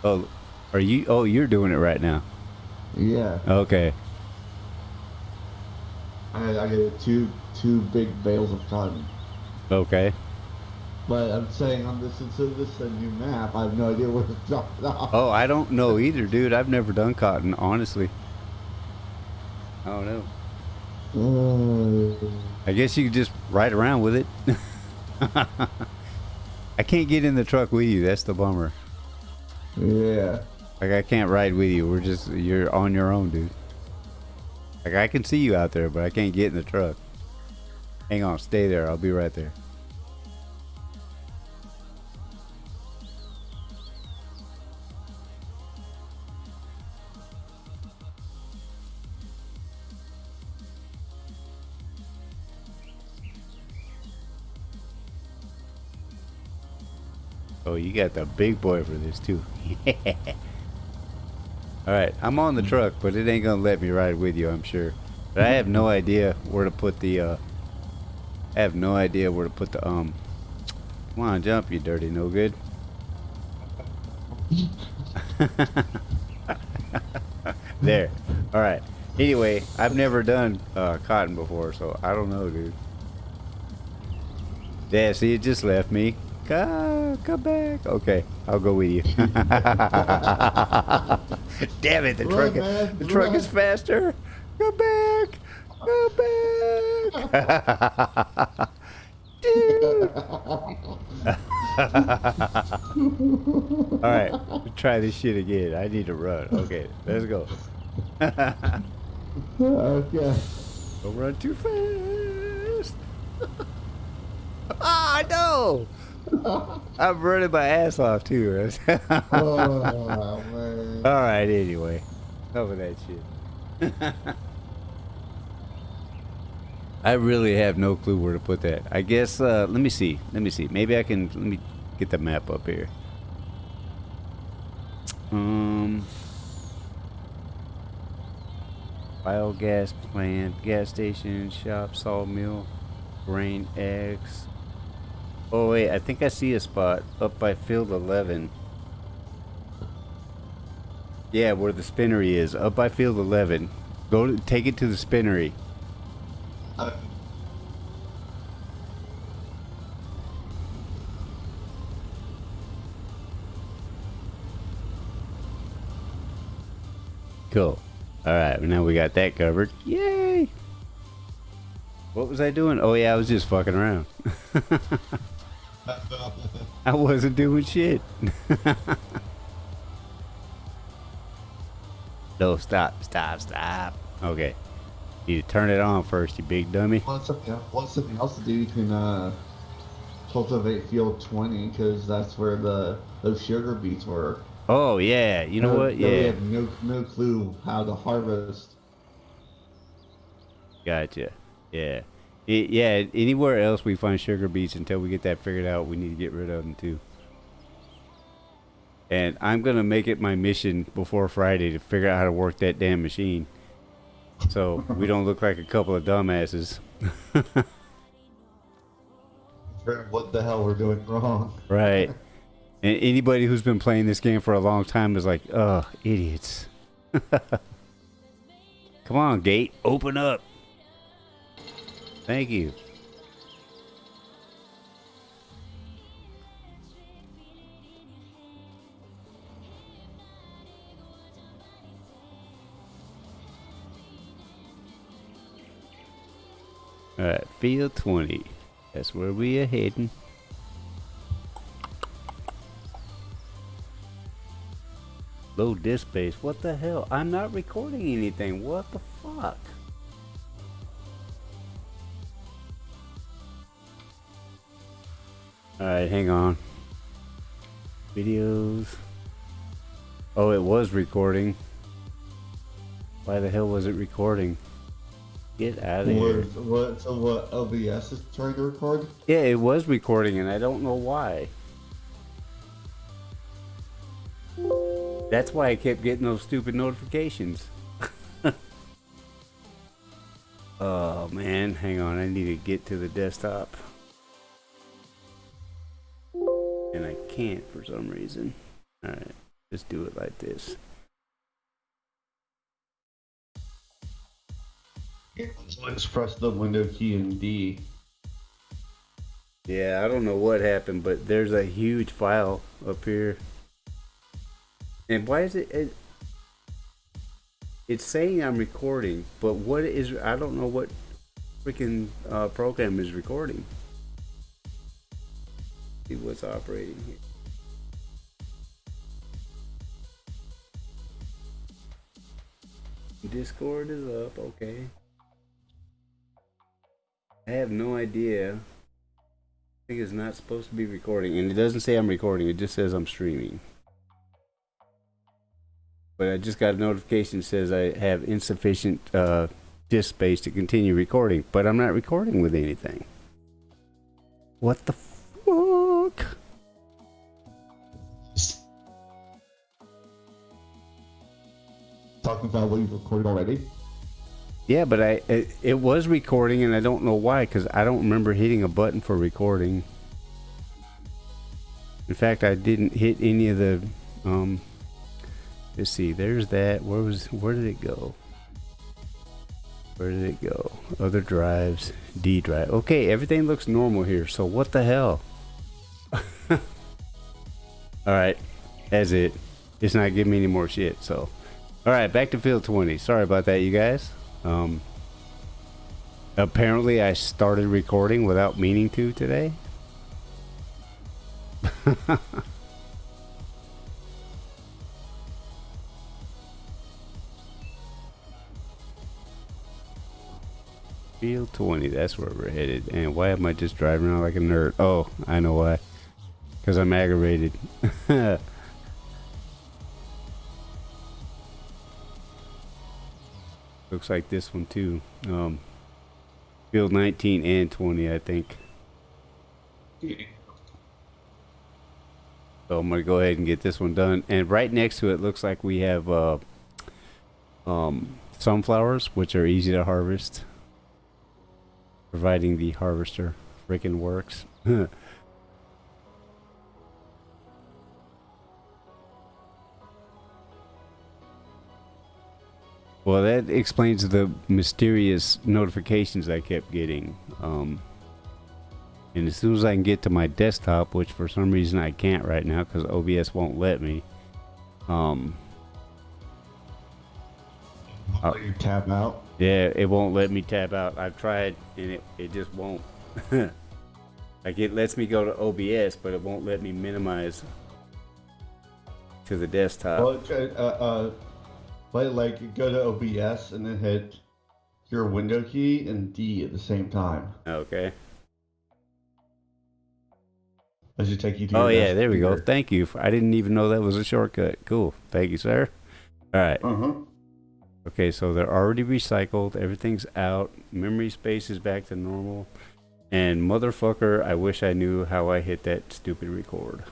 Oh, are you... Oh, you're doing it right now. Yeah. Okay. I get two big bales of cotton. Okay. But I'm saying on this, since this is a new map, I have no idea where to drop it off. Oh, I don't know either, dude. I've never done cotton, honestly. I don't know. I guess you could just ride around with it. I can't get in the truck with you. That's the bummer. Yeah. Like, I can't ride with you. You're on your own, dude. Like, I can see you out there, but I can't get in the truck. Hang on, stay there. I'll be right there. Oh, you got the big boy for this too. Yeah. All right, I'm on the truck, but it ain't gonna let me ride with you, I'm sure. But I have no idea where to put the. I have no idea where to put the. Come on, jump, you dirty no good. There. All right. Anyway, I've never done cotton before, so I don't know, dude. Yeah, see, it just left me. Come back. Okay, I'll go with you. Damn it, the Run, truck, man, the truck run. is faster. Come back. Come back. Dude. All right, let's try this shit again. I need to run. Okay, let's go. Okay. Don't run too fast. Ah, no. I'm running my ass off too. Oh, man. All right, anyway. Over that shit. I really have no clue where to put that. I guess, let me see. Maybe I can, let me get the map up here. Biogas plant, gas station, shop, sawmill, grain X. Oh wait, I think I see a spot up by field 11. Yeah, where the spinnery is, up by field 11. Take it to the spinnery. Cool. Alright, now we got that covered. Yay! What was I doing? Oh yeah, I was just fucking around. I wasn't doing shit. No, stop. Okay. You need to turn it on first, you big dummy. What's something else to do? You can cultivate field 20 because that's where those sugar beets were. Oh yeah, you know what? That we Yeah. have no clue how to harvest. Gotcha. Yeah. Yeah, anywhere else we find sugar beets until we get that figured out, we need to get rid of them too. And I'm going to make it my mission before Friday to figure out how to work that damn machine. So we don't look like a couple of dumbasses. What the hell we're doing wrong? Right. And anybody who's been playing this game for a long time is like, oh, idiots. Come on, gate, open up. Thank you. Alright, field 20. That's where we are heading. Low disk space. What the hell? I'm not recording anything. What the fuck? Alright, hang on. Videos. Oh, it was recording. Why the hell was it recording? Get out of here. So what OBS is trying to record? Yeah, it was recording and I don't know why. That's why I kept getting those stupid notifications. Oh man, hang on, I need to get to the desktop. And I can't for some reason. Alright, let's do it like this. So let's press the window key in D. Yeah, I don't know what happened, but there's a huge file up here. And why is it's saying I'm recording, but what is, I don't know what freaking program is recording. See what's operating here. Discord is up, okay. I have no idea. I think it's not supposed to be recording, and it doesn't say I'm recording, it just says I'm streaming. But I just got a notification that says I have insufficient disk space to continue recording, but I'm not recording with anything. What the fuck? Talking about what you've recorded already? Yeah, but it was recording, and I don't know why, because I don't remember hitting a button for recording. In fact, I didn't hit any of the let's see, there's that. Where did it go? Where did it go? Other drives, D drive. Okay, everything looks normal here, so what the hell? Alright, that's it. It's not giving me any more shit, so. Alright, back to field 20. Sorry about that, you guys. Apparently I started recording without meaning to today. Field 20, that's where we're headed. And why am I just driving around like a nerd? Oh, I know why. Because I'm aggravated. Looks like this one too. Field 19 and 20, I think. So I'm gonna go ahead and get this one done. And right next to it looks like we have sunflowers, which are easy to harvest, providing the harvester freaking works. Well, that explains the mysterious notifications I kept getting. And as soon as I can get to my desktop, which for some reason I can't right now because OBS won't let me. You tab out. Yeah, it won't let me tab out. I've tried and it just won't. Like it lets me go to OBS, but it won't let me minimize to the desktop. Well, like go to OBS and then hit your window key and D at the same time. Okay. As you take you to Oh your yeah, there we go. computer. Thank you. I didn't even know that was a shortcut. Cool. Thank you, sir. All right. Okay, so they're already recycled. Everything's out. Memory space is back to normal. And motherfucker, I wish I knew how I hit that stupid record.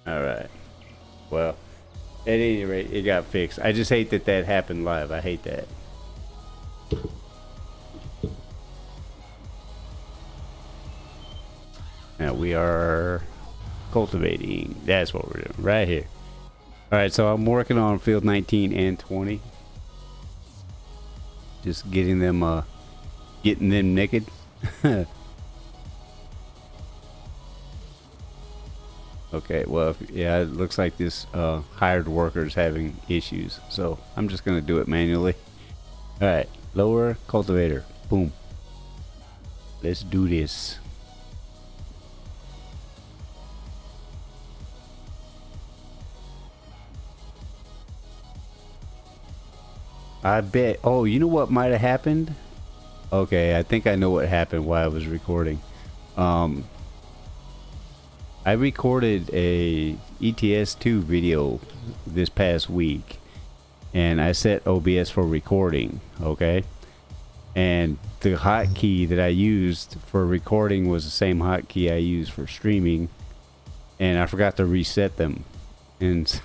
Alright. Well, at any rate, it got fixed. I just hate that that happened live. I hate that. Now we are cultivating. That's what we're doing right here. Alright, so I'm working on field 19 and 20. Just getting them naked. Okay, well, yeah, it looks like this hired worker is having issues, so I'm just gonna do it manually. All right, lower cultivator, boom. Let's do this. I bet. Oh, you know what might have happened? Okay, I think I know what happened while I was recording. I recorded a ETS2 video this past week, and I set OBS for recording, okay? And the hotkey that I used for recording was the same hotkey I used for streaming, and I forgot to reset them. And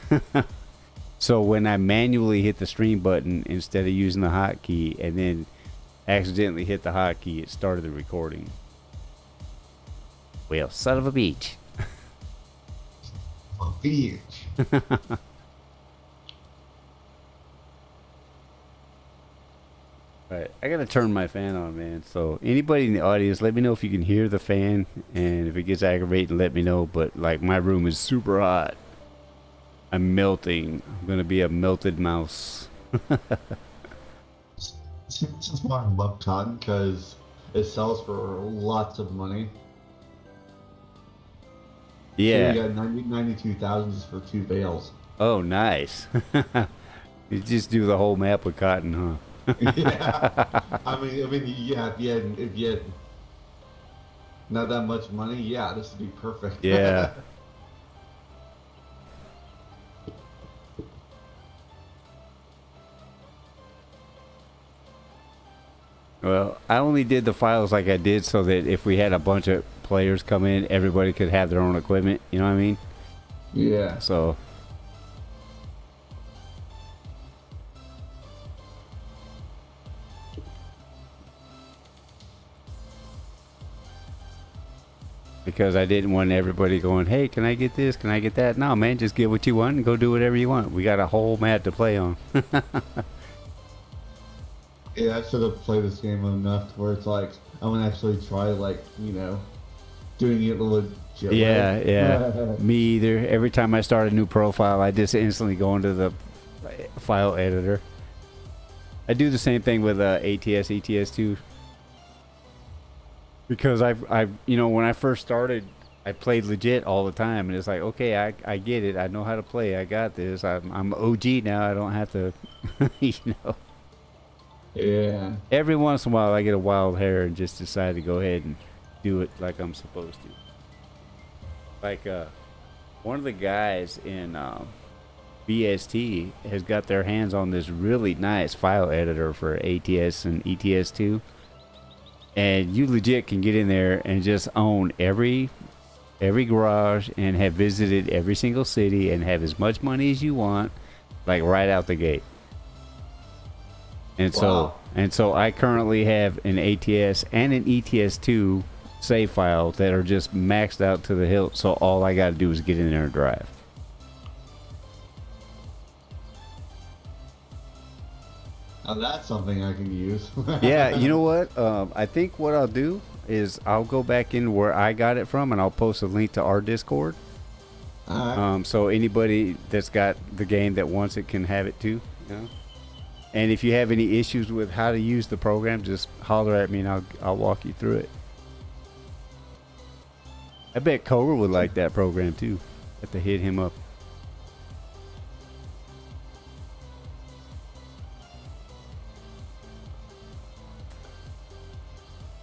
so when I manually hit the stream button instead of using the hotkey and then accidentally hit the hotkey, it started the recording. Well, son of a bitch. I gotta turn my fan on, man. So anybody in the audience, let me know if you can hear the fan, and if it gets aggravating, let me know. But like, my room is super hot. I'm melting. I'm gonna be a melted mouse. This is why I love cotton, because it sells for lots of money. Yeah. So you got 92,000 just for 2 bales. Oh, nice. You just do the whole map with cotton, huh? Yeah. I mean, yeah. If you had not that much money, yeah, this would be perfect. Yeah. Well, I only did the files like I did so that if we had a bunch of players come in, everybody could have their own equipment. You know what I mean? Yeah. So. Because I didn't want everybody going, hey, can I get this? Can I get that? No, man, just get what you want and go do whatever you want. We got a whole map to play on. Yeah, I should have played this game enough to where it's like, I'm gonna actually try, like, doing it legit. Yeah, yeah. Me either. Every time I start a new profile, I just instantly go into the file editor. I do the same thing with ATS, ETS too. Because I've when I first started, I played legit all the time, and it's like, okay, I get it. I know how to play. I got this. I'm OG now. I don't have to, Yeah. Every once in a while, I get a wild hair and just decide to go ahead and do it like I'm supposed to. Like one of the guys in BST has got their hands on this really nice file editor for ATS and ETS2. And you legit can get in there and just own every garage and have visited every single city and have as much money as you want, like right out the gate. And Wow. so I currently have an ATS and an ETS2 save file that are just maxed out to the hilt. So all I got to do is get in there and drive. Now that's something I can use. Yeah, you know what? I think what I'll do is I'll go back in where I got it from and I'll post a link to our Discord. Alright. So anybody that's got the game that wants it can have it too. And if you have any issues with how to use the program, just holler at me and I'll walk you through it. I bet Cobra would like that program too. Have to hit him up.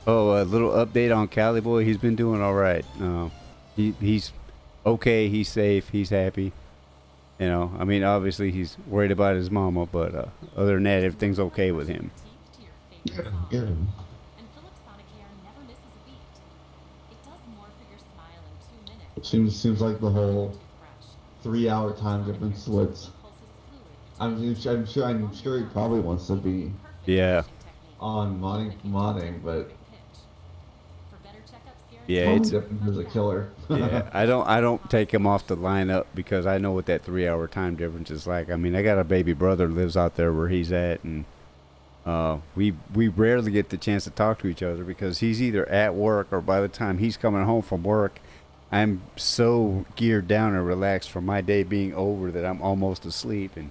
Oh, a little update on Cali Boy. He's been doing all right. He's okay. He's safe. He's happy. I mean, obviously he's worried about his mama, but other than that, everything's okay with him. To your favorite song. Good. And Philips Sonicare never misses a beat. It does more for your smile in 2 minutes. Seems like the whole Brush. 3-hour time difference splits. Pulses fluid. I'm sure he probably wants to be Yeah. on modding, but For better checkups, guaranteed. Yeah, Tom it's Dippin is a killer. yeah. I don't take him off the lineup because I know what that 3-hour time difference is like. I mean, I got a baby brother lives out there where he's at, and we rarely get the chance to talk to each other because he's either at work or by the time he's coming home from work, I'm so geared down and relaxed from my day being over that I'm almost asleep, and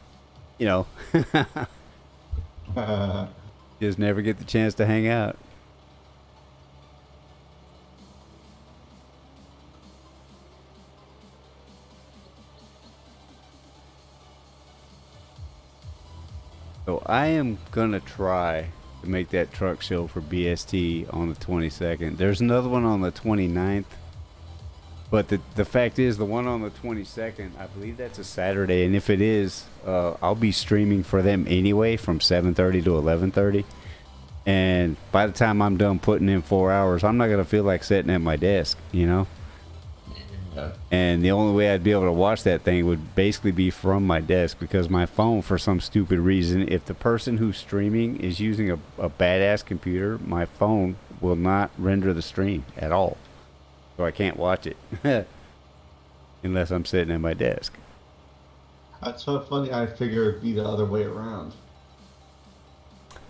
just never get the chance to hang out. So I am gonna try to make that truck show for BST on the 22nd. There's another one on the 29th. But the fact is, the one on the 22nd, I believe that's a Saturday, and if it is, I'll be streaming for them anyway from 7:30 to 11:30. And by the time I'm done putting in 4 hours, I'm not gonna feel like sitting at my desk, Yeah. And the only way I'd be able to watch that thing would basically be from my desk because my phone, for some stupid reason, if the person who's streaming is using a badass computer, my phone will not render the stream at all. So I can't watch it unless I'm sitting at my desk. That's so funny. I figure it'd be the other way around.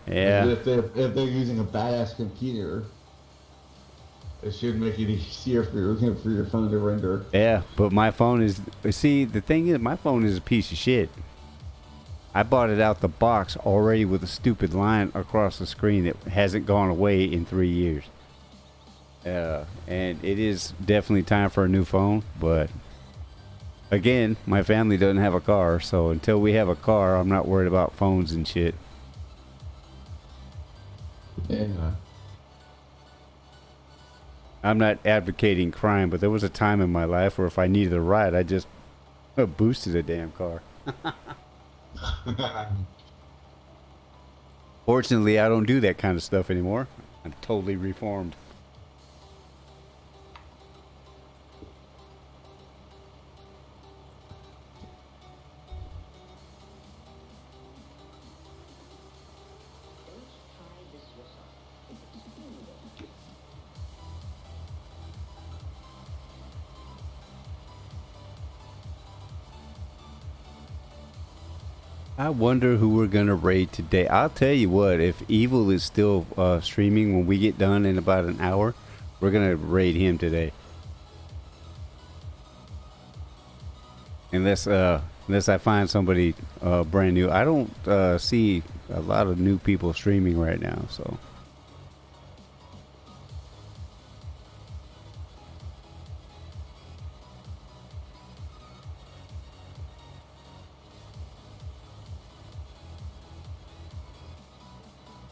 Yeah. If they're using a badass computer, it should make it easier for your phone to render. Yeah, but my phone is. See, the thing is, my phone is a piece of shit. I bought it out the box already with a stupid line across the screen that hasn't gone away in 3 years. And it is definitely time for a new phone, but again, my family doesn't have a car, so until we have a car, I'm not worried about phones and shit. Yeah. I'm not advocating crime, but there was a time in my life where if I needed a ride, I just boosted a damn car. Fortunately, I don't do that kind of stuff anymore. I'm totally reformed. I wonder who we're gonna raid today. I'll tell you what, if Evil is still streaming when we get done in about an hour, we're gonna raid him today. Unless I find somebody brand new. I don't see a lot of new people streaming right now, so.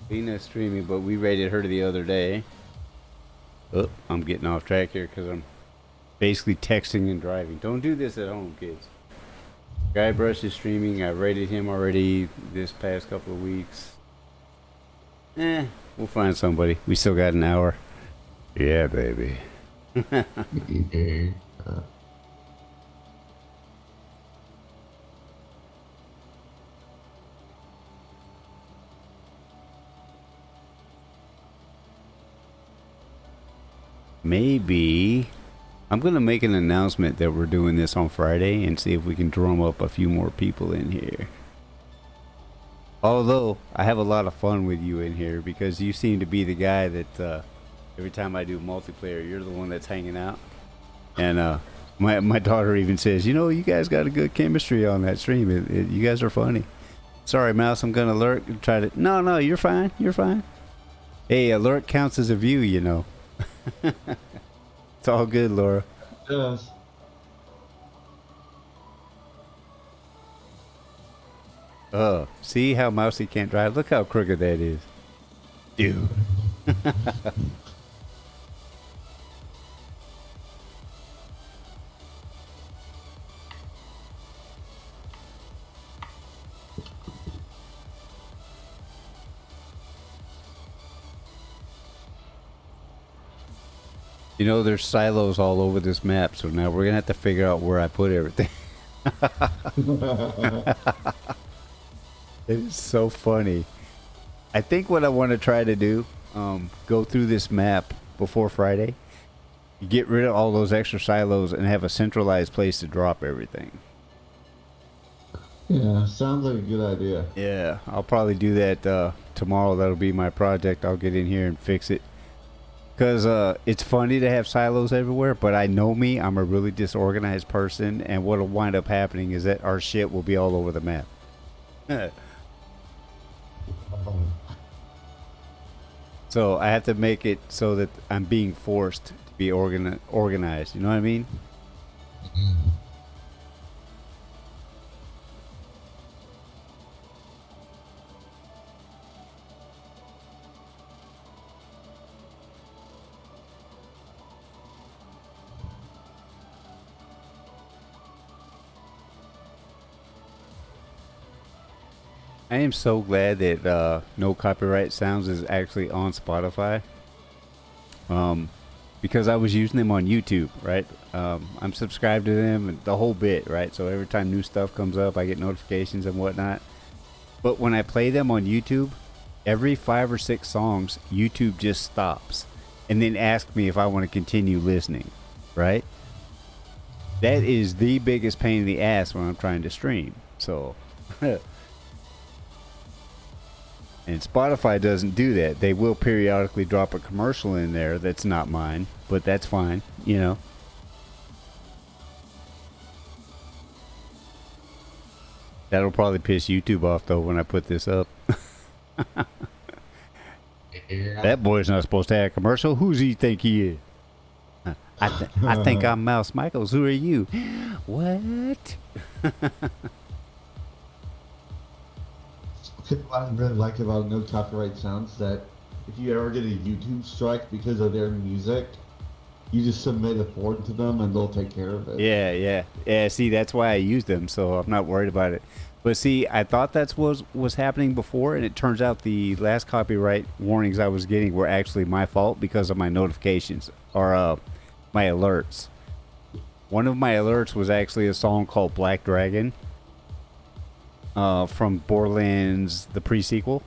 Lena's streaming, but we raided her the other day. Oh, I'm getting off track here because I'm basically texting and driving. Don't do this at home, kids. Guybrush is streaming. I raided him already this past couple of weeks. We'll find somebody. We still got an hour. Yeah, baby. Maybe I'm gonna make an announcement that we're doing this on Friday and see if we can drum up a few more people in here. Although I have a lot of fun with you in here because you seem to be the guy that every time I do multiplayer, you're the one that's hanging out. And my daughter even says, you know, you guys got a good chemistry on that stream. You guys are funny. Sorry, Mouse, I'm gonna lurk and try to. No, you're fine. You're fine. Hey, a lurk counts as a view, you know. It's all good, Laura. Yes. See how Mousy can't drive? Look how crooked that is. Dude. You know, there's silos all over this map, so now we're gonna have to figure out where I put everything. It is so funny. I think what I want to try to do, go through this map before Friday, get rid of all those extra silos, and have a centralized place to drop everything. Yeah, sounds like a good idea. Yeah, I'll probably do that tomorrow. That'll be my project. I'll get in here and fix it. Because it's funny to have silos everywhere, but I know me, I'm a really disorganized person, and what'll wind up happening is that our shit will be all over the map. So I have to make it so that I'm being forced to be organized. You know what I mean? I am so glad that No Copyright Sounds is actually on Spotify. Because I was using them on YouTube, right? I'm subscribed to them and the whole bit, right? So every time new stuff comes up, I get notifications and whatnot. But when I play them on YouTube, every 5 or 6 songs, YouTube just stops and then asks me if I want to continue listening, right? That is the biggest pain in the ass when I'm trying to stream. So... And Spotify doesn't do that. They will periodically drop a commercial in there that's not mine, but that's fine, you know. That'll probably piss YouTube off though when I put this up. Yeah. That boy's not supposed to have a commercial. Who's he think he is? I think I'm Mouse Michaels. Who are you? What? What I really like about No Copyright Sounds that if you ever get a YouTube strike because of their music, you just submit a form to them and they'll take care of it. Yeah. See, that's why I used them, so I'm not worried about it. But see, I thought that's what was happening before, and it turns out the last copyright warnings I was getting were actually my fault because of my notifications or my alerts. One of my alerts was actually a song called Black Dragon from Borderlands, the pre-sequel.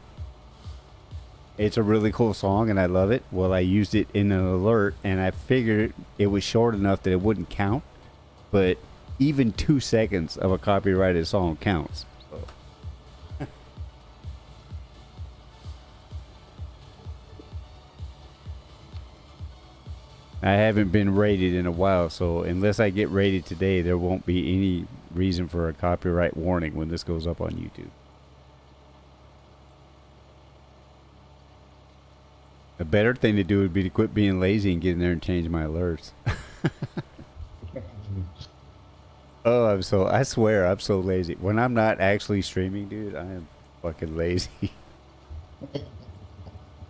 It's a really cool song, and I love it. Well, I used it in an alert, and I figured it was short enough that it wouldn't count. But even 2 seconds of a copyrighted song counts. So. I haven't been rated in a while, so unless I get rated today, there won't be any reason for a copyright warning when this goes up on YouTube. A better thing to do would be to quit being lazy and get in there and change my alerts. Oh, I swear I'm so lazy. When I'm not actually streaming, dude, I am fucking lazy.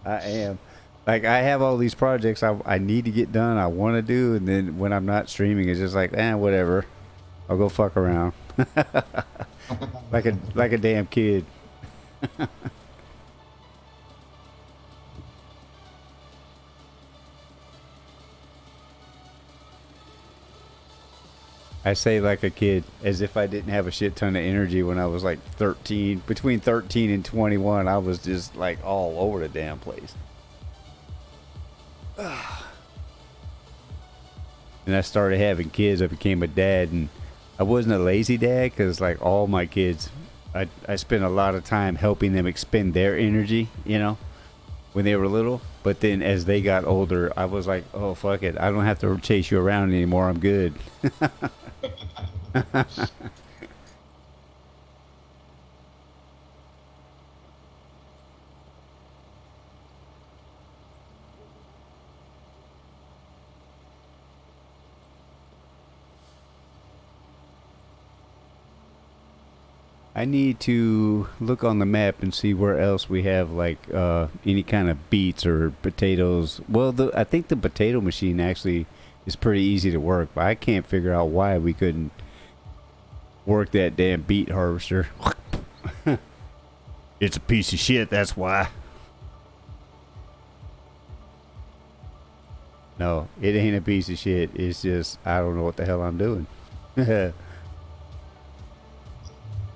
I am. Like, I have all these projects I need to get done, I want to do, and then when I'm not streaming, it's just like, whatever. I'll go fuck around. like a damn kid. I say like a kid, as if I didn't have a shit ton of energy when I was like 13. Between 13 and 21, I was just like all over the damn place. And I started having kids. I became a dad, and I wasn't a lazy dad because like all my kids, I spent a lot of time helping them expend their energy, you know, when they were little. But then as they got older, I was like, oh, fuck it. I don't have to chase you around anymore. I'm good. I need to look on the map and see where else we have like any kind of beets or potatoes. Well, I think the potato machine actually is pretty easy to work, but I can't figure out why we couldn't work that damn beet harvester. It's a piece of shit, that's why. No, it ain't a piece of shit. It's just I don't know what the hell I'm doing.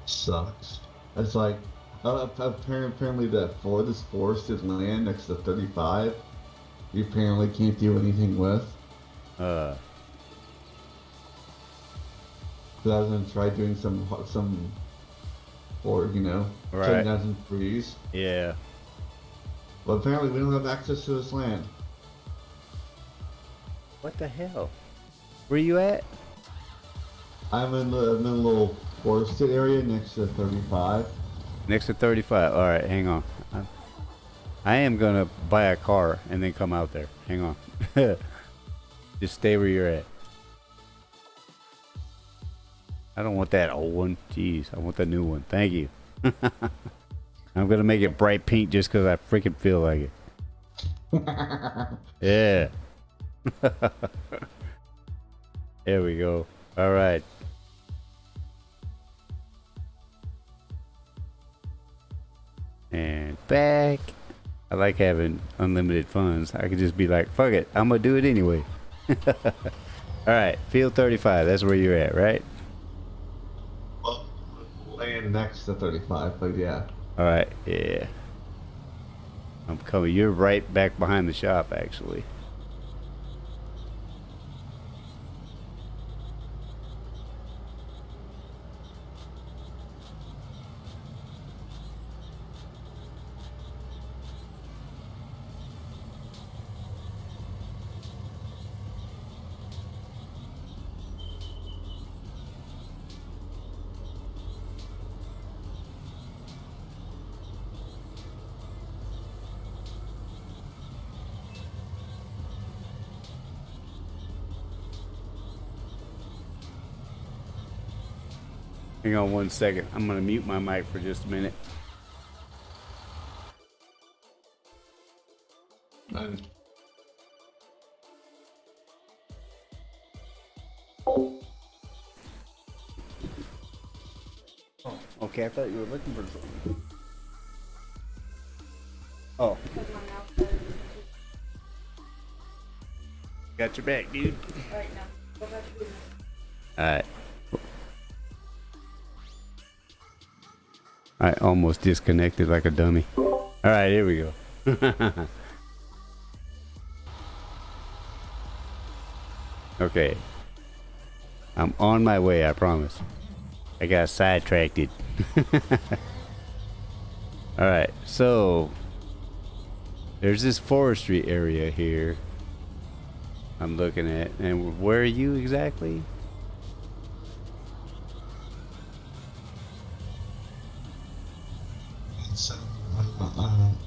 Sucks. It's like apparently that this forested land next to 35, you apparently can't do anything with. I was gonna try doing some or Right. cutting down some trees. Yeah. But apparently we don't have access to this land. What the hell? Where you at? I'm in a little forested area next to 35. Next to 35. All right, hang on. I am gonna buy a car and then come out there. Hang on. Just stay where you're at. I don't want that old one. Jeez, I want the new one. Thank you. I'm gonna make it bright pink just because I freaking feel like it. Yeah. There we go. All right. And back. I like having unlimited funds. I could just be like, fuck it, I'm gonna do it anyway. Alright, field 35, that's where you're at, right? Well, land next to 35, but yeah. Alright, yeah. I'm coming. You're right back behind the shop, actually. Hang on 1 second. I'm gonna mute my mic for just a minute. Okay, I thought you were looking for something. Oh, got your back, dude. Right now. Go back to business. Alright. I almost disconnected like a dummy. Alright, here we go. Okay. I'm on my way, I promise. I got sidetracked. Alright, so there's this forestry area here I'm looking at. And where are you exactly?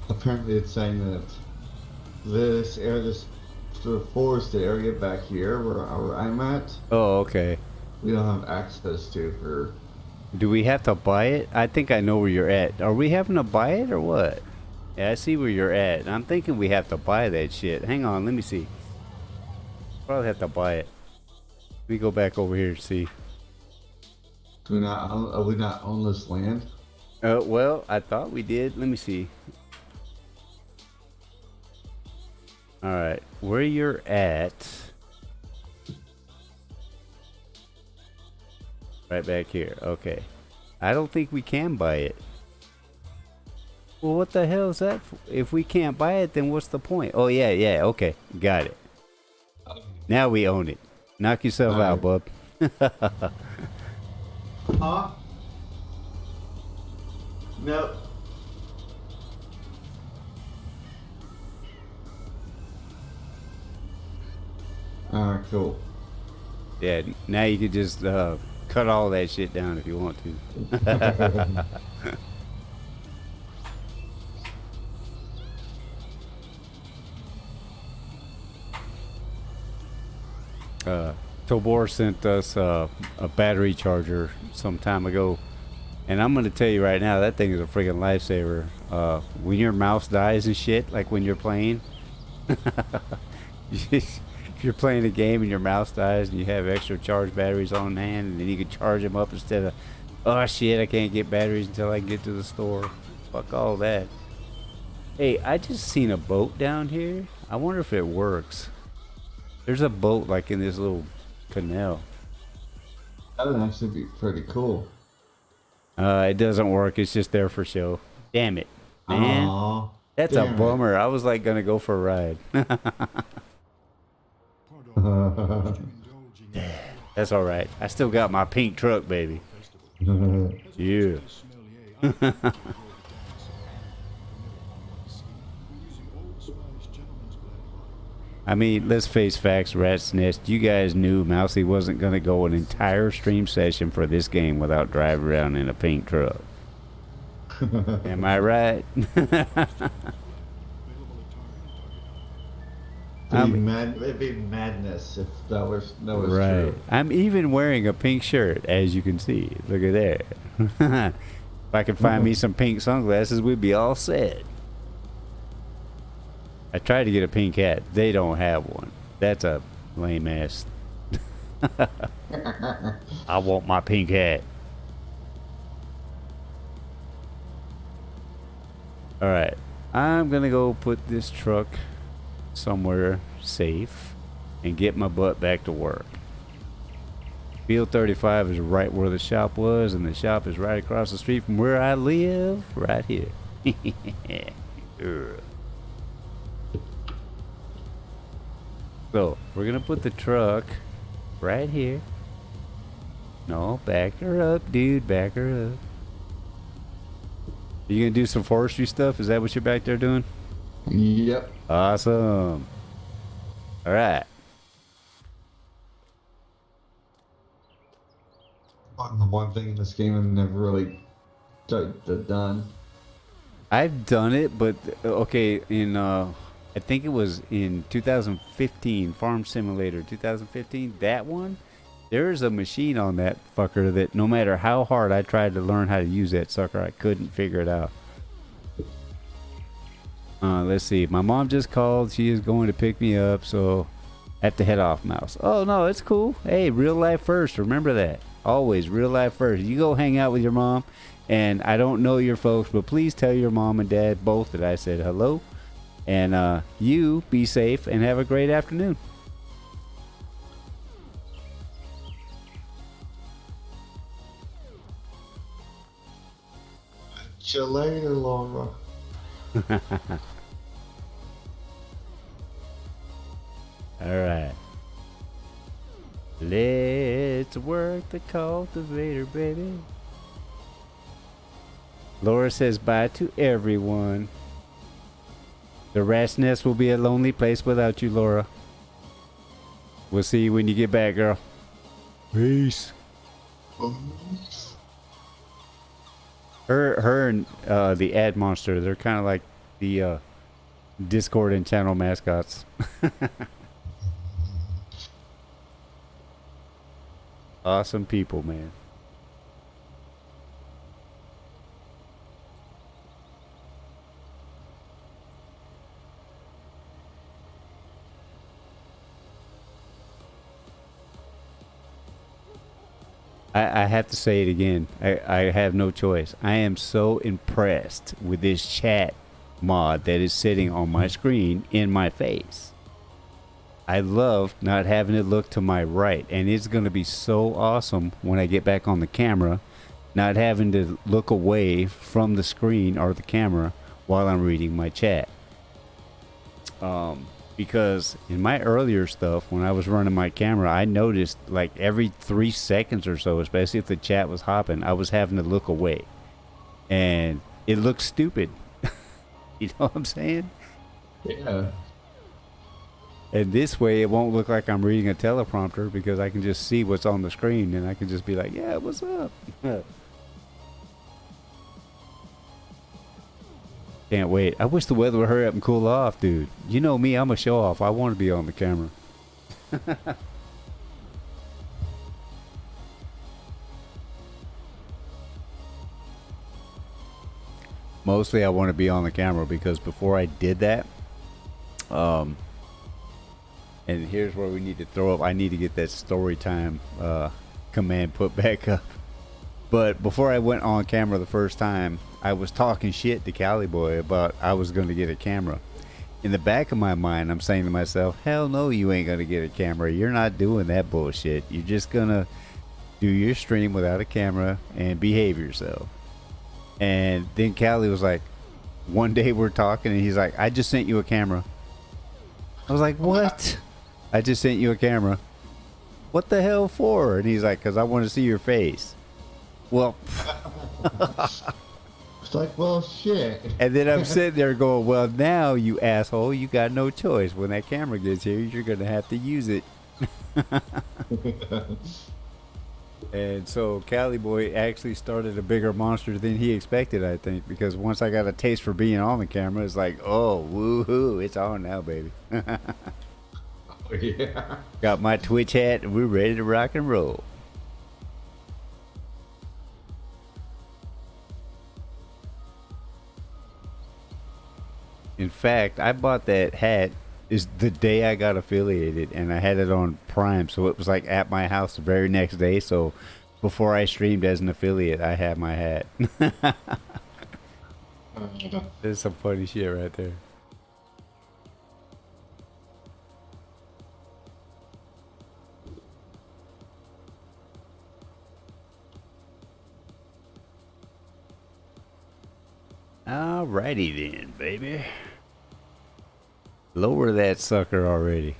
Apparently it's saying that this area, this sort of forested area back here where I'm at, Oh, okay. we don't have access to for. Do we have to buy it? I think I know where you're at. Are we having to buy it or what? Yeah, I see where you're at. I'm thinking we have to buy that shit. Hang on, let me see. Probably have to buy it. Let me go back over here to see. Are we not on this land? Well, I thought we did. Let me see. Alright, where you're at. Right back here. Okay. I don't think we can buy it. Well, what the hell is that? If we can't buy it, then what's the point? Oh, yeah, yeah. Okay. Got it. Now we own it. Knock yourself out, bub. Huh? Nope. Alright, cool. Yeah, now you could just cut all that shit down if you want to. Tobor sent us a battery charger some time ago, and I'm gonna tell you right now, that thing is a freaking lifesaver. When your mouse dies and shit, like when you're playing, if you're playing a game and your mouse dies and you have extra charged batteries on hand, and then you can charge them up instead of, oh shit, I can't get batteries until I can get to the store. Fuck all that. Hey, I just seen a boat down here. I wonder if it works. There's a boat like in this little canal. That would actually be pretty cool. It doesn't work. It's just there for show. Damn it, man. Aww. That's damn a bummer. I was like gonna go for a ride. That's all right. I still got my pink truck, baby. Yeah. I mean, let's face facts, Rat's Nest. You guys knew Mousy wasn't going to go an entire stream session for this game without driving around in a pink truck. Am I right? It'd be madness if that was right. true. I'm even wearing a pink shirt, as you can see. Look at there. If I could find me some pink sunglasses, we'd be all set. I tried to get a pink hat. They don't have one. That's a lame ass. I want my pink hat. Alright. I'm gonna go put this truck somewhere safe and get my butt back to work. Field 35 is right where the shop was, and the shop is right across the street from where I live. Right here. So, we're gonna put the truck right here. No, back her up, dude. Back her up. You gonna do some forestry stuff? Is that what you're back there doing? Yep. Awesome. Alright. The one thing in this game I've never really done. I've done it, but okay, in I think it was in 2015, Farm Simulator 2015, that one, There's a machine on that fucker that no matter how hard I tried to learn how to use that sucker, I couldn't figure it out. Let's see. My mom just called. She is going to pick me up, so I have to head off, Mouse. Oh, no, it's cool. Hey, real life first. Remember that. Always real life first. You go hang out with your mom, and I don't know your folks, but please tell your mom and dad both that I said hello. And you be safe and have a great afternoon. See you later, Laura. Alright. Let's work the cultivator, baby. Laura says bye to everyone. The rat's nest will be a lonely place without you, Laura. We'll see you when you get back, girl. Peace. Her and the ad monster, they're kind of like the Discord and channel mascots. Awesome people, man. I have to say it again. I have no choice. I am so impressed with this chat mod that is sitting on my screen in my face. I love not having it look to my right, and it's going to be so awesome when I get back on the camera, not having to look away from the screen or the camera while I'm reading my chat. Because in my earlier stuff, when I was running my camera, I noticed like every 3 seconds or so, especially if the chat was hopping, I was having to look away. And it looked stupid. You know what I'm saying? Yeah. And this way, it won't look like I'm reading a teleprompter because I can just see what's on the screen and I can just be like, yeah, what's up? Can't wait. I wish the weather would hurry up and cool off, dude. You know me, I'm a show off. I want to be on the camera. Mostly I want to be on the camera because before I did that, and here's where we need to throw up. I need to get that story time command put back up. But before I went on camera the first time, I was talking shit to Cali Boy about I was going to get a camera. In the back of my mind, I'm saying to myself, hell no, you ain't going to get a camera. You're not doing that bullshit. You're just going to do your stream without a camera and behave yourself. And then Cali was like, one day we're talking and he's like, I just sent you a camera. I was like, what? I just sent you a camera. What the hell for? And he's like, because I want to see your face. Well, It's like, well, shit. and then I'm sitting there going, well, now, you asshole, you got no choice. When that camera gets here, you're going to have to use it. And so Cali Boy actually started a bigger monster than he expected, I think, because once I got a taste for being on the camera, it's like, oh, woohoo, it's on now, baby. Yeah. Got my Twitch hat, and we're ready to rock and roll. In fact, I bought that hat is the day I got affiliated, and I had it on Prime, so it was like at my house the very next day. So before I streamed as an affiliate, I had my hat. There's some funny shit right there. Alrighty then, baby. Lower that sucker already.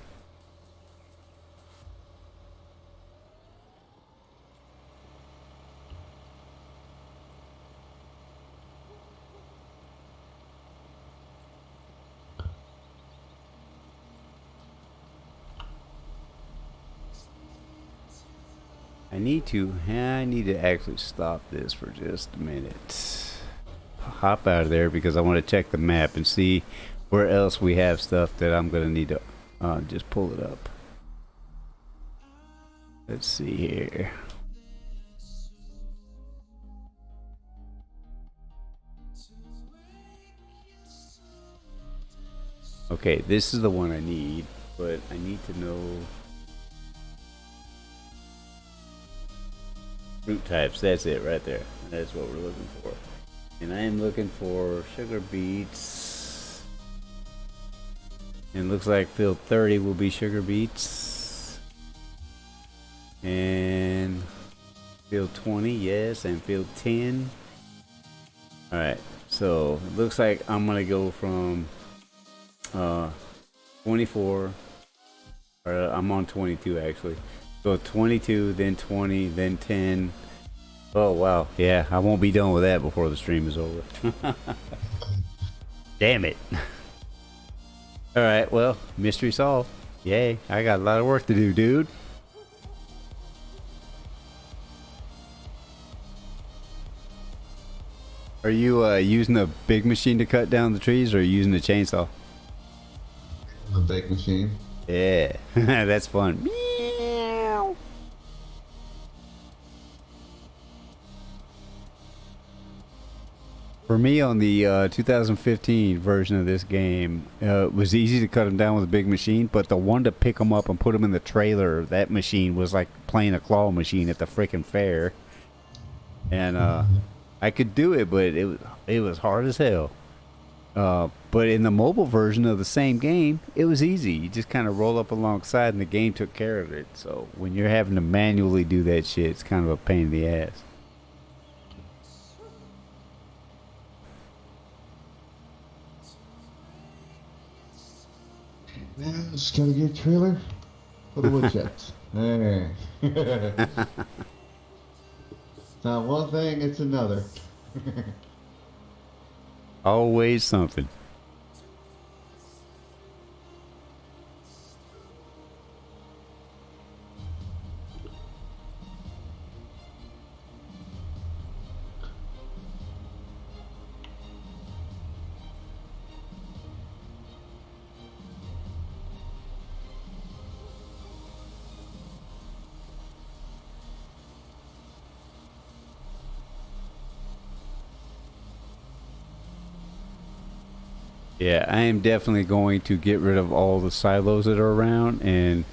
I need to actually stop this for just a minute. Hop out of there because I want to check the map and see where else we have stuff that I'm going to need to just pull it up. Let's see here. Okay, this is the one I need, but I need to know fruit types. That's it right there. That's what we're looking for. And I am looking for sugar beets. And it looks like field 30 will be sugar beets. And field 20, yes, and field 10. Alright, so it looks like I'm gonna go from 24, or I'm on 22 actually. So 22, then 20, then 10. Oh wow, yeah, I won't be done with that before the stream is over. Damn it. Alright, well, mystery solved. Yay, I got a lot of work to do, dude. Are you using a big machine to cut down the trees, or are you using a chainsaw? The big machine. Yeah, that's fun. Meow. For me, on the 2015 version of this game, it was easy to cut them down with a big machine, but the one to pick them up and put them in the trailer, that machine was like playing a claw machine at the freaking fair. And I could do it, but it was hard as hell. But in the mobile version of the same game, it was easy. You just kind of roll up alongside and the game took care of it. So when you're having to manually do that shit, it's kind of a pain in the ass. Man, just gotta get a trailer for the woodchucks. Hey. It's not one thing, it's another. Always something. Yeah, I am definitely going to get rid of all the silos that are around and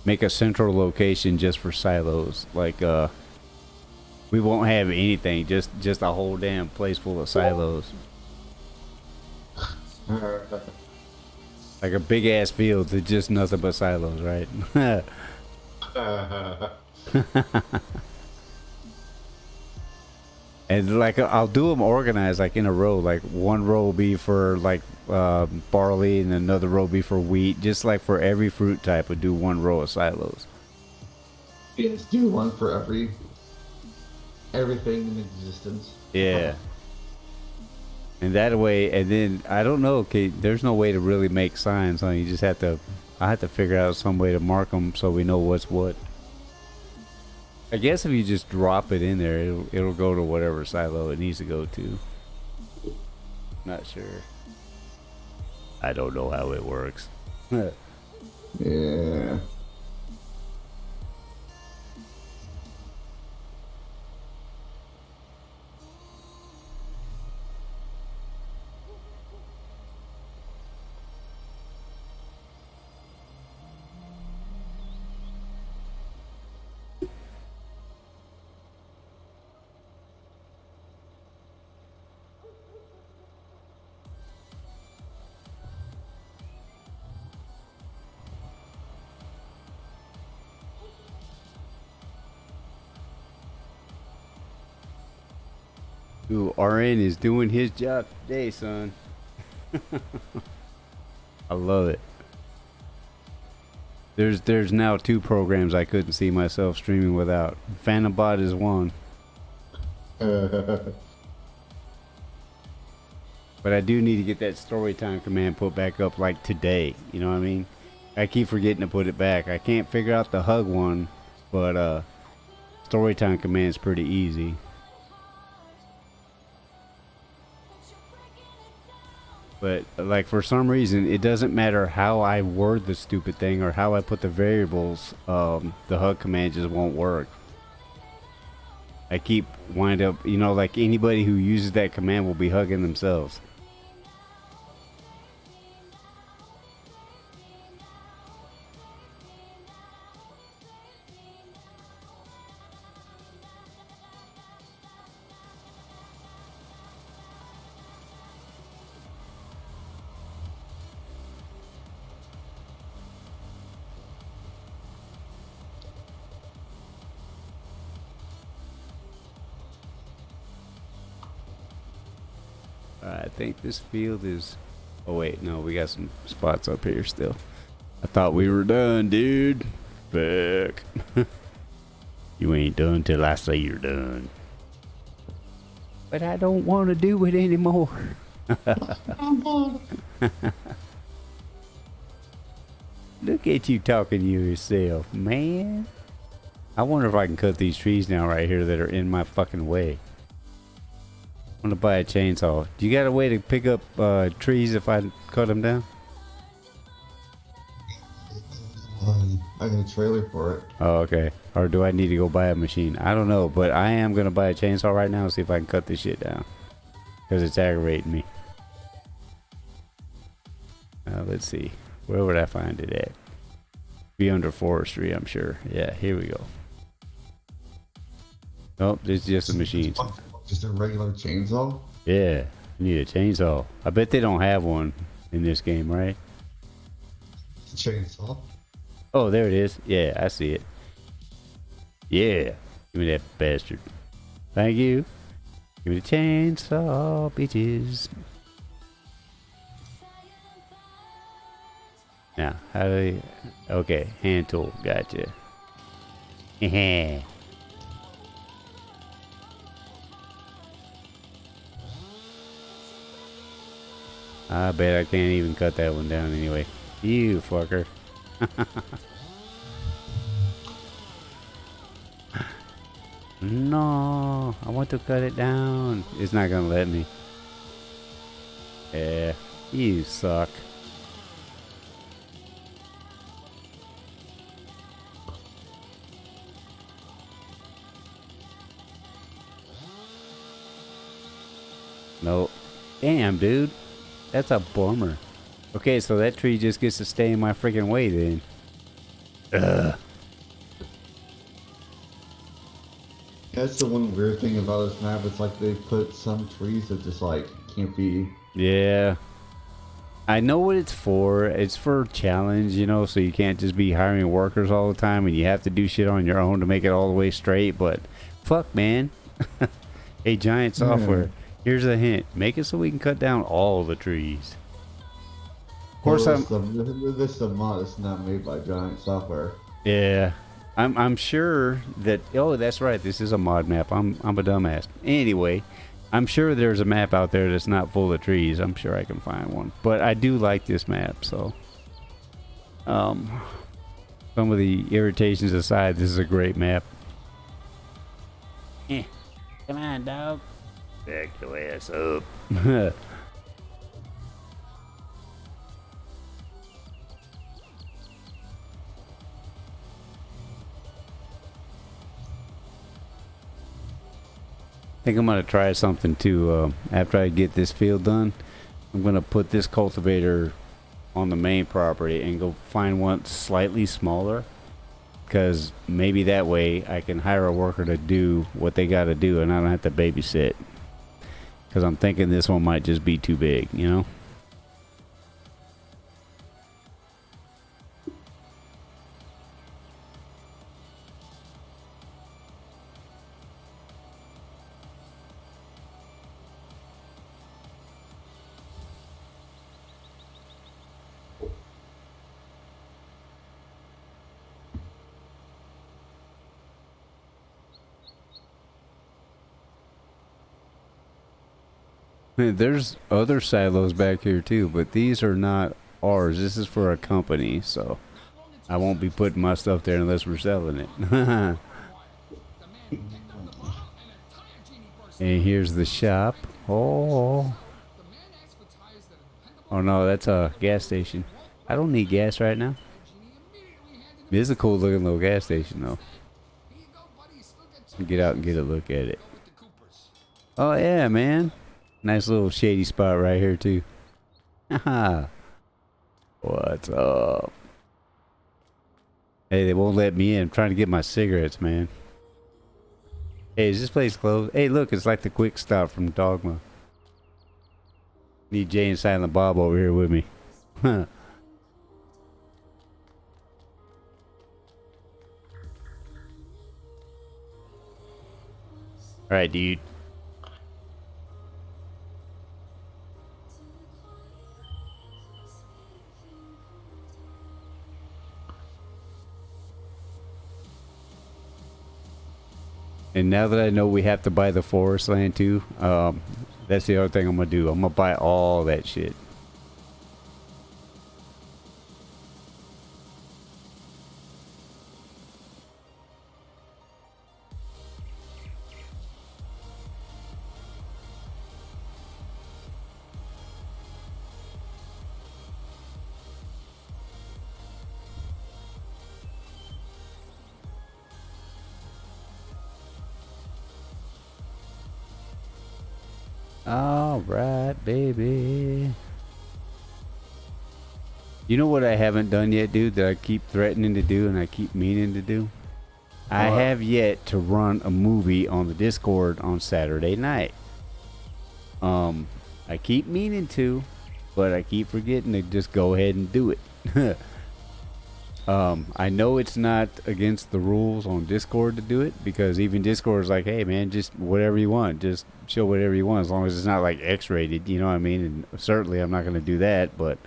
make a central location just for silos. Like, we won't have anything, just a whole damn place full of silos. Like a big ass field that's just nothing but silos, right? And like I'll do them organized like in a row. Like one row will be for like barley, and another row will be for wheat. Just like for every fruit type, would do one row of silos. Yes, do one for everything in existence. Yeah. And that way, and then I don't know. Okay, there's no way to really make signs. You just have to. I have to figure out some way to mark them so we know what's what. I guess if you just drop it in there, it'll go to whatever silo it needs to go to. Not sure. I don't know how it works. Yeah. Ooh, RN is doing his job today, son. I love it. There's now 2 programs I couldn't see myself streaming without. PhantomBot is one. But I do need to get that storytime command put back up like today. You know what I mean? I keep forgetting to put it back. I can't figure out the hug one, but storytime command's pretty easy. But like for some reason, it doesn't matter how I word the stupid thing or how I put the variables. The hug command just won't work. I keep wind up, you know, like anybody who uses that command will be hugging themselves. I think this field is... Oh wait, no, we got some spots up here still. I thought we were done, dude. Fuck. You ain't done till I say you're done. But I don't want to do it anymore. Look at you talking to yourself, man. I wonder if I can cut these trees down right here that are in my fucking way. I'm gonna buy a chainsaw. Do you got a way to pick up trees if I cut them down? I got a trailer for it. Oh, okay. Or do I need to go buy a machine? I don't know, but I am gonna buy a chainsaw right now and see if I can cut this shit down. Because it's aggravating me. Let's see. Where would I find it at? Be under forestry, I'm sure. Yeah, here we go. Nope, this is just a machine. Just a regular chainsaw? Yeah, you need a chainsaw. I bet they don't have one in this game, right? Chainsaw? Oh, there it is. Yeah, I see it. Yeah. Give me that bastard. Thank you. Give me the chainsaw, bitches. Now, how do they... Okay, hand tool. Gotcha. Heh. I bet I can't even cut that one down anyway. You fucker. No, I want to cut it down. It's not gonna let me. Yeah, you suck. Nope. Damn, dude. That's a bummer. Okay, so that tree just gets to stay in my freaking way then. Ugh. That's the one weird thing about this map. It's like they put some trees that just like can't be. Yeah. I know what it's for. It's for challenge, you know, so you can't just be hiring workers all the time and you have to do shit on your own to make it all the way straight, but fuck, man. Hey, Giant Software, here's a hint. Make it so we can cut down all the trees. Of course, This is a mod. It's not made by Giant Software. Yeah. I'm sure that... Oh, that's right. This is a mod map. I'm a dumbass. Anyway, I'm sure there's a map out there that's not full of trees. I'm sure I can find one. But I do like this map, so... some of the irritations aside, this is a great map. Come on, dog. Back your ass up. I think I'm gonna try something too. After I get this field done, I'm gonna put this cultivator on the main property and go find one slightly smaller, because maybe that way I can hire a worker to do what they gotta do and I don't have to babysit, because I'm thinking this one might just be too big, you know. There's other silos back here too, but these are not ours. This is for a company, so I won't be putting my stuff there unless we're selling it. And here's the shop. Oh. Oh no, that's a gas station. I don't need gas right now. This is a cool looking little gas station though. Get out and get a look at it. Oh yeah, man. Nice little shady spot right here too. Haha. What's up? Hey, they won't let me in. I'm trying to get my cigarettes, man. Hey, is this place closed? Hey, look, it's like the quick stop from Dogma. Need Jay and Silent Bob over here with me. Huh. Alright, dude. And now that I know we have to buy the forest land too, that's the other thing I'm gonna do. I'm gonna buy all that shit. All right, baby. You know what I haven't done yet, dude, that I keep threatening to do and I keep meaning to do? I have yet to run a movie on the Discord on Saturday night. I keep meaning to, but I keep forgetting to just go ahead and do it. I know it's not against the rules on Discord to do it, because even Discord is like, hey man, just whatever you want, just show whatever you want, as long as it's not like X-rated, you know what I mean? And certainly I'm not going to do that, but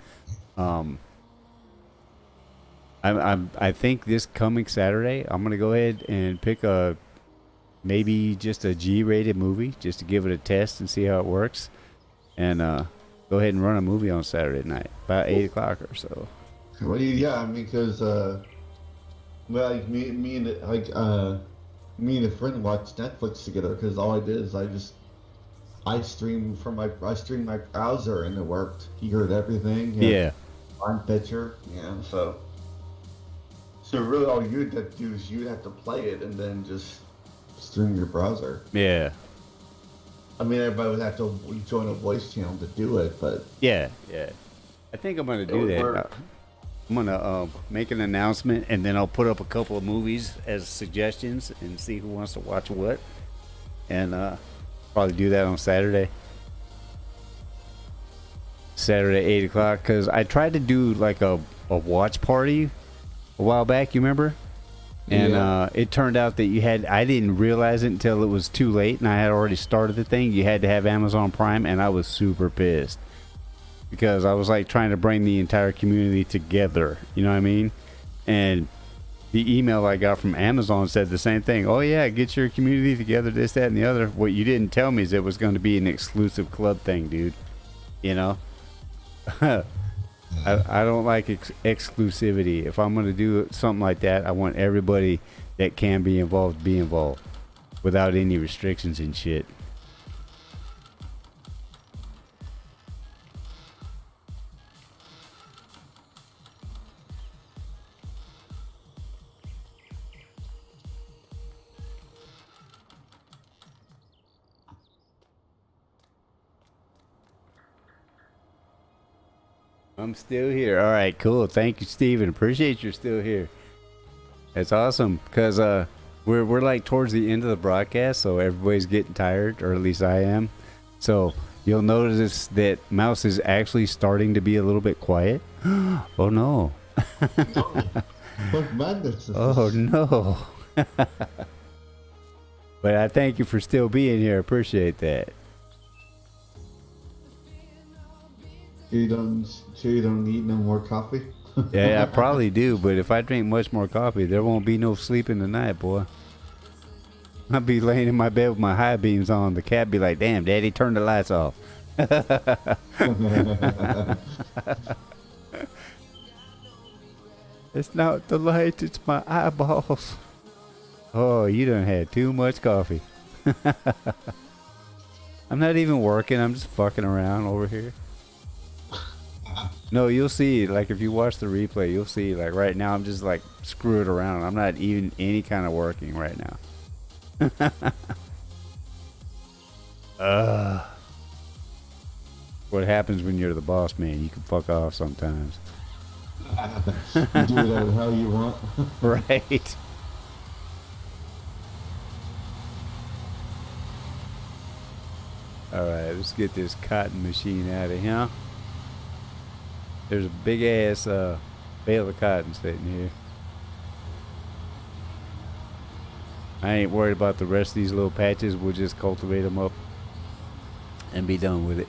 I think this coming Saturday I'm going to go ahead and pick a maybe just a G-rated movie just to give it a test and see how it works, and go ahead and run a movie on Saturday night about 8 o'clock or so. Well, yeah, I mean, because well, like me and a friend watched Netflix together. Because all I did is I streamed my browser and it worked. He heard everything. Yeah. On picture, So really, all you'd have to do is you'd have to play it and then just stream your browser. Yeah. I mean, everybody would have to join a voice channel to do it, but Yeah. I think I'm gonna do that. I'm gonna make an announcement, and then I'll put up a couple of movies as suggestions and see who wants to watch what, and probably do that on Saturday 8 o'clock, because I tried to do like a watch party a while back, you remember? And it turned out that I didn't realize it until it was too late, and I had already started the thing. You had to have Amazon Prime, and I was super pissed, because I was like trying to bring the entire community together, you know what I mean? And the email I got from Amazon said the same thing. Oh yeah, get your community together, this, that, and the other. What you didn't tell me is it was going to be an exclusive club thing, dude. You know? I don't like exclusivity. If I'm going to do something like that, I want everybody that can be involved to be involved without any restrictions and shit. I'm still here. All right, cool. Thank you, Steven. Appreciate you're still here. That's awesome, because we're like towards the end of the broadcast, so everybody's getting tired, or at least I am. So you'll notice that Mouse is actually starting to be a little bit quiet. Oh no. what madness is Oh this? no. But I thank you for still being here. Appreciate that. You don't need no more coffee? Yeah, I probably do, but if I drink much more coffee, there won't be no sleeping tonight, boy. I'll be laying in my bed with my high beams on. The cat be like, damn, Daddy, turn the lights off. It's not the light, it's my eyeballs. Oh, you done had too much coffee. I'm not even working, I'm just fucking around over here. No, you'll see. Like if you watch the replay, you'll see. Like right now, I'm just like screwing around. I'm not even any kind of working right now. What happens when you're the boss, man? You can fuck off sometimes. You do whatever the hell you want. Right. All right, let's get this cotton machine out of here. There's a big ass bale of cotton sitting here. I ain't worried about the rest of these little patches. We'll just cultivate them up and be done with it.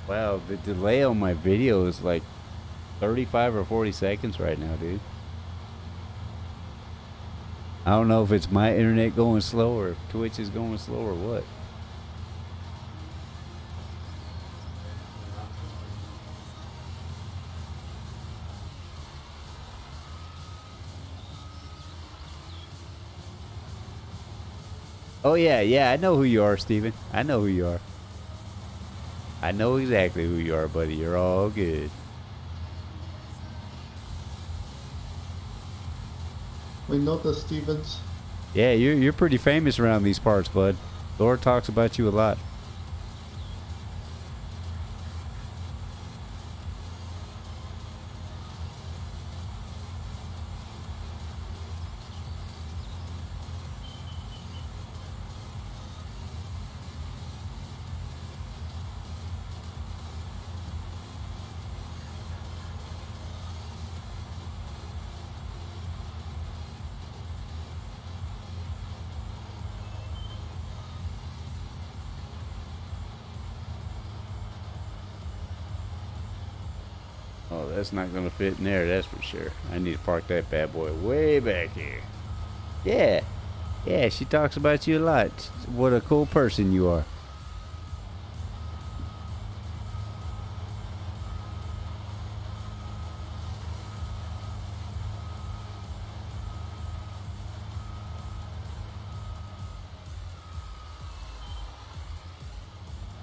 Wow, the delay on my video is like 35 or 40 seconds right now, dude. I don't know if it's my internet going slow or if Twitch is going slow or what. Oh yeah, I know who you are, Steven. I know who you are. I know exactly who you are, buddy. You're all good. We know the Stevens. Yeah, you're pretty famous around these parts, bud. Laura talks about you a lot. Oh, that's not gonna fit in there, that's for sure. I need to park that bad boy way back here. Yeah, she talks about you a lot. What a cool person you are.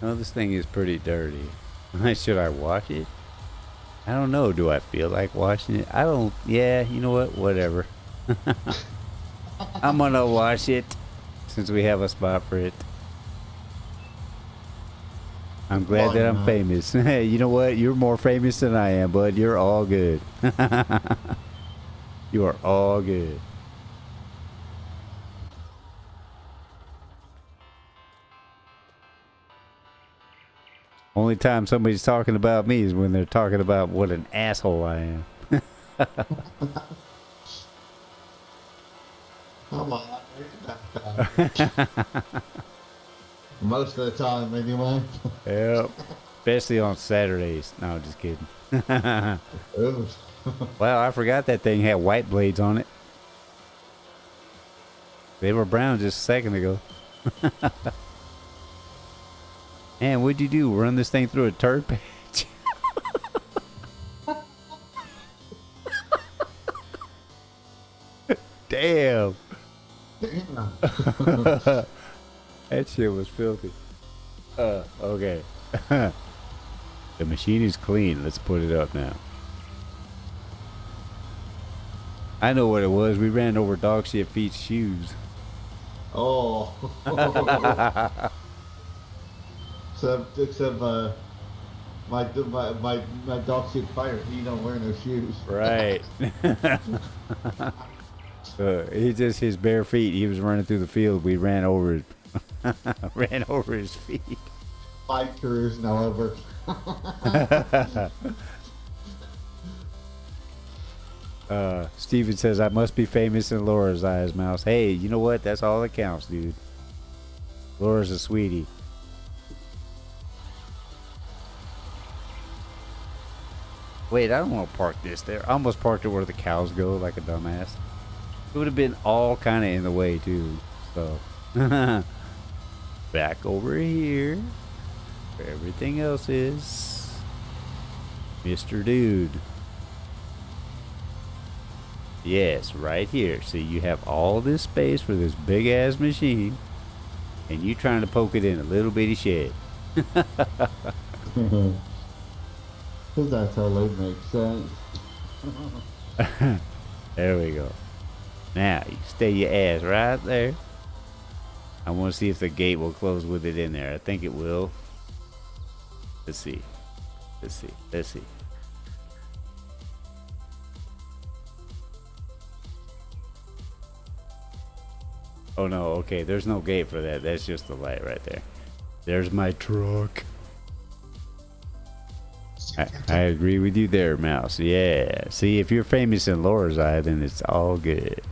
Oh, this thing is pretty dirty. Should I wash it? I don't know. Do I feel like washing it? I don't. Yeah, you know what? Whatever. I'm gonna wash it since we have a spot for it. I'm glad that I'm famous. You know what? You're more famous than I am, bud. You're all good. You are all good. Only time somebody's talking about me is when they're talking about what an asshole I am. Come on. Most of the time, anyway. Yep. Especially on Saturdays. No, just kidding. Ooh. Wow, I forgot that thing had white blades on it. They were brown just a second ago. Man, what'd you do? Run this thing through a turd patch? Damn. That shit was filthy. Okay. The machine is clean. Let's put it up now. I know what it was. We ran over dog shit feet's shoes. Oh. Except my dog shit fire. He don't wear no shoes. Right. He just his bare feet. He was running through the field. We ran over his ran over his feet. 5 tours now over. Steven says I must be famous in Laura's eyes, Mouse. Hey, you know what? That's all that counts, dude. Laura's a sweetie. Wait, I don't want to park this there. I almost parked it where the cows go, like a dumbass. It would have been all kind of in the way, too. So, back over here. Where everything else is. Mr. Dude. Yes, right here. See, you have all this space for this big ass machine, and you trying to poke it in a little bitty shed. Because that's how life makes sense. There we go. Now, you stay your ass right there. I want to see if the gate will close with it in there. I think it will. Let's see. Let's see. Let's see. Oh no, okay, there's no gate for that. That's just the light right there. There's my truck. I agree with you there, Mouse. Yeah. See, if you're famous in Laura's eye, then it's all good.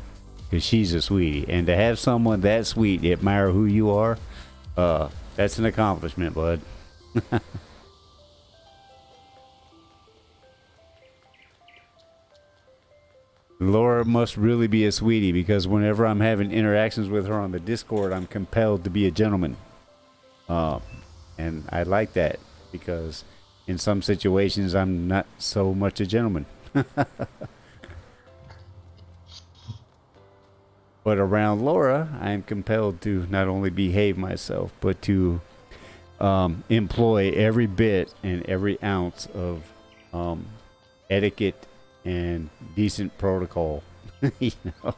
Because she's a sweetie. And to have someone that sweet admire who you are, that's an accomplishment, bud. Laura must really be a sweetie, because whenever I'm having interactions with her on the Discord, I'm compelled to be a gentleman. And I like that, because in some situations I'm not so much a gentleman. But around Laura, I am compelled to not only behave myself, but to employ every bit and every ounce of etiquette and decent protocol. You know?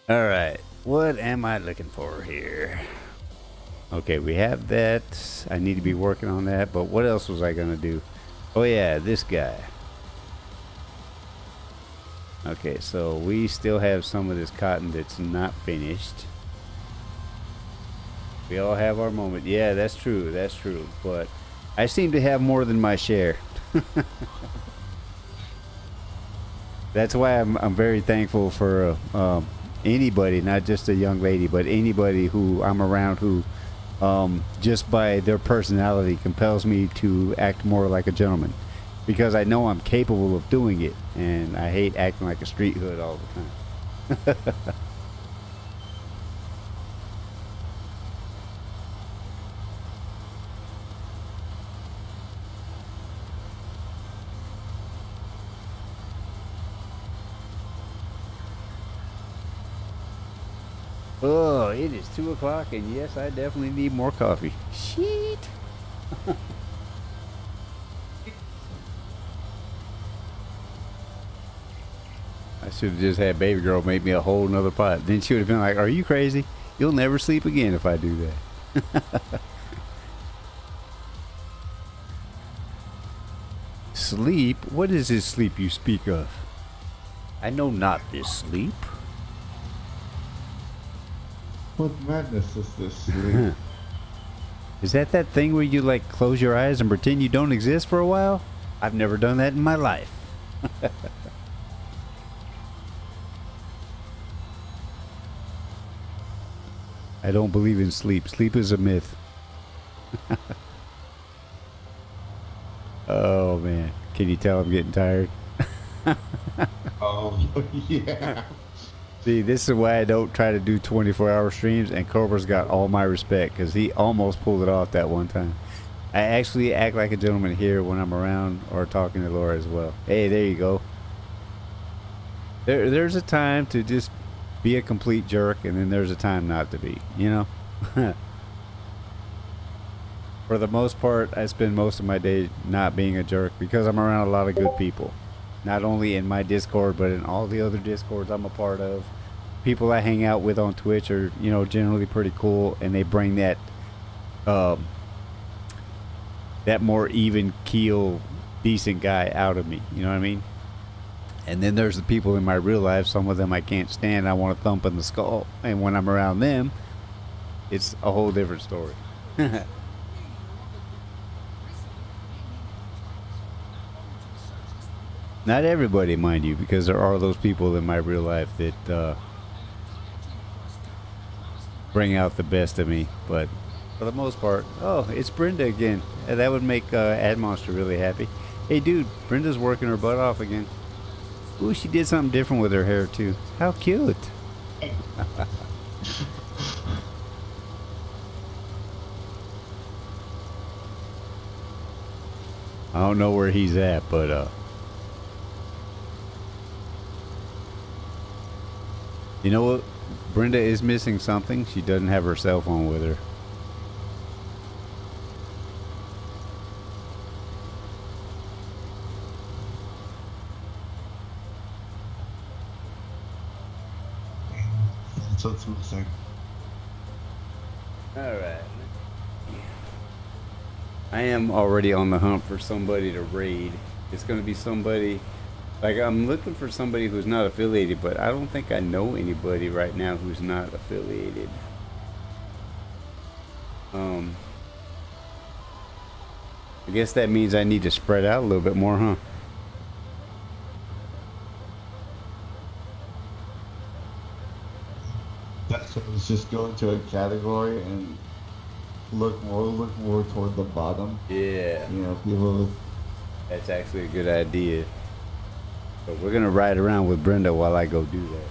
All right, what am I looking for here? Okay, we have that. I need to be working on that, but what else was I gonna do? Oh yeah, this guy. Okay, so we still have some of this cotton that's not finished. We all have our moment. Yeah, that's true. That's true. But I seem to have more than my share. That's why I'm very thankful for anybody, not just a young lady, but anybody who I'm around who just by their personality compels me to act more like a gentleman. Because I know I'm capable of doing it, and I hate acting like a street hood all the time. Oh, it is 2 o'clock, and yes, I definitely need more coffee. Shit. I should have just had baby girl make me a whole nother pot. Then she would have been like, "Are you crazy? You'll never sleep again if I do that." Sleep? What is this sleep you speak of? I know not this sleep. What madness is this? Sleep? Is that thing where you like close your eyes and pretend you don't exist for a while? I've never done that in my life. I don't believe in sleep. Sleep is a myth. Oh man, can you tell I'm getting tired? Oh, yeah. See, this is why I don't try to do 24-hour streams, and Cobra's got all my respect, because he almost pulled it off that one time. I actually act like a gentleman here when I'm around or talking to Laura as well. Hey, there you go. There's a time to just be a complete jerk, and then there's a time not to be, you know? For the most part, I spend most of my day not being a jerk, because I'm around a lot of good people. Not only in my Discord, but in all the other Discords I'm a part of. People I hang out with on Twitch are, you know, generally pretty cool, and they bring that that more even keel, decent guy out of me. You know what I mean? And then there's the people in my real life. Some of them I can't stand. I want to thump in the skull. And when I'm around them, it's a whole different story. Not everybody, mind you, because there are those people in my real life that bring out the best of me. But for the most part, oh, it's Brenda again. That would make Ad Monster really happy. Hey, dude, Brenda's working her butt off again. Ooh, she did something different with her hair, too. How cute. I don't know where he's at, but you know what? Brenda is missing something. She doesn't have her cell phone with her. That's what's missing. All right. I am already on the hunt for somebody to raid. It's going to be somebody, like I'm looking for somebody who's not affiliated, but I don't think I know anybody right now who's not affiliated. I guess that means I need to spread out a little bit more, huh? That's what was just go into a category and look more toward the bottom. Yeah. You know, people. That's actually a good idea. But we're gonna ride around with Brenda while I go do that.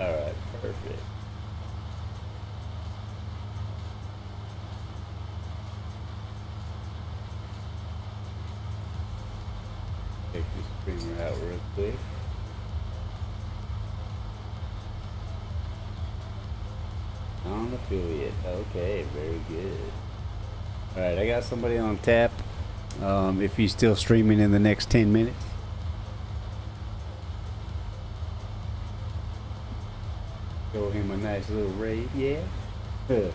All right, perfect. Take this streamer out real quick. Non-affiliate. Okay, very good. All right, I got somebody on tap. If he's still streaming in the next 10 minutes. Show him a nice little raid, yeah? Alright,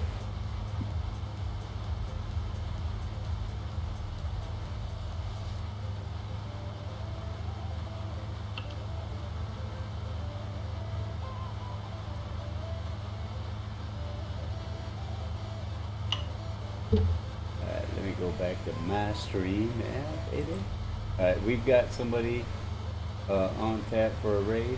let me go back to my stream now, baby. Alright, we've got somebody on tap for a raid.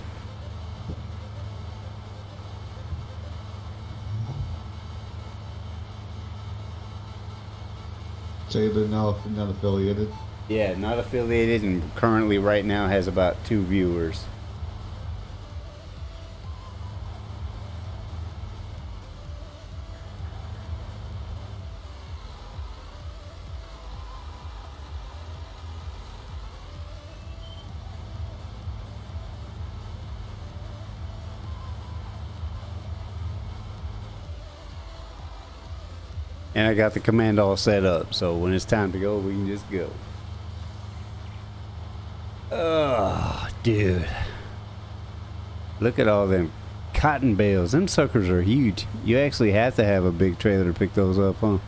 Say they're not affiliated. Yeah, not affiliated and currently right now has about 2 viewers. And I got the command all set up, so when it's time to go, we can just go. Oh, dude. Look at all them cotton bales. Them suckers are huge. You actually have to have a big trailer to pick those up, huh?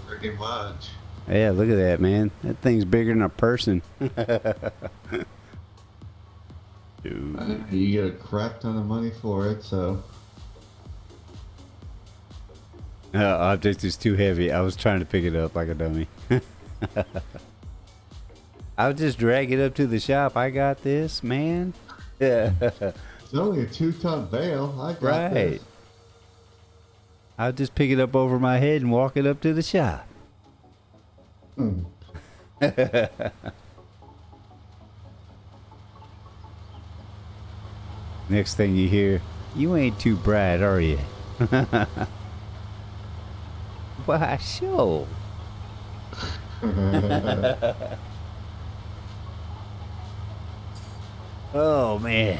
Pretty much. Yeah, look at that, man. That thing's bigger than a person. Dude. You get a crap ton of money for it, so. Object is too heavy. I was trying to pick it up like a dummy. I'll just drag it up to the shop. I got this, man. Yeah. It's only a 2-ton bale. I got this. I'll just pick it up over my head and walk it up to the shop. Next thing you hear, you ain't too bright, are you? Why, sure. Oh man,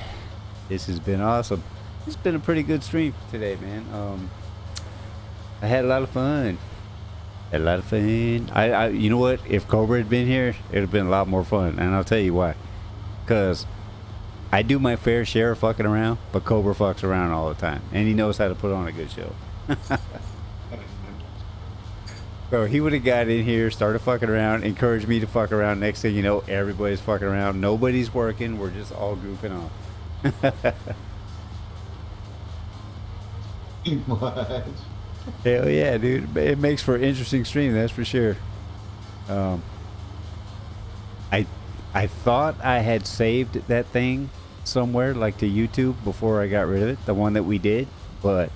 this has been awesome. It's been a pretty good stream today, man. I had a lot of fun. I you know what? If Cobra had been here, it'd have been a lot more fun, and I'll tell you why. Cause I do my fair share of fucking around, but Cobra fucks around all the time, and he knows how to put on a good show. So he would have got in here, started fucking around, encouraged me to fuck around. Next thing you know, everybody's fucking around. Nobody's working. We're just all goofing off. What? Hell yeah, dude. It makes for an interesting stream, that's for sure. Um, I I thought I had saved that thing somewhere, like to YouTube, before I got rid of it. The one that we did, but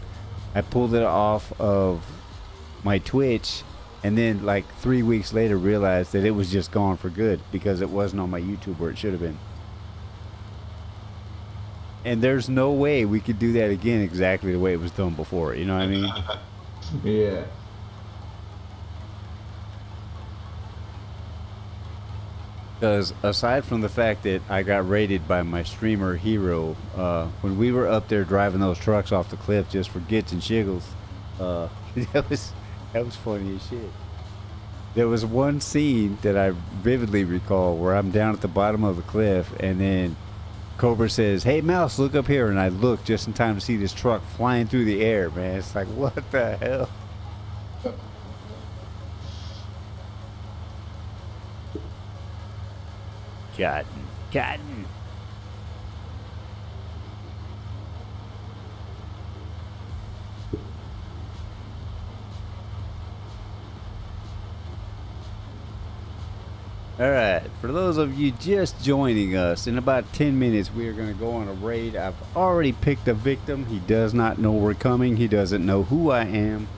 I pulled it off of my Twitch, and then like 3 weeks later realized that it was just gone for good because it wasn't on my YouTube where it should have been. And there's no way we could do that again exactly the way it was done before. You know what I mean? Yeah. Because aside from the fact that I got raided by my streamer hero, when we were up there driving those trucks off the cliff just for gits and shiggles, that was funny as shit. There was one scene that I vividly recall where I'm down at the bottom of the cliff, and then Cobra says, "Hey Mouse, look up here," and I look just in time to see this truck flying through the air. Man, it's like, what the hell? Cotton. All right, for those of you just joining us, in about 10 minutes we are going to go on a raid. I've already picked a victim. He does not know we're coming. He doesn't know who I am.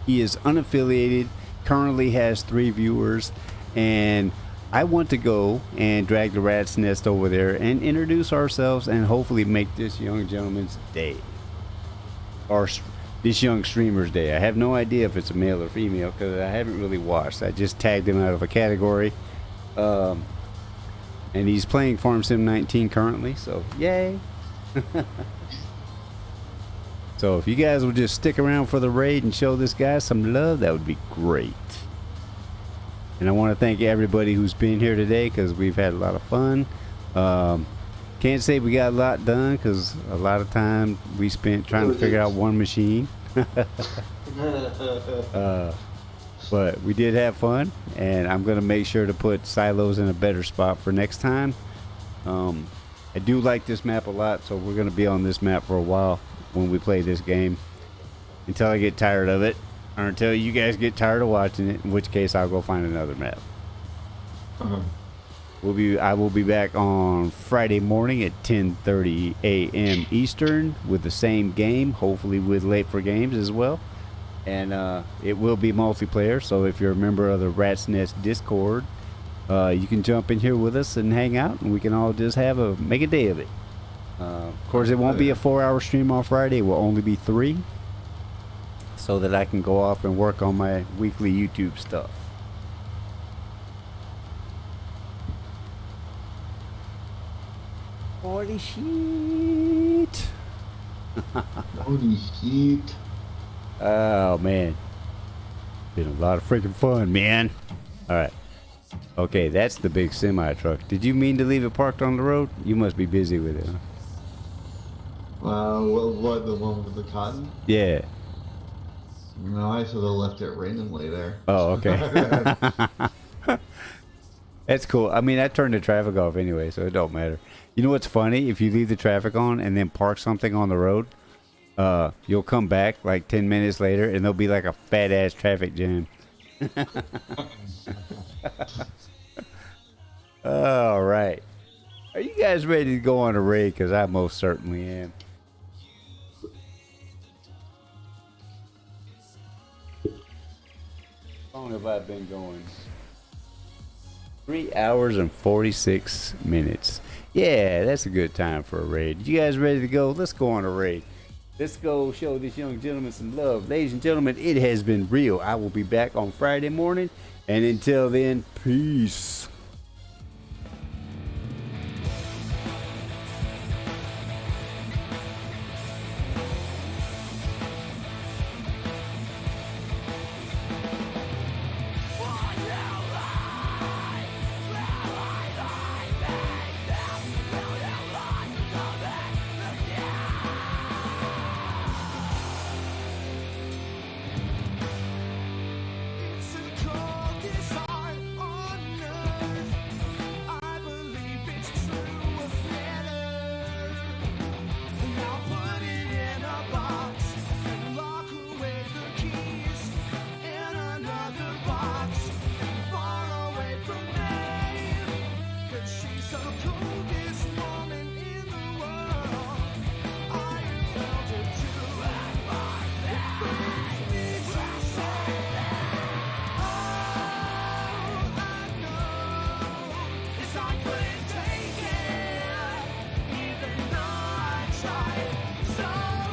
He is unaffiliated, currently has 3 viewers, and I want to go and drag the rat's nest over there and introduce ourselves and hopefully make this young gentleman's day. Or this young streamer's day. I have no idea if it's a male or female because I haven't really watched. I just tagged him out of a category. And he's playing Farm Sim 19 currently, so yay. So if you guys will just stick around for the raid and show this guy some love, that would be great. And I want to thank everybody who's been here today because we've had a lot of fun. Can't say we got a lot done because a lot of time we spent trying to figure out one machine. But we did have fun, and I'm going to make sure to put silos in a better spot for next time. I do like this map a lot, so we're going to be on this map for a while when we play this game until I get tired of it, or until you guys get tired of watching it, in which case I'll go find another map. I will be back on Friday morning at 10:30 a.m. Eastern with the same game, hopefully with Late for Games as well. And it will be multiplayer, so if you're a member of the Rat's Nest Discord, you can jump in here with us and hang out, and we can all just make a day of it. Of course, it won't be a 4-hour stream on Friday. It will only be 3, so that I can go off and work on my weekly YouTube stuff. Holy shit! Holy shit! Oh man, been a lot of freaking fun, man. All right, okay, that's the big semi truck. Did you mean to leave it parked on the road? You must be busy with it. Huh? What, the one with the cotton? Yeah. No, I sort of left it randomly there. Oh, okay. That's cool. I mean, I turned the traffic off anyway, so it don't matter. You know what's funny? If you leave the traffic on and then park something on the road, you'll come back like 10 minutes later and there'll be like a fat ass traffic jam. All right. Are you guys ready to go on a raid? Because I most certainly am. How long have I been going? 3 hours and 46 minutes. Yeah, that's a good time for a raid. You guys ready to go? Let's go on a raid. Let's go show this young gentleman some love. Ladies and gentlemen, it has been real. I will be back on Friday morning. And until then, peace. It's a cold desire on earth. time. So